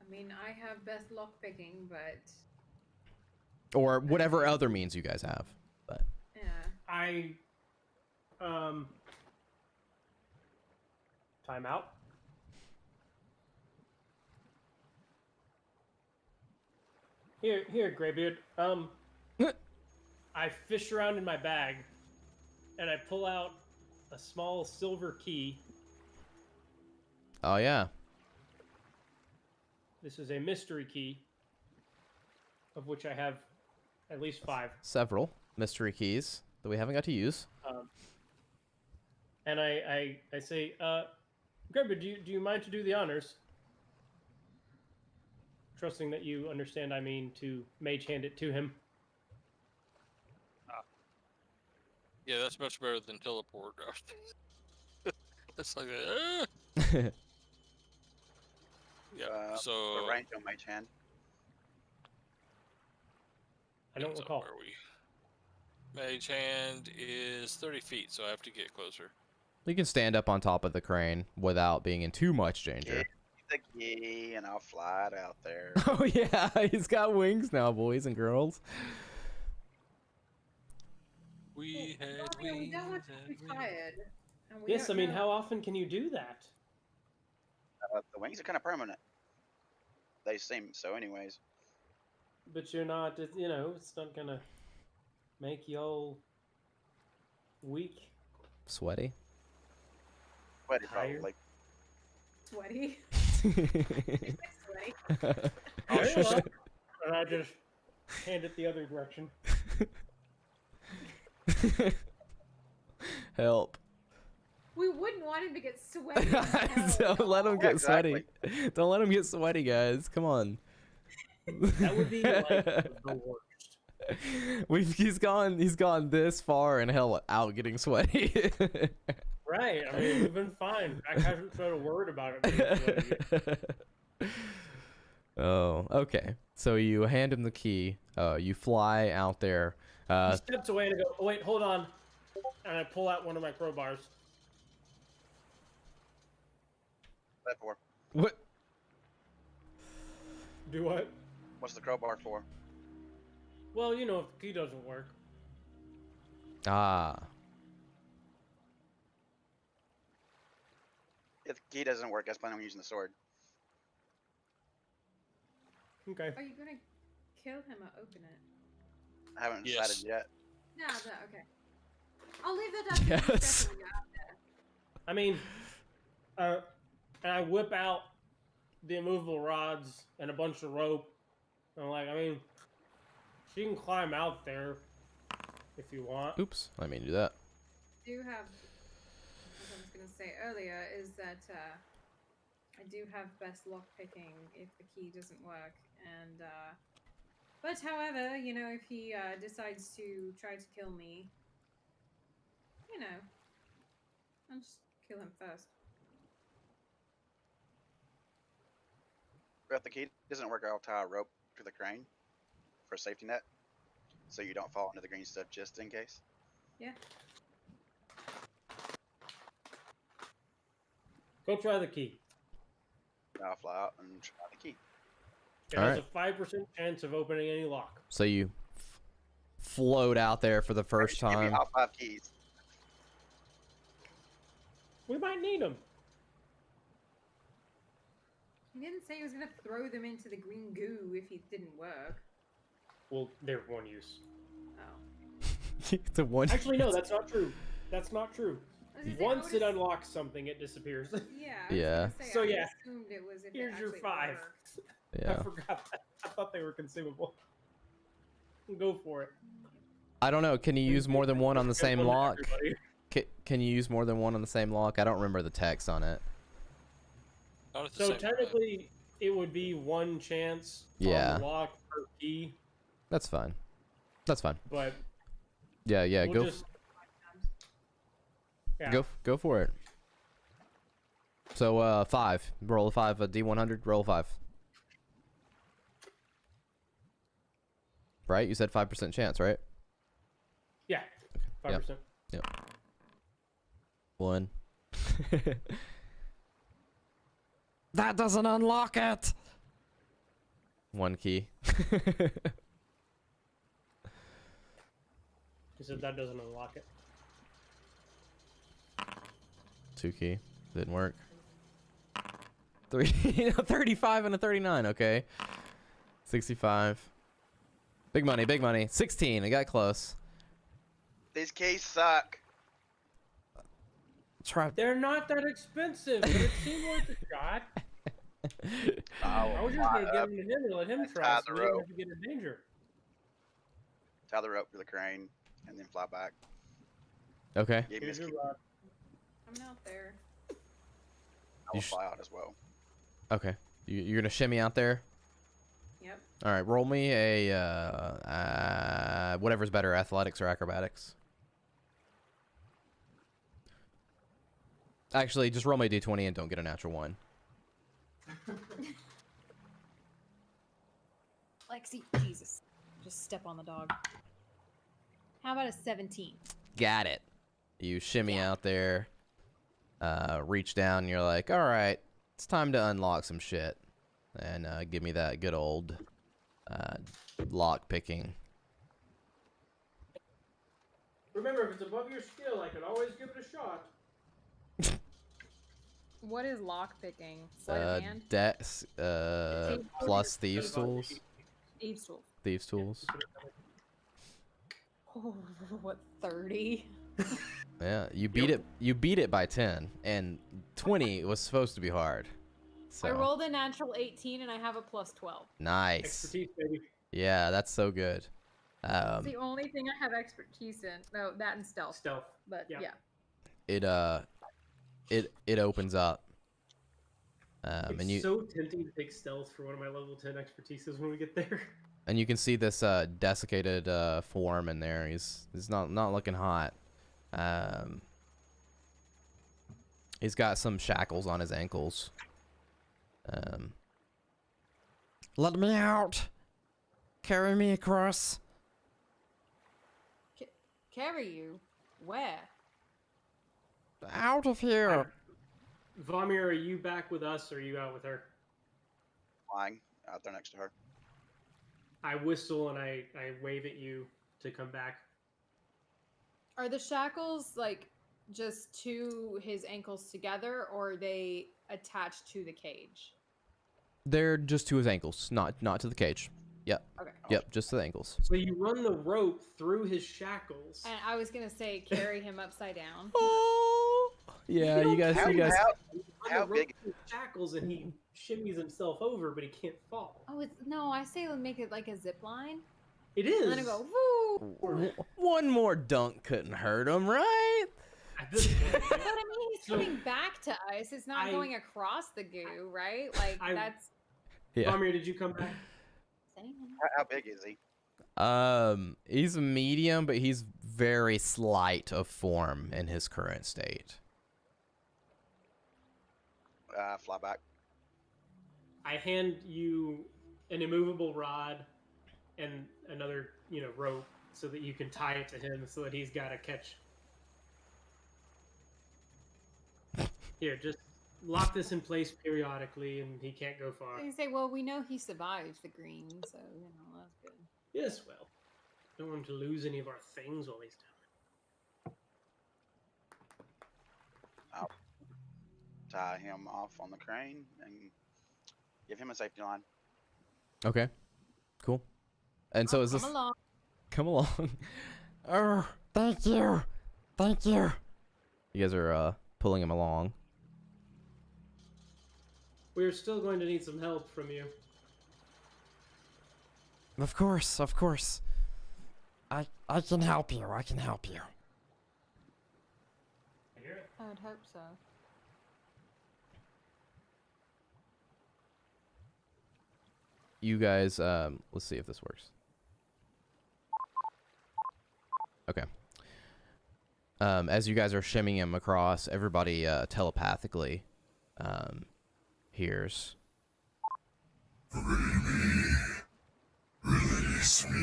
I mean, I have best lock picking, but Or whatever other means you guys have. But yeah. Time out. Here, Greybeard. I fish around in my bag, and I pull out a small silver key. Oh yeah. This is a mystery key, of which I have at least 5. Several mystery keys that we haven't got to use. And I say, Greybeard, do you mind to do the honors? Trusting that you understand, I mean to mage hand it to him. Yeah, that's much better than teleport. That's like yeah. So the range on mage hand. I don't recall. Where are we? Mage hand is 30 feet, so I have to get closer. You can stand up on top of the crane without being in too much danger. Get the key, and I'll fly it out there. Oh yeah, he's got wings now, boys and girls. We had We wings. don't want to be and tired. And we Yes, I don't mean, know- how often can you do that? The wings are kind of permanent. They seem so, anyways. But you're not, you know, it's not gonna make you all weak. Sweaty. Sweaty, Tired. probably. Sweaty. Sweaty. Very well. And I just hand it the other direction. Help. We wouldn't want him to get sweaty. Don't let him Yeah, get sweaty. Don't let him get sweaty, guys. Come on. That would be like the worst. He's gone this far and hell out getting sweaty. Right. I mean, we've been fine. Jack hasn't said a word about it. being sweaty. Oh, okay. So you hand him the key. You fly out there. He steps away and I go, oh, wait, hold on. And I pull out one of my crowbars. That for? What? Do what? What's the crowbar for? Well, you know, if the key doesn't work. Ah. If the key doesn't work, I was planning on using the sword. Okay. Are you gonna kill him or open it? I haven't Yes. decided yet. No, okay. I'll leave that up to you. Yes. Definitely out there. I mean, and I whip out the immovable rods and a bunch of rope. And I'm like, I mean, she can climb out there if you want. Oops. I mean, do that. Do have, as I was gonna say earlier, is that I do have best lock picking if the key doesn't work, and but however, you know, if he decides to try to kill me, you know, I'll just kill him first. But if the key doesn't work, I'll tie a rope to the crane for a safety net, so you don't fall into the green stuff, just in case. Yeah. Go try the key. I'll fly out and try the key. It has a 5% chance of opening any lock. So you float out there for the first Give me time. all 5 keys. We might need them. He didn't say he was gonna throw them into the green goo if it didn't work. Well, they're one use. Oh. The one. Actually, no, that's not true. That's not true. I was gonna say, Once it unlocks something, it disappears. Yeah. Yeah. So, I yeah. assumed it was if Here's it your actually 5. worked. Yeah. I forgot that. I thought they were consumable. Go for it. I don't know. Can you use more than one on the same Good one, lock? everybody. Can you use more than one on the same lock? I don't remember the text on it. Not at the So same time. technically, it would be 1 chance Yeah. on the lock per key, That's fine. That's fine. but Yeah, yeah. we'll just... Yeah. Go for it. So 5. Roll a 5. A D100. Roll a 5. Right? You said 5% chance, right? Yeah, 5%. Yep. 1. That doesn't unlock it. 1 key. He said that doesn't unlock it. 2 key. Didn't work. 3. 35 and a 39. Okay. 65. Big money. Big money. 16. I got close. These keys suck. Try. They're not that expensive, but it seemed worth a shot. I was just going to give them to him and let him try tie so the we don't rope. have to get in danger. Tie the rope to the crane and then fly back. Okay. Give me Here's this your key. rod. I'm out there. I will fly out as well. Okay. You're gonna shimmy out there. Yep. All right. Roll me a whatever's better, athletics or acrobatics. Actually, just roll me a d20 and don't get a natural 1. Lexi, Jesus. Just step on the dog. How about a 17? Got it. You shimmy out there, reach down, and you're like, all right, it's time to unlock some shit. And give me that good old lock picking. Remember, if it's above your skill, I can always give it a shot. What is lock picking? Sleight of hand? Dex plus thieves tools. Eve's tool. Thieves tools. Oh, what, 30? Yeah, you beat it. You beat it by 10, and 20 was supposed to be hard. So I rolled a natural 18 and I have a plus 12. nice. Expertise, baby. Yeah, that's so good. It's the only thing I have expertise in. No, that and stealth. Stealth. But Yeah. yeah. It opens up. It's And you so tempting to take stealth for one of my level 10 expertises when we get there. and you can see this desiccated form in there. He's not looking hot. He's got some shackles on his ankles. Let me out. Carry me across. Carry you? Where? Out of here. Vamir, are you back with us or are you out with her? Flying out there next to her. I whistle and I wave at you to come back. Are the shackles like just to his ankles together, or are they attached to the cage? They're just to his ankles, not to the cage. Yep. Okay. Yep, just to the ankles. So you run the rope through his shackles. And I was gonna say carry him upside down. Oh. Yeah, you guys. How You run how the rope big? through his shackles and he shimmies himself over, but he can't fall. Oh, it's no. I say make it like a zip line, It and is. then I go woo. One more dunk couldn't hurt him, right? At this point, But I mean, he's So- coming back to us. It's not I- going across the goo, right? Like that's Yeah. Vamir, did you come back? How big is he? He's medium, but he's very slight of form in his current state. Fly back. I hand you an immovable rod and another, rope so that you can tie it to him so that he's got to catch. Here, just lock this in place periodically, and he can't go far. You say, well, we know he survives the green, so that's good. Yes, well, don't want him to lose any of our things while he's down I'll tie him off on the crane and give him a safety line. Okay. Cool. And so is this... Come along. Come along. Oh, thank you. Thank you. You guys are pulling him along. We're still going to need some help from you. Of course, of course. I can help you. I can help you. I hear it. I would hope so. You guys, let's see if this works. Okay. As you guys are shimming him across, everybody telepathically hears. Release me.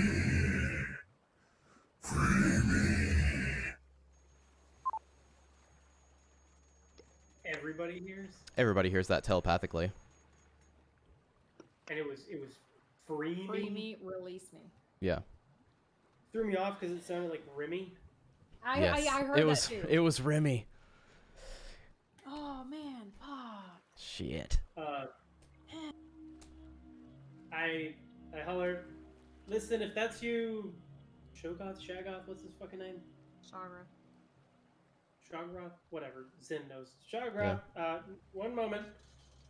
Free me. Everybody hears, Everybody hears that telepathically. and it was free Free me. me, release me. Yeah. Threw me off because it sounded like Remy. I Yes. heard it was that too. it was Remy. Oh man, fuck. Shit. I hollered, listen, if that's you, Shogoth, Shagoth, what's his fucking name? Shara. Shagroth? Whatever. Zin knows. Shagroth, one moment.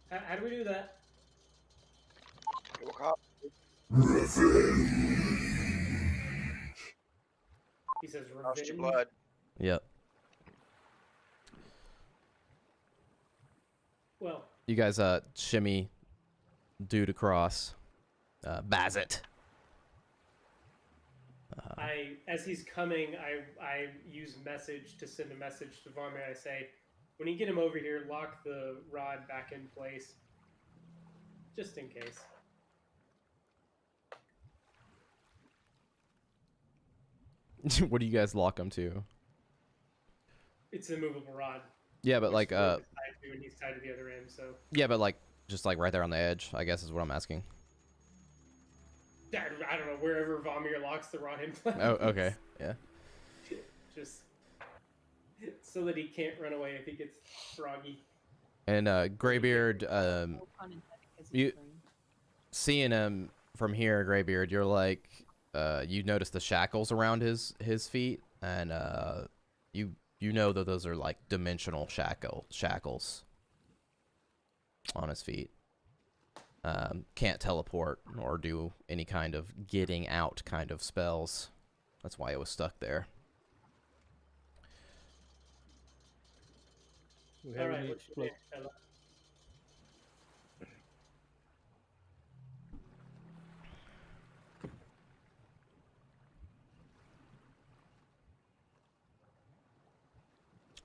How do we do that? It will call. He says Lost revenge. your blood. Yep. Well, You guys shimmy dude across. Bazit. as he's coming, I use message to send a message to Varmir. I say, when you get him over here, lock the rod back in place, just in case. What do you guys lock him to? It's a movable rod. Yeah, but which like Floyd is tied to, and he's tied to the other end. So yeah, but like just like right there on the edge, I guess is what I'm asking. I don't know, wherever Vomir locks the rod in place. Oh, okay. Yeah. Just so that he can't run away if he gets froggy. And Graybeard, No pun intended, 'cause he's you- green. seeing him from here, Graybeard, you're like you notice the shackles around his feet, and you know that those are like dimensional shackles on his feet. Can't teleport or do any kind of getting out kind of spells. That's why it was stuck there. All right, what's your name, fella?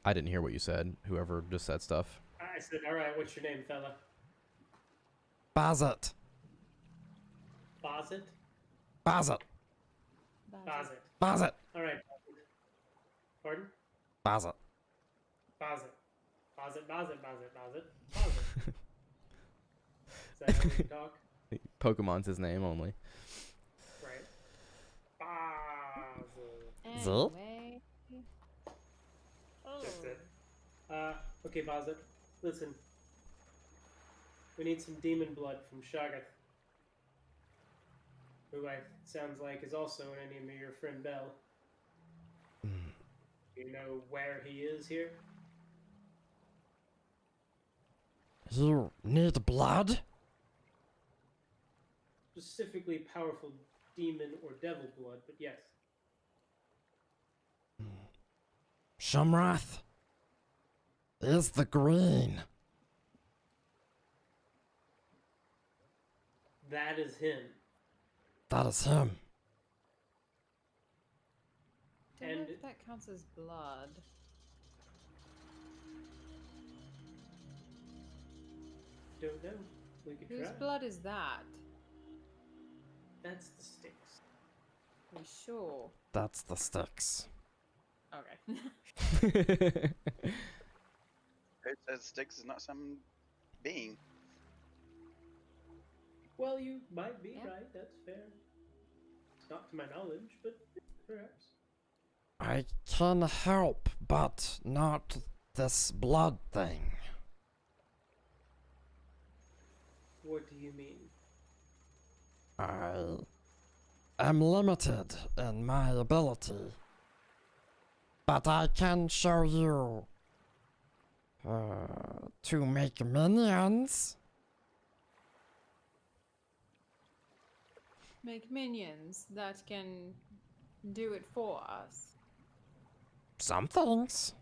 I didn't hear what you said. Whoever just said stuff. I said, all right, what's your name, fella? Bazit. Bozit? Bazit. Bozit. Bazit. All right. Pardon? Bazit. Bozit. Bozit, Bozit, Bozit, Bozit, Bozit. Is that how we talk? Pokemon's his name only. Right. Bozit. Zil? Anyway. That's it. Okay, Bozit. Listen. We need some demon blood from Shagath, who sounds like is also an enemy of your friend Bell. Do you know where he is here? You need blood? Specifically powerful demon or devil blood, but yes. Shumrath is the green. That is him. That is him. Don't know And- if that counts as blood. Don't know. We could Whose try. blood is that? That's the sticks. Are you sure? That's the sticks. Okay. It's Styx is not some being. Well, you might be Yeah. right. That's fair. It's not to my knowledge, but perhaps. I can help, but not this blood thing. What do you mean? I am limited in my ability, but I can show you to make minions. Make minions that can do it for us. Some things.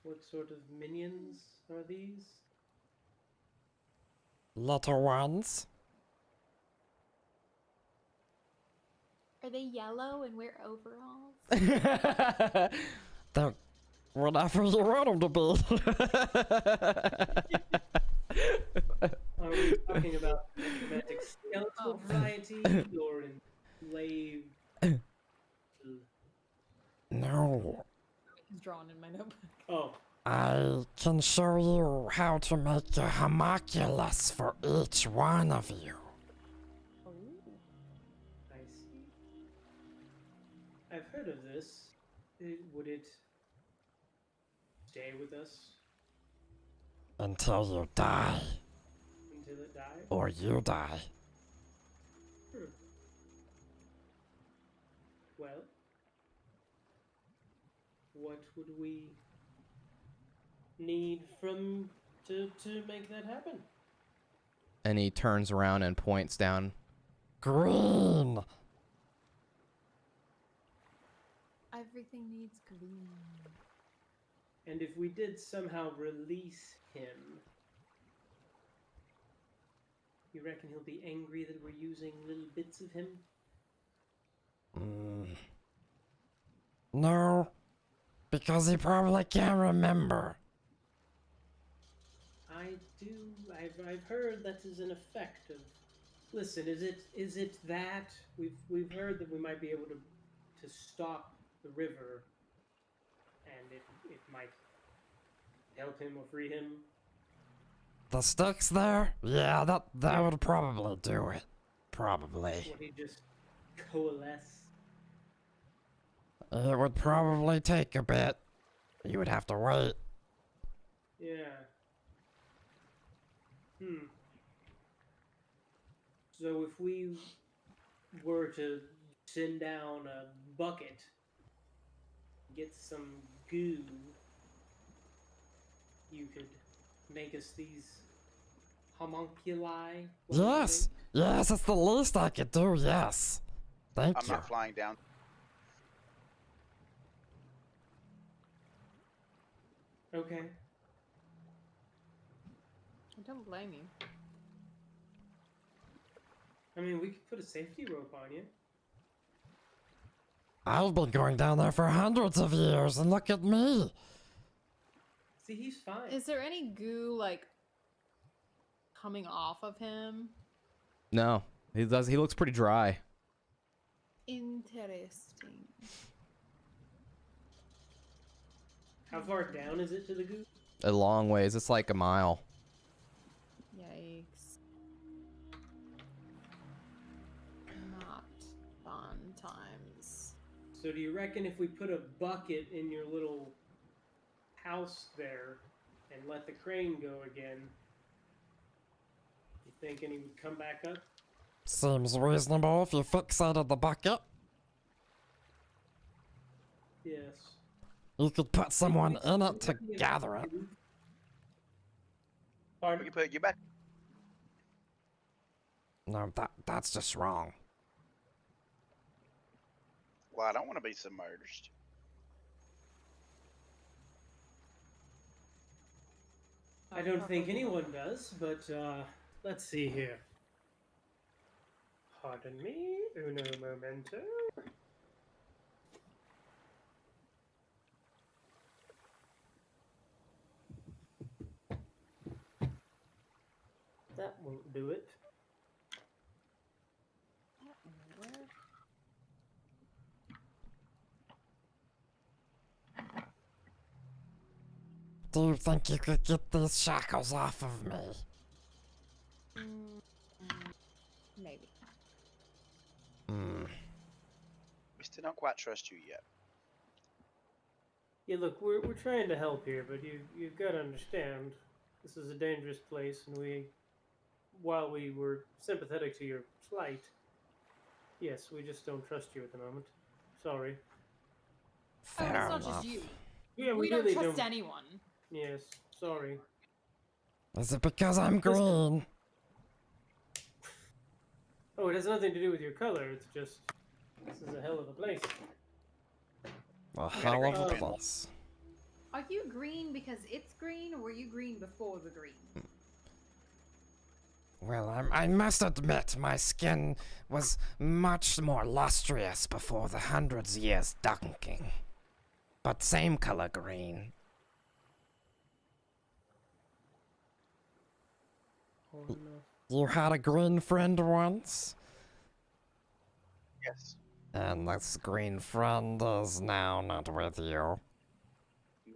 What sort of minions are these? Little ones. Are they yellow and wear overalls? They're whatever you want them to be. Are we talking about necromantic skeletal variety or enslaved? No. It's drawn in my notebook. Oh, I can show you how to make a homunculus for each one of you. Oh. I see. I've heard of this. Would it stay with us Until you die. until it dies? Or you die. Well, what would we need from to make that happen? And he turns around and points down. Green! Everything needs green. And if we did somehow release him, you reckon he'll be angry that we're using little bits of him? No. Because he probably can't remember. I do. I've heard that is an effect of. Listen, is it that we've heard that we might be able to stop the river, and it might help him or free him. The sticks there? Yeah, that would probably do it. Probably. Would he just coalesce? It would probably take a bit. You would have to wait. Yeah. So if we were to send down a bucket, get some goo, you could make us these homunculi? Yes! Yes, that's the least I could do, yes. Thank I'm you. not flying down. Okay. I don't blame you. I mean, we could put a safety rope on you. I've been going down there for hundreds of years, and look at me. See, he's fine. Is there any goo, like, coming off of him? No, he does. He looks pretty dry. Interesting. How far down is it to the goo? A long ways. It's like a mile. Yikes. Not fun times. So do you reckon if we put a bucket in your little house there and let the crane go again, you thinking he would come back up? Seems reasonable if you fixated the bucket. Yes. You could put someone in it to gather it. We Pardon? can put you back. No, that's just wrong. Well, I don't want to be submerged. I don't think anyone does, but let's see here. Pardon me, uno momento. That won't do it. Do you think you could get these shackles off of me? Maybe. We still don't quite trust you yet. Yeah, look, we're trying to help here, but you've got to understand, this is a dangerous place, and while we were sympathetic to your plight, yes, we just don't trust you at the moment. Sorry. Oh, and Fair it's not enough. just you. Yeah, We really don't trust anyone. Yes, sorry. Is it because I'm green? Oh, it has nothing to do with your color. It's just this is a hell of a place. A hell of a green place. Are you green because it's green, or were you green before the green? Well, I must admit, my skin was much more lustrous before the hundreds of years dunking. But same color green. Oh, no. You had a green friend once? Yes. And this green friend is now not with you.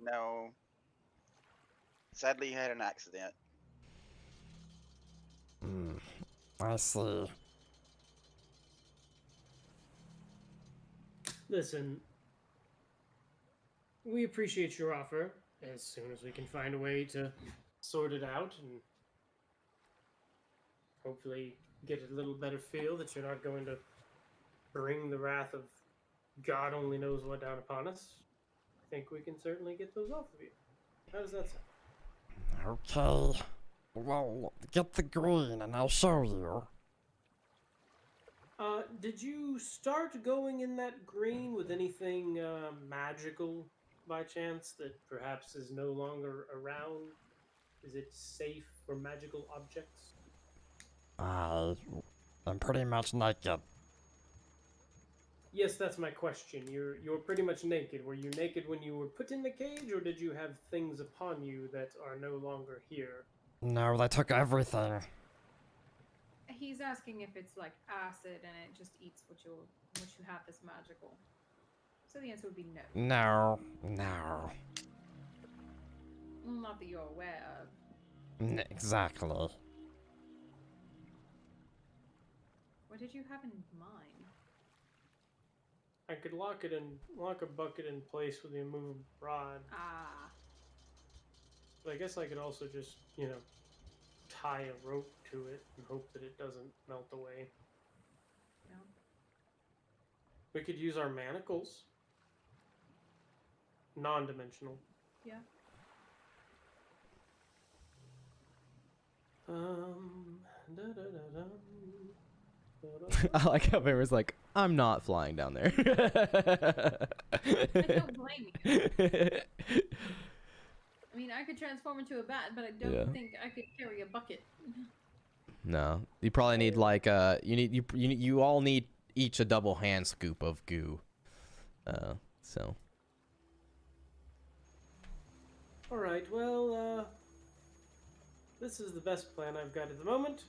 No. Sadly, he had an accident. I see. Listen, we appreciate your offer as soon as we can find a way to sort it out and hopefully get a little better feel that you're not going to bring the wrath of God only knows what down upon us. I think we can certainly get those off of you. How does that sound? Okay. Well, get the green and I'll show you. Did you start going in that green with anything magical by chance that perhaps is no longer around? Is it safe for magical objects? I'm pretty much naked. Yes, that's my question. You're pretty much naked. Were you naked when you were put in the cage, or did you have things upon you that are no longer here? No, they took everything. He's asking if it's like acid and it just eats what you have that's magical. So the answer would be no. No, no. Well, not that you're aware of. Exactly. What did you have in mind? I could lock a bucket in place with the immovable rod. Ah. But I guess I could also just, tie a rope to it and hope that it doesn't melt away. Yeah. We could use our manacles. Non-dimensional. Yeah. Da-da-da-dum. I like how Vaymer's like, I'm not flying down there. I don't blame you. I mean, I could transform into a bat, but I don't think I could carry a bucket. No, you probably need like you all need each a double hand scoop of goo. So. All right. Well, this is the best plan I've got at the moment.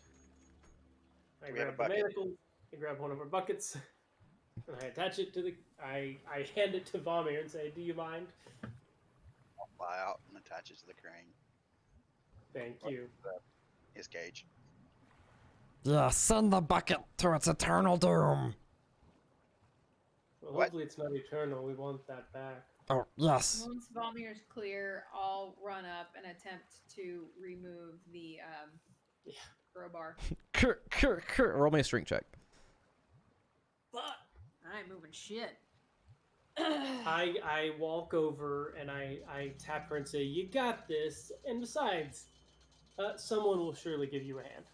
I grab the manacles. I grab one of our buckets, and I attach it to the. I hand it to Vomir and say, "Do you mind?" I'll fly out and attach it to the crane. Thank you. His cage. Yeah, send the bucket to its eternal doom. Well, hopefully it's not eternal. We want that back. Oh, yes. Once Vomir's clear, I'll run up and attempt to remove the crowbar. Roll me a strength check. Fuck! I ain't moving shit. I walk over and I tap her and say, "You got this." And besides, someone will surely give you a hand.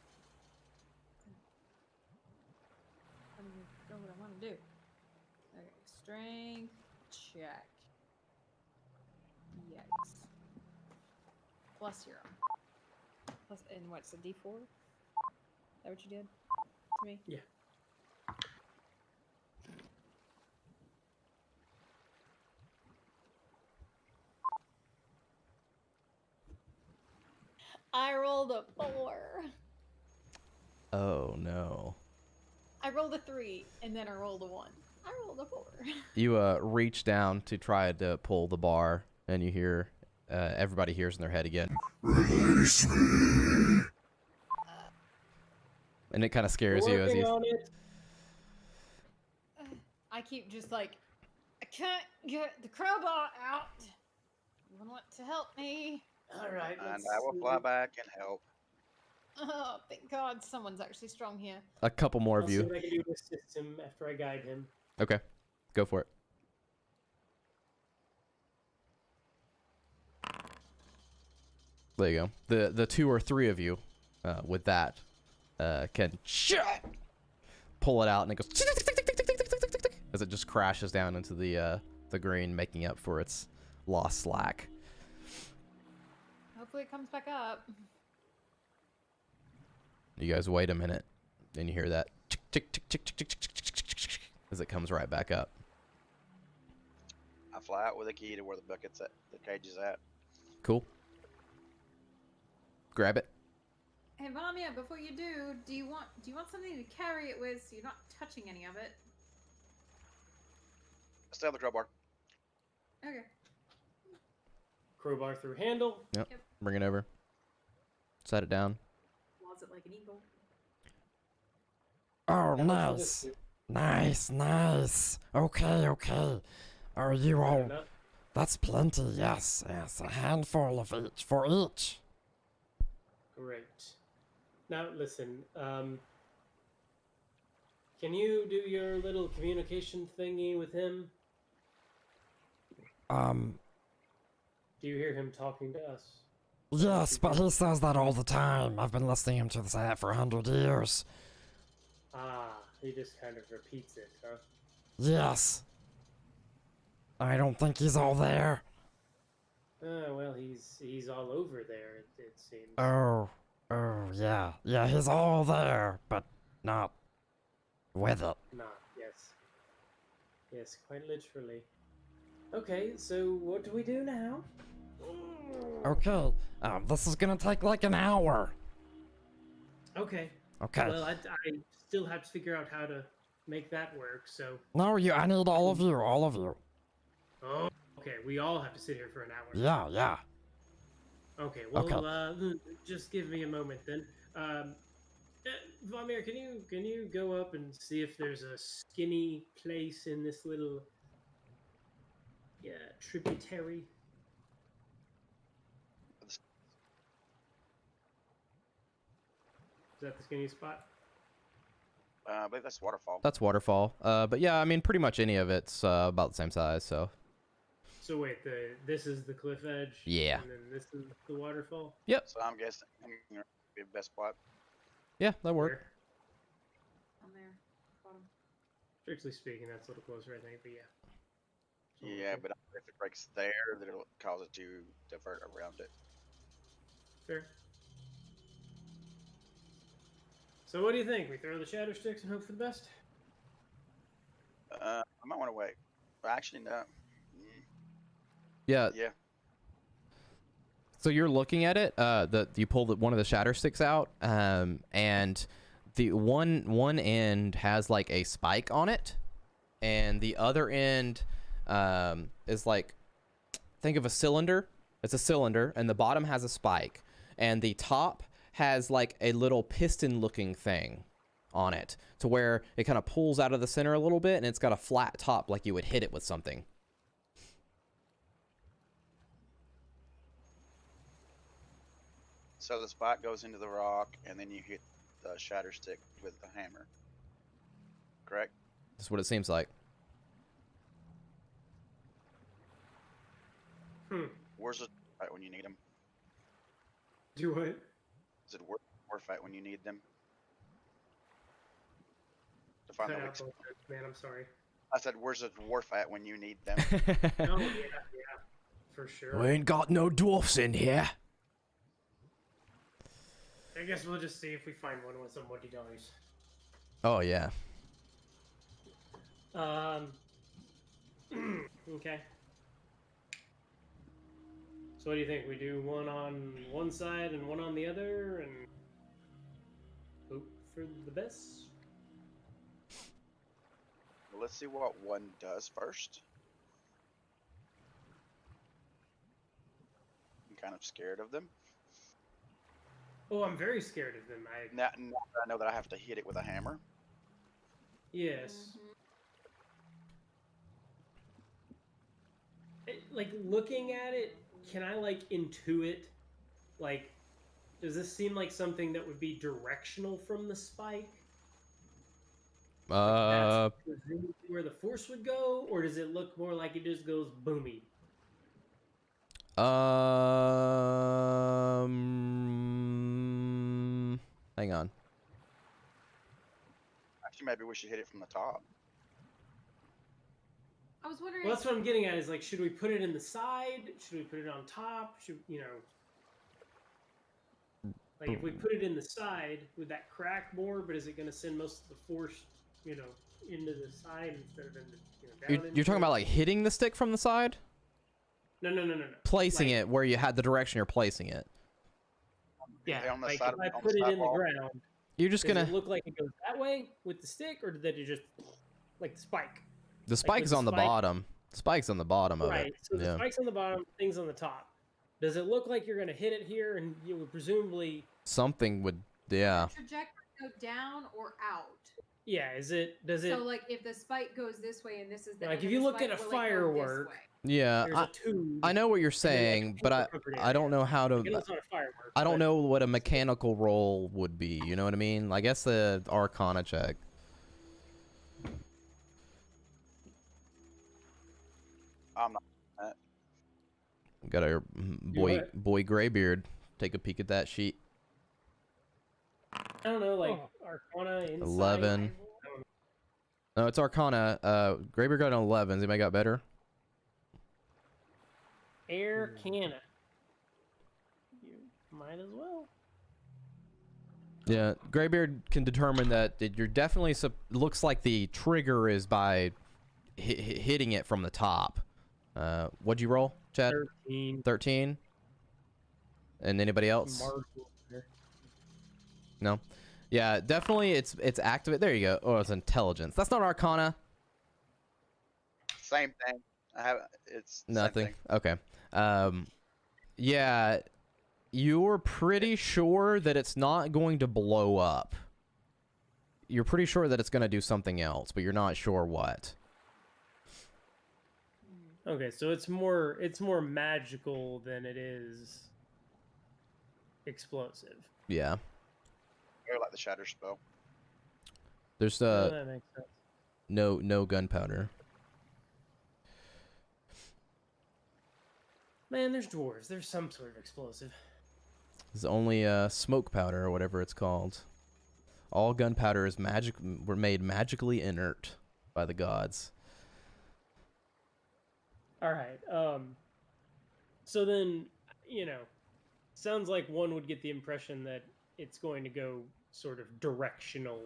I'm gonna go what I want to do. Okay, strength check. Yikes. Plus 0. Plus, and what's a D4? Is that what you did to me? Yeah. I rolled a 4. Oh no. I rolled a 3, and then I rolled a 1. I rolled a 4. You reach down to try to pull the bar, and you hear everybody hears in their head again. Release me. And it kind of scares We're you as working you. on it. I keep just like, I can't get the crowbar out. You want to help me? All right. And I will fly back and help. Oh, thank God, someone's actually strong here. A couple more I'll of see you. what I can do to assist him after I guide him. Okay, go for it. There you go. The 2 or 3 of you with that can pull it out, and it goes as it just crashes down into the green, making up for its lost slack. Hopefully it comes back up. You guys wait a minute, and you hear that tick tick tick tick tick tick tick tick tick tick as it comes right back up. I fly out with a key to where the bucket's at, the cage is at. Cool. Grab it. Hey, Vamia, before you do you want something to carry it with so you're not touching any of it? I still have the crowbar. Okay. Crowbar through handle. Yep. Bring it over. Set it down. Claws it like an eagle. Oh, How much for this nice. suit? Nice, nice. Okay, okay. Are you Fair all... enough. That's plenty, yes. Yes, a handful of each, for each. Great. Now listen. Can you do your little communication thingy with him? Do you hear him talking to us? Yes, but he says that all the time. I've been listening to him say that for 100 years. Ah, he just kind of repeats it, huh? Yes. I don't think he's all there. Well, he's all over there, it seems. Oh, yeah. Yeah, he's all there, but not with it. Not, yes. Yes, quite literally. Okay, so what do we do now? Okay, this is gonna take like an hour. Okay. Okay. Well, I still have to figure out how to make that work, so... No, I need all of you, all of you. Oh, okay, we all have to sit here for an hour. Yeah, yeah. Okay, well, Okay. Just give me a moment then. Vamir, can you go up and see if there's a skinny place in this little tributary? Is that the skinny spot? I believe that's waterfall. That's waterfall. But yeah, I mean, pretty much any of it's about the same size. So. So wait, this is the cliff edge. Yeah. And then this is the waterfall. Yep. So I'm guessing be the best spot. Yeah, that worked. Where? On there. Bottom. Strictly speaking, that's a little closer, I think. But yeah. Yeah, but if it breaks there, then it'll cause it to divert around it. Fair. So what do you think? We throw the shadow sticks and hope for the best? I might want to wait. Well, actually, no. Yeah. Yeah. So you're looking at it. You pulled one of the shatter sticks out, and the one end has like a spike on it, and the other end is like, think of a cylinder. It's a cylinder, and the bottom has a spike, and the top has like a little piston-looking thing on it, to where it kind of pulls out of the center a little bit, and it's got a flat top, like you would hit it with something. So the spot goes into the rock, and then you hit the shatter stick with the hammer. Correct? That's what it seems like. Where's the fight when you need them? Do what? Is it war fight when you need them? To find Cut the out weak spot. both, man, I'm sorry. I said, where's the war fight when you need them? Oh, yeah, for sure. We ain't got no dwarfs in here. I guess we'll just see if we find one with some woody dice. Oh yeah. Okay. So what do you think? We do one on one side and one on the other, and hope for the best? Well, let's see what one does first. kind of scared of them. Oh, I'm very scared of them. Now that I know that I have to hit it with a hammer. Yes. Like looking at it, can I like intuit? Like, does this seem like something that would be directional from the spike? Like that's presumably where the force would go, or does it look more like it just goes boomy? Hang on. Actually, maybe we should hit it from the top. I was wondering. Well, that's what I'm getting at. Is like, should we put it in the side? Should we put it on top? Should like if we put it in the side, would that crack more? But is it going to send most of the force, into the side instead of in the down? You're talking about like hitting the stick from the side? No. Placing it where you had the direction you're placing it. Yeah, On the like side if I on put the it in the sidewall. ground, You're just does gonna. it look like it goes that way with the stick, or did it just like the spike? The spike's the on the spike- bottom. The spike's on the bottom of Right. it. So the Yeah. spike's on the bottom, things on the top. Does it look like you're going to hit it here, and you would presumably? Something would. Yeah. Trajectory go down or out. Yeah. Does it? So like if the spike goes this way and this is the Like, end if of you the look spike, at a will it go this firework, way? Yeah. there's a tube. I know what you're and then, like, saying, but a covered I don't area. know how I know to. it's not a firework. I don't but- know what a mechanical roll would be. You know what I mean? I guess the Arcana check. I'm not. Got our boy what? boy Graybeard. Take a peek at that sheet. I don't know, like Arcana inside. 11. No, it's Arcana. Graybeard got an 11. Anybody got better? Air cannon. You might as well. Yeah, Graybeard can determine that you're definitely. Looks like the trigger is by hitting it from the top. What'd you roll, Chad? 13. 13. And anybody else? Marginal there. No. Yeah, definitely. It's activate. There you go. Oh, it's intelligence. That's not Arcana. Same thing. I have it's same Nothing. thing. Okay. Yeah, you're pretty sure that it's not going to blow up. You're pretty sure that it's going to do something else, but you're not sure what. Okay, so it's more magical than it is explosive. Yeah. Or like the shatter spell. There's That makes sense. no gunpowder. Man, there's dwarves. There's some sort of explosive. There's only smoke powder or whatever it's called. All gunpowder is were made magically inert by the gods. All right. So then, sounds like one would get the impression that it's going to go sort of directional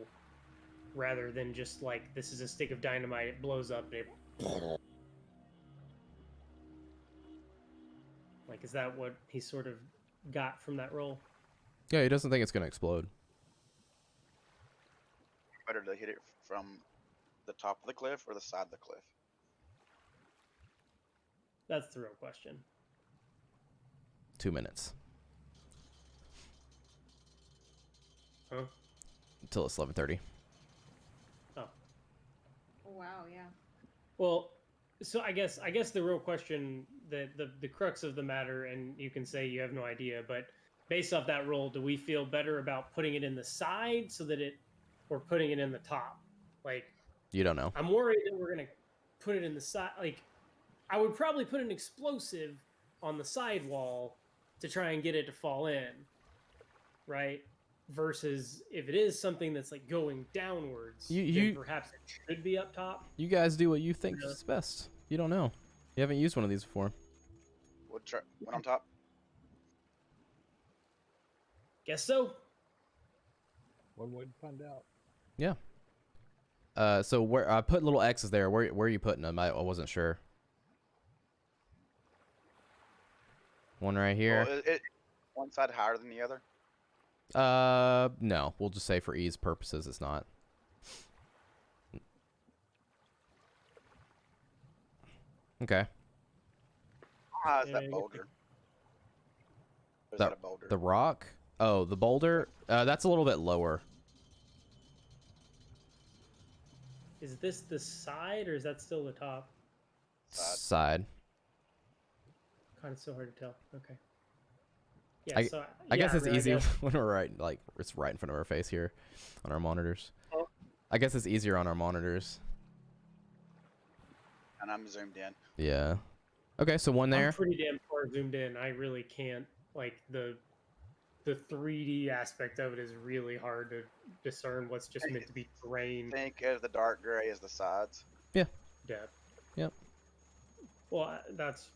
rather than just like this is a stick of dynamite, it blows up, and it... Like, is that what he sort of got from that roll? Yeah, he doesn't think it's going to explode. Better to hit it from the top of the cliff or the side of the cliff. That's the real question. 2 minutes. Huh? Until it's 11:30. Oh. Wow, yeah. Well, so I guess the real question, the crux of the matter, and you can say you have no idea, but based off that roll, do we feel better about putting it in the side or putting it in the top? Like, You don't know. I'm worried that we're gonna put it in the side. Like, I would probably put an explosive on the side wall to try and get it to fall in, right? Versus if it is something that's like going downwards, then perhaps it should be up top. You guys do what you think is best. You don't know. You haven't used one of these before. One on top. Guess so. One way to find out. Yeah. So where I put little X's there. Where are you putting them? I wasn't sure. One right here. Well, one side higher than the other. No. We'll just say for ease purposes, it's not. Okay. How high is Yeah, that boulder? Or is that a boulder? The rock? Oh, the boulder? That's a little bit lower. Is this the side or is that still the top? Side. God, it's so hard to tell. Okay. Yeah, I guess it's easy when we're right, like, it's right in front of our face here on our monitors. Oh. I guess it's easier on our monitors. And I'm zoomed in. Yeah. Okay, so one there. I'm pretty damn far zoomed in. I really can't, like, the 3D aspect of it is really hard to discern what's just meant to be terrain. Think of the dark gray as the sides. Yeah. Depth. Yep. Well, that's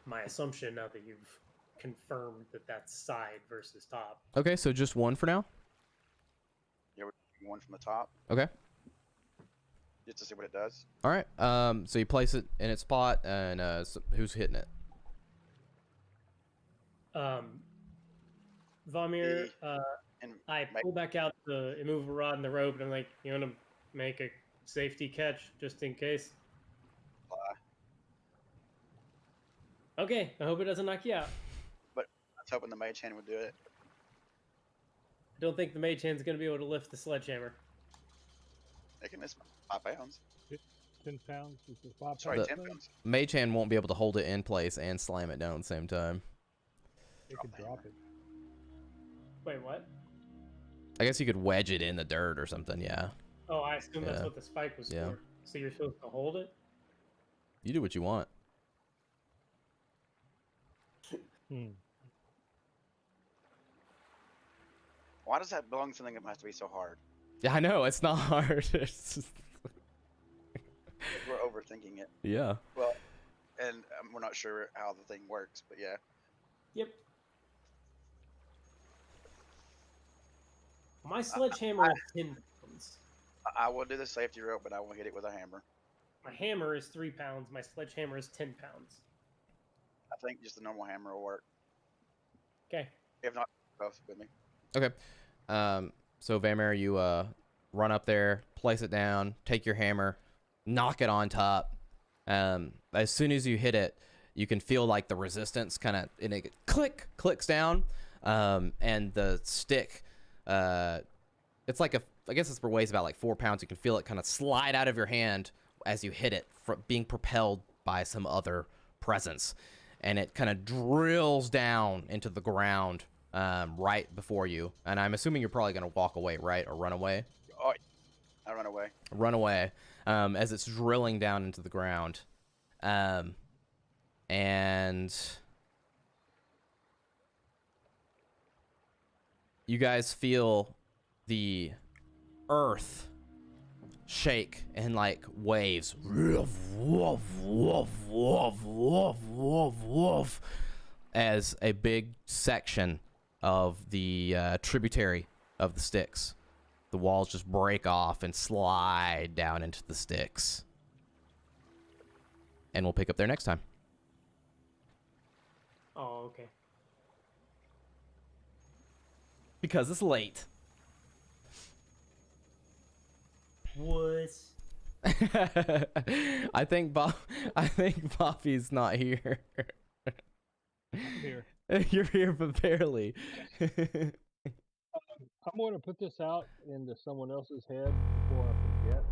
my assumption now that you've confirmed that that's side versus top. Okay, so just one for now? Yeah, one from the top. Okay. Just to see what it does. All right. So you place it in its spot, and so who's hitting it? Vamir, I pull back out the immovable rod and the rope, and I'm like, you want to make a safety catch just in case? Okay, I hope it doesn't knock you out. But I was hoping the mage hand would do it. I don't think the mage hand's going to be able to lift the sledgehammer. They can miss 5 pounds. 10 pounds? Is it 5 pounds? Sorry, 10 pounds. Mage hand won't be able to hold it in place and slam it down at the same time. You could drop it. Wait, what? I guess you could wedge it in the dirt or something, yeah. Oh, I assume that's what the spike was for. So you're supposed to hold it? You do what you want. Why does that belong something that has to be so hard? Yeah, I know, it's not hard. It's just... We're overthinking it. Yeah. Well, and we're not sure how the thing works, but yeah. Yep. My sledgehammer is 10 pounds. I will do the safety rope, but I will hit it with a hammer. My hammer is 3 pounds. My sledgehammer is 10 pounds. I think just a normal hammer will work. Okay. If not, both with me. Okay. So Vamir, you run up there, place it down, take your hammer, knock it on top. As soon as you hit it, you can feel like the resistance kind of, and it clicks down, and the stick, it's like I guess it weighs about like 4 pounds. You can feel it kind of slide out of your hand as you hit it, being propelled by some other presence, and it kind of drills down into the ground right before you. And I'm assuming you're probably going to walk away, right, or run away? Oh, I run away. Run away as it's drilling down into the ground. And you guys feel the earth shake in like waves as a big section of the tributary of the Styx, the walls just break off and slide down into the Styx. And we'll pick up there next time. Oh, okay. Because it's late. What? I think Bobby's not here. I'm here. You're here, but barely. I'm going to put this out into someone else's head before I forget.